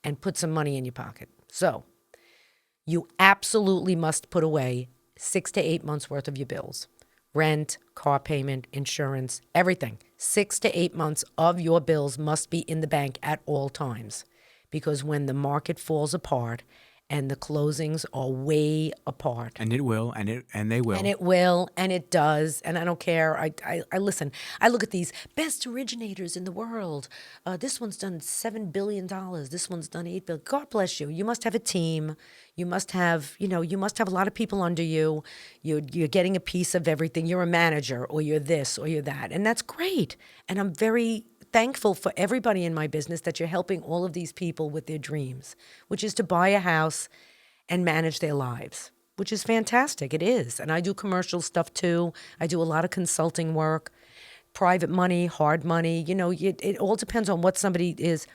and put some money in your pocket. So you absolutely must put away 6 to 8 months worth of your bills. Rent, car payment, insurance, everything. 6 to 8 months of your bills must be in the bank at all times. Because when the market falls apart and the closings are way apart. And it will, and they will. And it will, and it does, and I don't care. I listen. I look at these best originators in the world. This one's done $7 billion. This one's done $8 billion. God bless you. You must have a team. You must have, you must have a lot of people under you. You're getting a piece of everything. You're a manager, or you're this, or you're that, and that's great. And I'm very thankful for everybody in my business that you're helping all of these people with their dreams, which is to buy a house and manage their lives, which is fantastic. It is. And I do commercial stuff too. I do a lot of consulting work, private money, hard money. It all depends on what somebody is.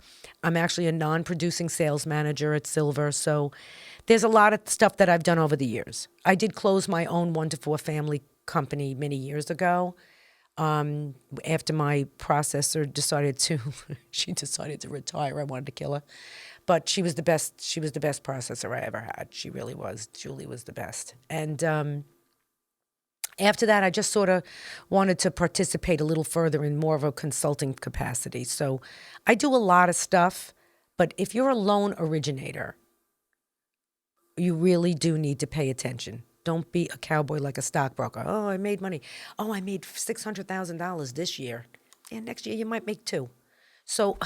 I'm actually a non-producing sales manager at Silver. So there's a lot of stuff that I've done over the years. I did close my own 1 to 4 family company many years ago. After my processor decided to retire. I wanted to kill her, but she was the best processor I ever had. She really was. Julie was the best. And after that, I just sort of wanted to participate a little further in more of a consulting capacity. So I do a lot of stuff, but if you're a loan originator, you really do need to pay attention. Don't be a cowboy like a stockbroker. Oh, I made money. Oh, I made $600,000 this year. And next year you might make $2 million. So,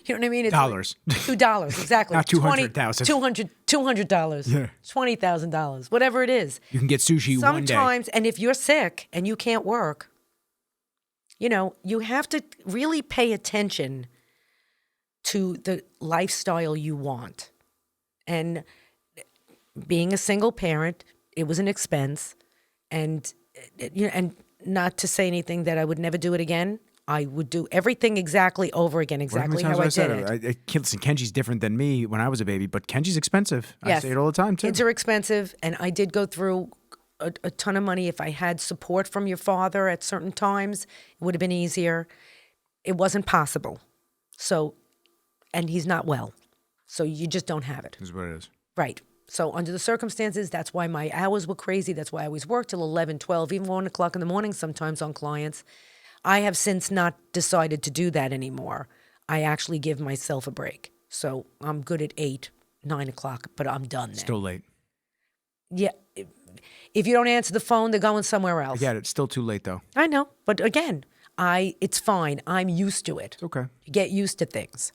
you know what I mean? It's dollars. Like $2, exactly. Not 200,000. $200, Yeah. $20,000, whatever it is. You can get sushi one day. Sometimes, and if you're sick and you can't work, you have to really pay attention to the lifestyle you want. And being a single parent, it was an expense, and not to say anything that I would never do it again. I would do everything exactly over again, exactly how I did it. Listen, Kenji's different than me when I was a baby, but Kenji's expensive. Yes. I say it all the time, too. Kids are expensive, and I did go through a ton of money. If I had support from your father at certain times, it would have been easier. It wasn't possible. So, and he's not well. So you just don't have it. This is what it is. Right. So under the circumstances, that's why my hours were crazy. That's why I always worked till 11, 12, even 1 o'clock in the morning sometimes on clients. I have since not decided to do that anymore. I actually give myself a break. So I'm good at 8, 9 o'clock, but I'm done then. Still late. Yeah. If you don't answer the phone, they're going somewhere else. I get it. It's still too late, though. I know. But again, it's fine. I'm used to it. It's okay. You get used to things.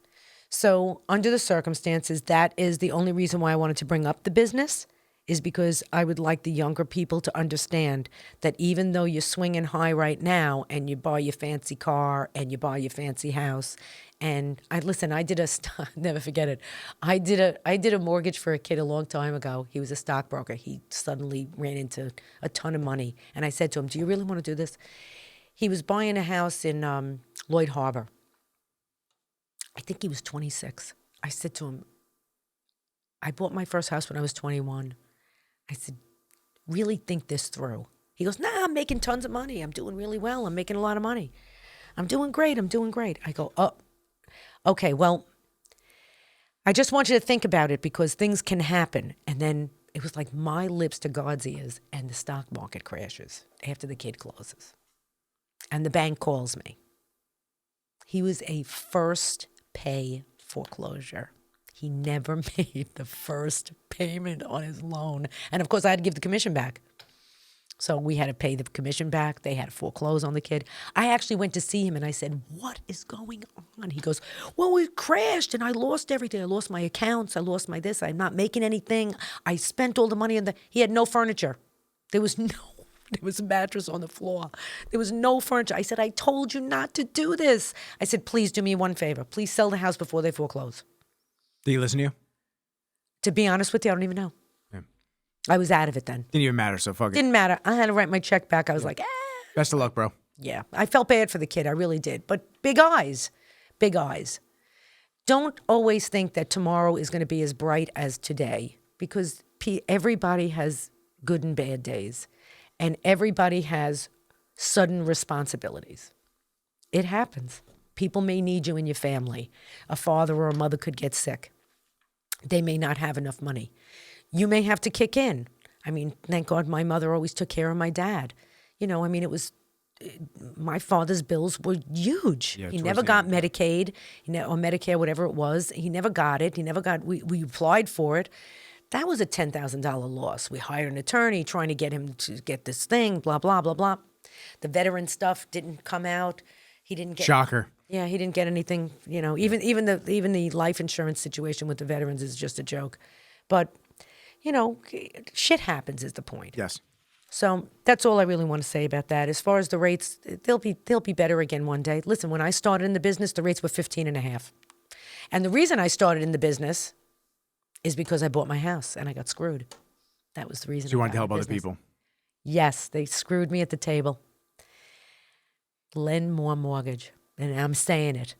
So under the circumstances, that is the only reason why I wanted to bring up the business, is because I would like the younger people to understand that even though you're swinging high right now and you buy your fancy car and you buy your fancy house, and never forget it. I did a mortgage for a kid a long time ago. He was a stockbroker. He suddenly ran into a ton of money. And I said to him, do you really want to do this? He was buying a house in Lloyd Harbor. I think he was 26. I said to him, I bought my first house when I was 21. I said, really think this through. He goes, nah, I'm making tons of money. I'm doing really well. I'm making a lot of money. I'm doing great. I go, oh, okay, well, I just want you to think about it because things can happen. And then it was like my lips to God's ears, and the stock market crashes after the kid closes. And the bank calls me. He was a first pay foreclosure. He never made the first payment on his loan. And of course, I had to give the commission back. So we had to pay the commission back. They had to foreclose on the kid. I actually went to see him and I said, what is going on? He goes, well, it crashed and I lost everything. I lost my accounts. I lost my this. I'm not making anything. I spent all the money on he had no furniture. There was a mattress on the floor. There was no furniture. I said, I told you not to do this. I said, please do me one favor. Please sell the house before they foreclose. Did he listen to you? To be honest with you, I don't even know. Yeah. I was out of it then. Didn't even matter, so fuck it. Didn't matter. I had to write my check back. I was like, Best of luck, bro. Yeah. I felt bad for the kid. I really did. But big eyes. Big eyes. Don't always think that tomorrow is going to be as bright as today, because everybody has good and bad days, and everybody has sudden responsibilities. It happens. People may need you in your family. A father or a mother could get sick. They may not have enough money. You may have to kick in. I mean, thank God my mother always took care of my dad. You know, I mean, it was, my father's bills were huge. Yeah, he never got Medicaid or Medicare, whatever it was. He never got it. We applied for it. That was a $10,000 loss. We hired an attorney trying to get him to get this thing, blah, blah, blah, blah. The veteran stuff didn't come out. He didn't get. Shocker. Yeah, he didn't get anything. You know, even the life insurance situation with the veterans is just a joke. But, you know, shit happens is the point. Yes. So that's all I really want to say about that. As far as the rates, they'll be better again one day. Listen, when I started in the business, the rates were 15.5. And the reason I started in the business is because I bought my house and I got screwed. That was the reason. So you wanted to help other people? Yes, they screwed me at the table. Lend more mortgage. And I'm saying it.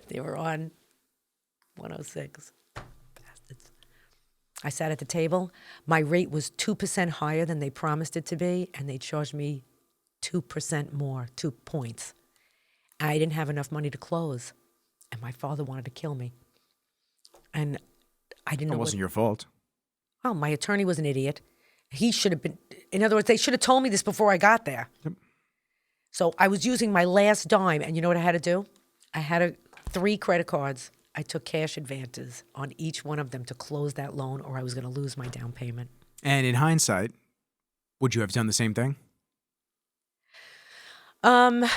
They were on 106. Bastards. I sat at the table. My rate was 2% higher than they promised it to be, and they charged me 2% more, 2 points. I didn't have enough money to close, and my father wanted to kill me. And I didn't know. It wasn't your fault. Oh, my attorney was an idiot. He should have been, in other words, they should have told me this before I got there. Yep. So I was using my last dime, and you know what I had to do? I had 3 credit cards. I took cash advances on each one of them to close that loan, or I was going to lose my down payment. And in hindsight, would you have done the same thing? I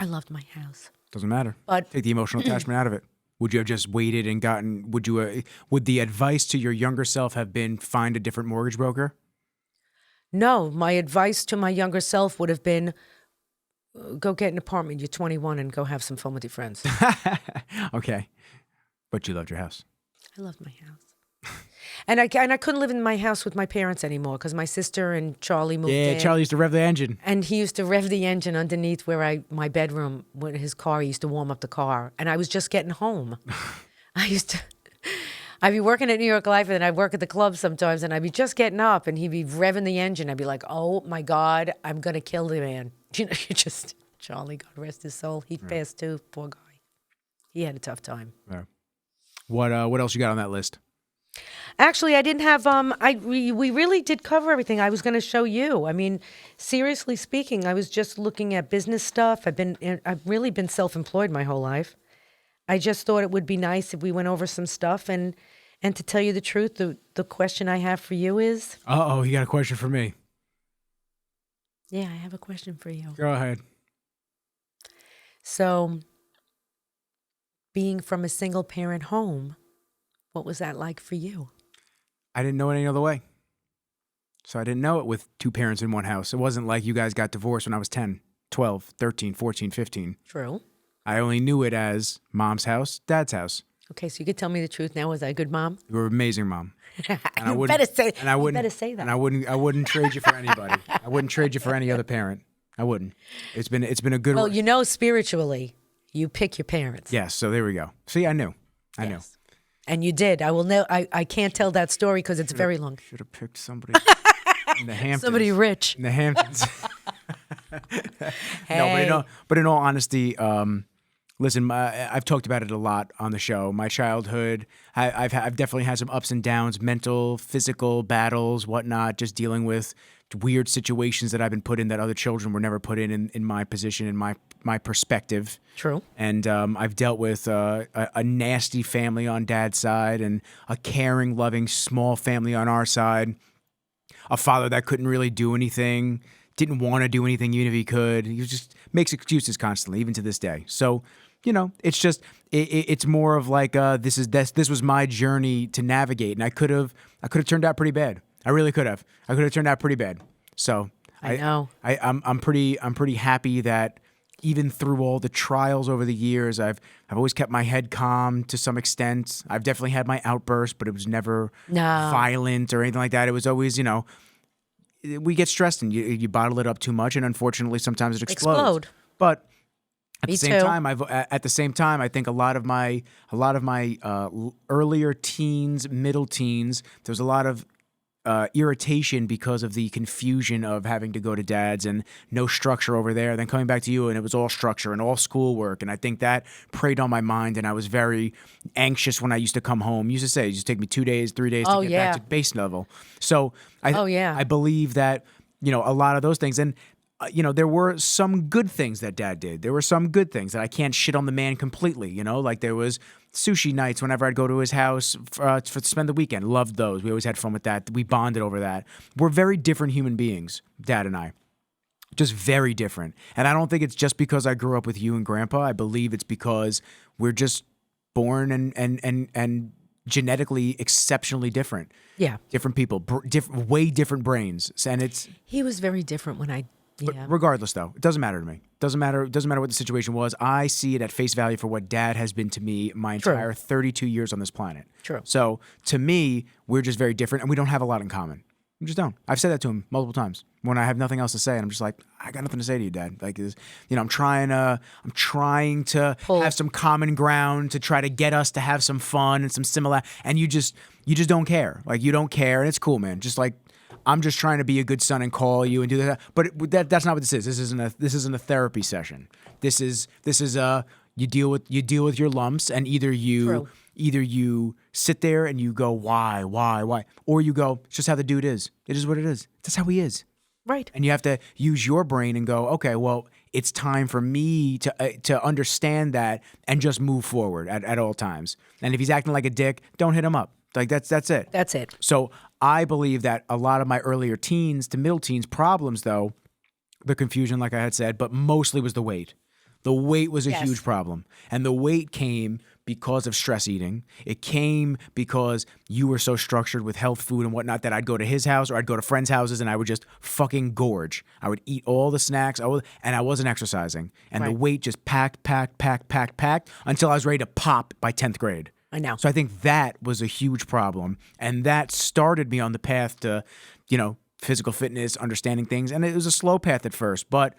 loved my house. Doesn't matter. But take the emotional attachment out of it. Would you have just waited and gotten? Would the advice to your younger self have been find a different mortgage broker? No, my advice to my younger self would have been, go get an apartment. You're 21 and go have some fun with your friends. Okay, but you loved your house. I loved my house. And I couldn't live in my house with my parents anymore because my sister and Charlie moved in. Yeah, Charlie used to rev the engine. And he used to rev the engine underneath where my bedroom, with his car, he used to warm up the car. And I was just getting home. I'd be working at New York Life, and then I'd work at the club sometimes, and I'd be just getting up, and he'd be revving the engine. I'd be like, oh, my God, I'm going to kill the man. You know, Charlie, God rest his soul. He passed too, poor guy. He had a tough time. Yeah. What else you got on that list? Actually, I didn't have, we really did cover everything I was going to show you. I mean, seriously speaking, I was just looking at business stuff. I've really been self-employed my whole life. I just thought it would be nice if we went over some stuff. And to tell you the truth, the question I have for you is... Uh-oh, you got a question for me. Yeah, I have a question for you. Go ahead. So, being from a single-parent home, what was that like for you? I didn't know it any other way. So I didn't know it with 2 parents in one house. It wasn't like you guys got divorced when I was 10, 12, 13, 14, 15. True. I only knew it as mom's house, dad's house. Okay, so you could tell me the truth now. Was I a good mom? You were an amazing mom. And you better say that. And I wouldn't trade you for anybody. I wouldn't trade you for any other parent. I wouldn't. It's been a good. Well, you know, spiritually, you pick your parents. Yes. So there we go. See, I knew. I knew. And you did. I will know. I can't tell that story because it's very long. Should have picked somebody in the Hamptons. Somebody rich. In the Hamptons. Hey. No, but in all honesty, listen, I've talked about it a lot on the show. My childhood, I've definitely had some ups and downs, mental, physical battles, whatnot, just dealing with weird situations that I've been put in that other children were never put in my position, in my perspective. True. And I've dealt with a nasty family on dad's side and a caring, loving, small family on our side. A father that couldn't really do anything, didn't want to do anything even if he could. He just makes excuses constantly, even to this day. So it's just it's more of like this was my journey to navigate, and I could have turned out pretty bad. I really could have. I could have turned out pretty bad. So I know. I'm pretty happy that even through all the trials over the years, I've always kept my head calm to some extent. I've definitely had my outbursts, but it was never violent or anything like that. It was always, we get stressed and you bottle it up too much, and unfortunately, sometimes it explodes. But at the same time, I think a lot of my earlier teens, middle teens, there was a lot of irritation because of the confusion of having to go to dad's and no structure over there, then coming back to you and it was all structure and all schoolwork, and I think that preyed on my mind, and I was very anxious when I used to come home. You used to say it used to take me 2 days, 3 days to get back to base level. So I believe that a lot of those things, and there were some good things that Dad did. There were some good things that I can't shit on the man completely. Like there was sushi nights whenever I'd go to his house to spend the weekend. Loved those. We always had fun with that. We bonded over that. We're very different human beings, Dad and I. Just very different. And I don't think it's just because I grew up with you and Grandpa. I believe it's because we're just born and genetically exceptionally different. Yeah. Different people, way different brains. And he was very different when I... But regardless, though, it doesn't matter to me. Doesn't matter what the situation was. I see it at face value for what Dad has been to me my entire 32 years on this planet. True. So to me, we're just very different, and we don't have a lot in common. We just don't. I've said that to him multiple times when I have nothing else to say, and I'm just like, I got nothing to say to you, Dad. Like, I'm trying to have some common ground to try to get us to have some fun and some similar, and you just don't care. Like, you don't care, and it's cool, man. Just like. I'm just trying to be a good son and call you and do that, but that's not what this is. This isn't a therapy session. This is you deal with your lumps, and either you sit there and you go why, or you go it's just how the dude is. It is what it is. That's how he is. Right. And you have to use your brain and go, okay, well, it's time for me to understand that and just move forward at all times. And if he's acting like a dick, don't hit him up. Like that's it. That's it. So I believe that a lot of my earlier teens to middle teens problems, though, the confusion, like I had said, but mostly was the weight. The weight was a huge problem. And the weight came because of stress eating. It came because you were so structured with health food and whatnot that I'd go to his house or I'd go to friends' houses and I would just fucking gorge. I would eat all the snacks and I wasn't exercising. And the weight just packed until I was ready to pop by 10th grade. I know. So I think that was a huge problem. And that started me on the path to, physical fitness, understanding things. And it was a slow path at first, but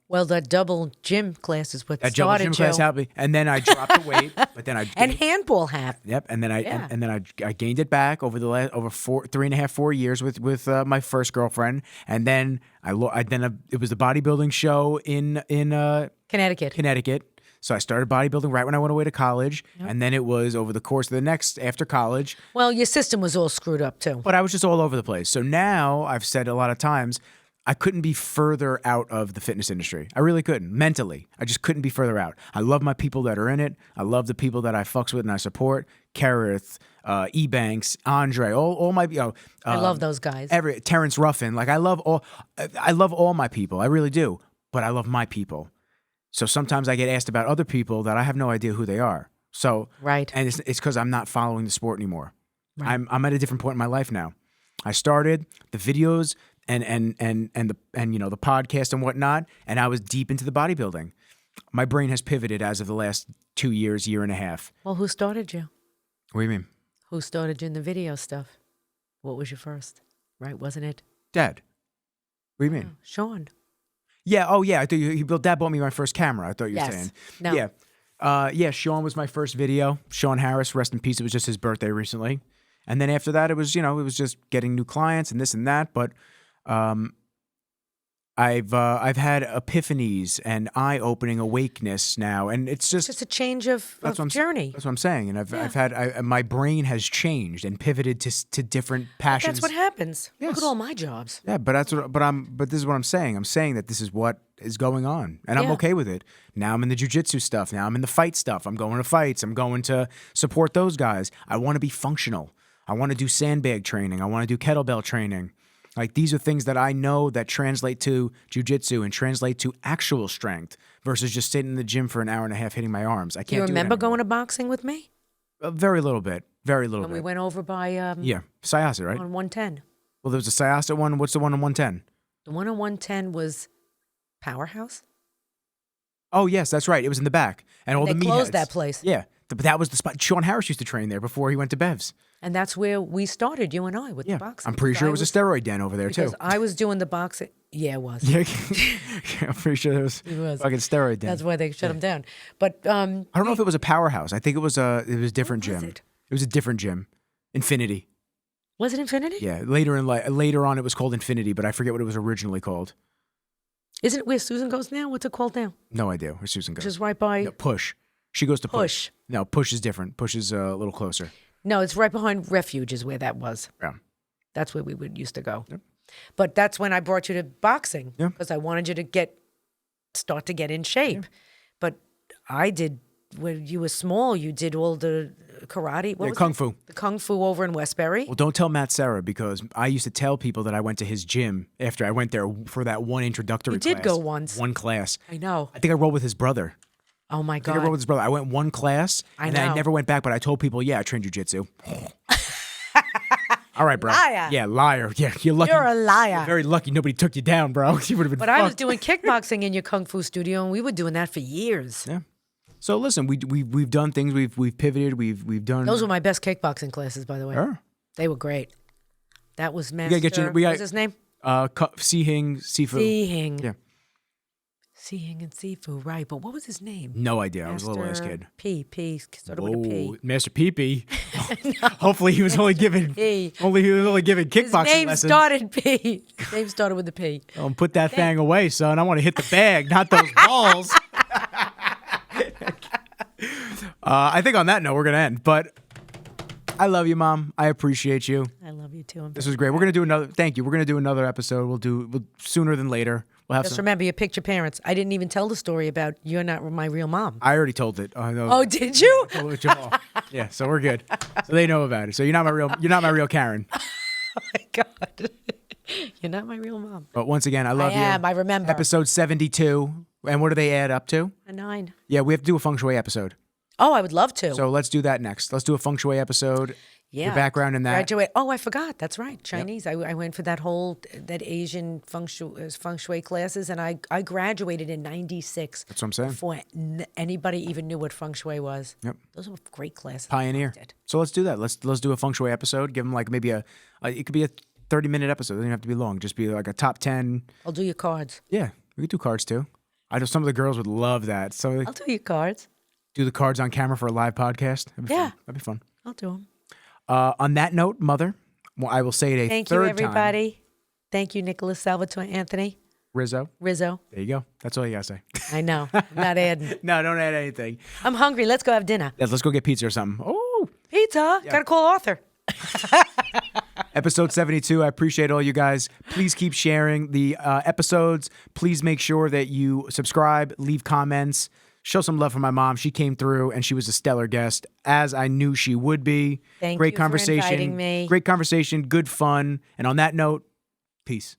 well, the double gym class is what started double gym class helped me. And then I dropped the weight, but then and handball hat. Yep. And then I gained it back over the last 4 years with my first girlfriend. And then it was the bodybuilding show in Connecticut. So I started bodybuilding right when I went away to college, and then it was over the course of after college. Well, your system was all screwed up too. But I was just all over the place. So now I've said a lot of times, I couldn't be further out of the fitness industry. I really couldn't. Mentally, I just couldn't be further out. I love my people that are in it. I love the people that I fucks with and I support. Kareth, E-Banks, Andre, all my I love those guys. Terrence Ruffin. Like I love all my people. I really do. But I love my people. So sometimes I get asked about other people that I have no idea who they are. So and it's because I'm not following the sport anymore. Right. I'm at a different point in my life now. I started the videos and the podcast and whatnot, and I was deep into the bodybuilding. My brain has pivoted as of the last 2 years, year and a half. Well, who started you? What do you mean? Who started you in the video stuff? What was your first? Right, wasn't it? Dad. What do you mean? Sean. Yeah. Oh, yeah. I thought Dad bought me my first camera. I thought you were saying. No. Yeah. Sean was my first video. Sean Harris, rest in peace. It was just his birthday recently, and then after that, it was just getting new clients and this and that. But I've had epiphanies and eye-opening awakeness now, and it's just a change of journey. That's what I'm saying, and I've had my brain has changed and pivoted to different passions. That's what happens. Yes. Look at all my jobs. Yeah, but this is what I'm saying. I'm saying that this is what is going on, and I'm okay with it. Now I'm in the jiu-jitsu stuff. Now I'm in the fight stuff. I'm going to fights. I'm going to support those guys. I want to be functional. I want to do sandbag training. I want to do kettlebell training. Like, these are things that I know that translate to jiu-jitsu and translate to actual strength versus just sitting in the gym for an hour and a half hitting my arms. I can't do it anymore. You remember going to boxing with me? A very little bit. Very little When bit. we went over by Yeah. Syosset, right? on 110. Well, there was a Syosset one. What's the one on 110? The one on 110 was Powerhouse. Oh, yes, that's right. It was in the back. And all They the meatheads. closed that place. Yeah. But that was the spot. Sean Harris used to train there before he went to Bev's. And that's where we started, you and I, with the boxing. I'm pretty sure it was a steroid den over there, too. Because I was doing the boxing. Yeah, it was. Yeah. I'm pretty sure there was fucking steroid den. That's why they shut him down. But I don't know if it was a Powerhouse. I think it was a different gym. it? It was a different gym. Infinity. Was it Infinity? Yeah. Later on, it was called Infinity, but I forget what it was originally called. Isn't it where Susan goes now? What's it called now? No idea where Susan goes. Which is right by... No, Push. She goes to Push. No, Push is different. Push is a little closer. No, it's right behind Refuge is where that was. Yeah. That's where we used to go. Yep. But that's when I brought you to boxing. Yeah. Because I wanted you to start to get in shape. Yeah. But I did, when you were small, you did all the karate. What was Kung it? Fu. The Kung Fu over in Westbury. Well, don't tell Matt Serra because I used to tell people that I went to his gym after I went there for that one introductory You class. did go once. One class. I know. I think I rolled with his brother. Oh, my I think I God. rolled with his brother. I went one class, and then I know. never went back, but I told people, yeah, I trained jiu-jitsu. All right, bro. Liar. Yeah, liar. Yeah, you're lucky. You're a liar. You're very lucky nobody took you down, bro. You would have been But I was fucked. doing kickboxing in your Kung Fu studio, and we were doing that for years. Yeah. So listen, we've done things. We've pivoted. We've done. Those were my best kickboxing classes, by the way. Sure. They were great. That was Master. gotta get you- we got- what's his name? Sihing, Sifu. Sihing. Yeah. Sihing and Sifu, right. But what was his name? No idea. I was a little ass kid. P. Started with a P. Whoa, Master Pee-Pee. Hopefully he was only giving P. kickboxing His name lessons. started P. His name started with a P. Put that thing away, son. I want to hit the bag, not those balls. I think on that note, we're going to end. But I love you, Mom. I appreciate you. I love you too. This was great. We're going to do another. Thank you. We're going to do another episode. We'll sooner than later. We'll have Just some. remember, your picture parents. I didn't even tell the story about you're not my real mom. I already told it. No, Oh, did you? I told it to Jamal. Yeah, so we're good. So they know about it. So you're not my real Karen. Oh my God. You're not my real mom. But once again, I love you. I am. I remember. Episode 72. And what do they add up to? A 9. Yeah, we have to do a feng shui episode. Oh, I would love to. So let's do that next. Let's do a feng shui episode. Yeah. Your background in that. Graduate. Oh, I forgot. That's right. Chinese. I went for that Asian feng shui classes, and I graduated in 96. That's what I'm saying. Before anybody even knew what feng shui was. Yep. Those were great classes. Pioneer. So let's do that. Let's do a feng shui episode. Give them like maybe it could be a 30-minute episode. It doesn't have to be long. Just be like a top 10. I'll do your cards. Yeah, we could do cards too. I know some of the girls would love that. So I'll do your cards. do the cards on camera for a live podcast. That'd be Yeah. fun. That'd be fun. I'll do them. On that note, Mother, well, I will say it a Thank you, third everybody. time. Thank you, Nicholas Salvatore Anthony. Rizzo. Rizzo. There you go. That's all you gotta say. I know. I'm not adding. No, don't add anything. I'm hungry. Let's go have dinner. Yeah, let's go get pizza or something. Oh, Pizza. Gotta call Arthur. episode 72. I appreciate all you guys. Please keep sharing the episodes. Please make sure that you subscribe, leave comments, show some love for my mom. She came through and she was a stellar guest, as I knew she would be. Thank Great you conversation. for inviting me. Great conversation. Good fun. And on that note, peace.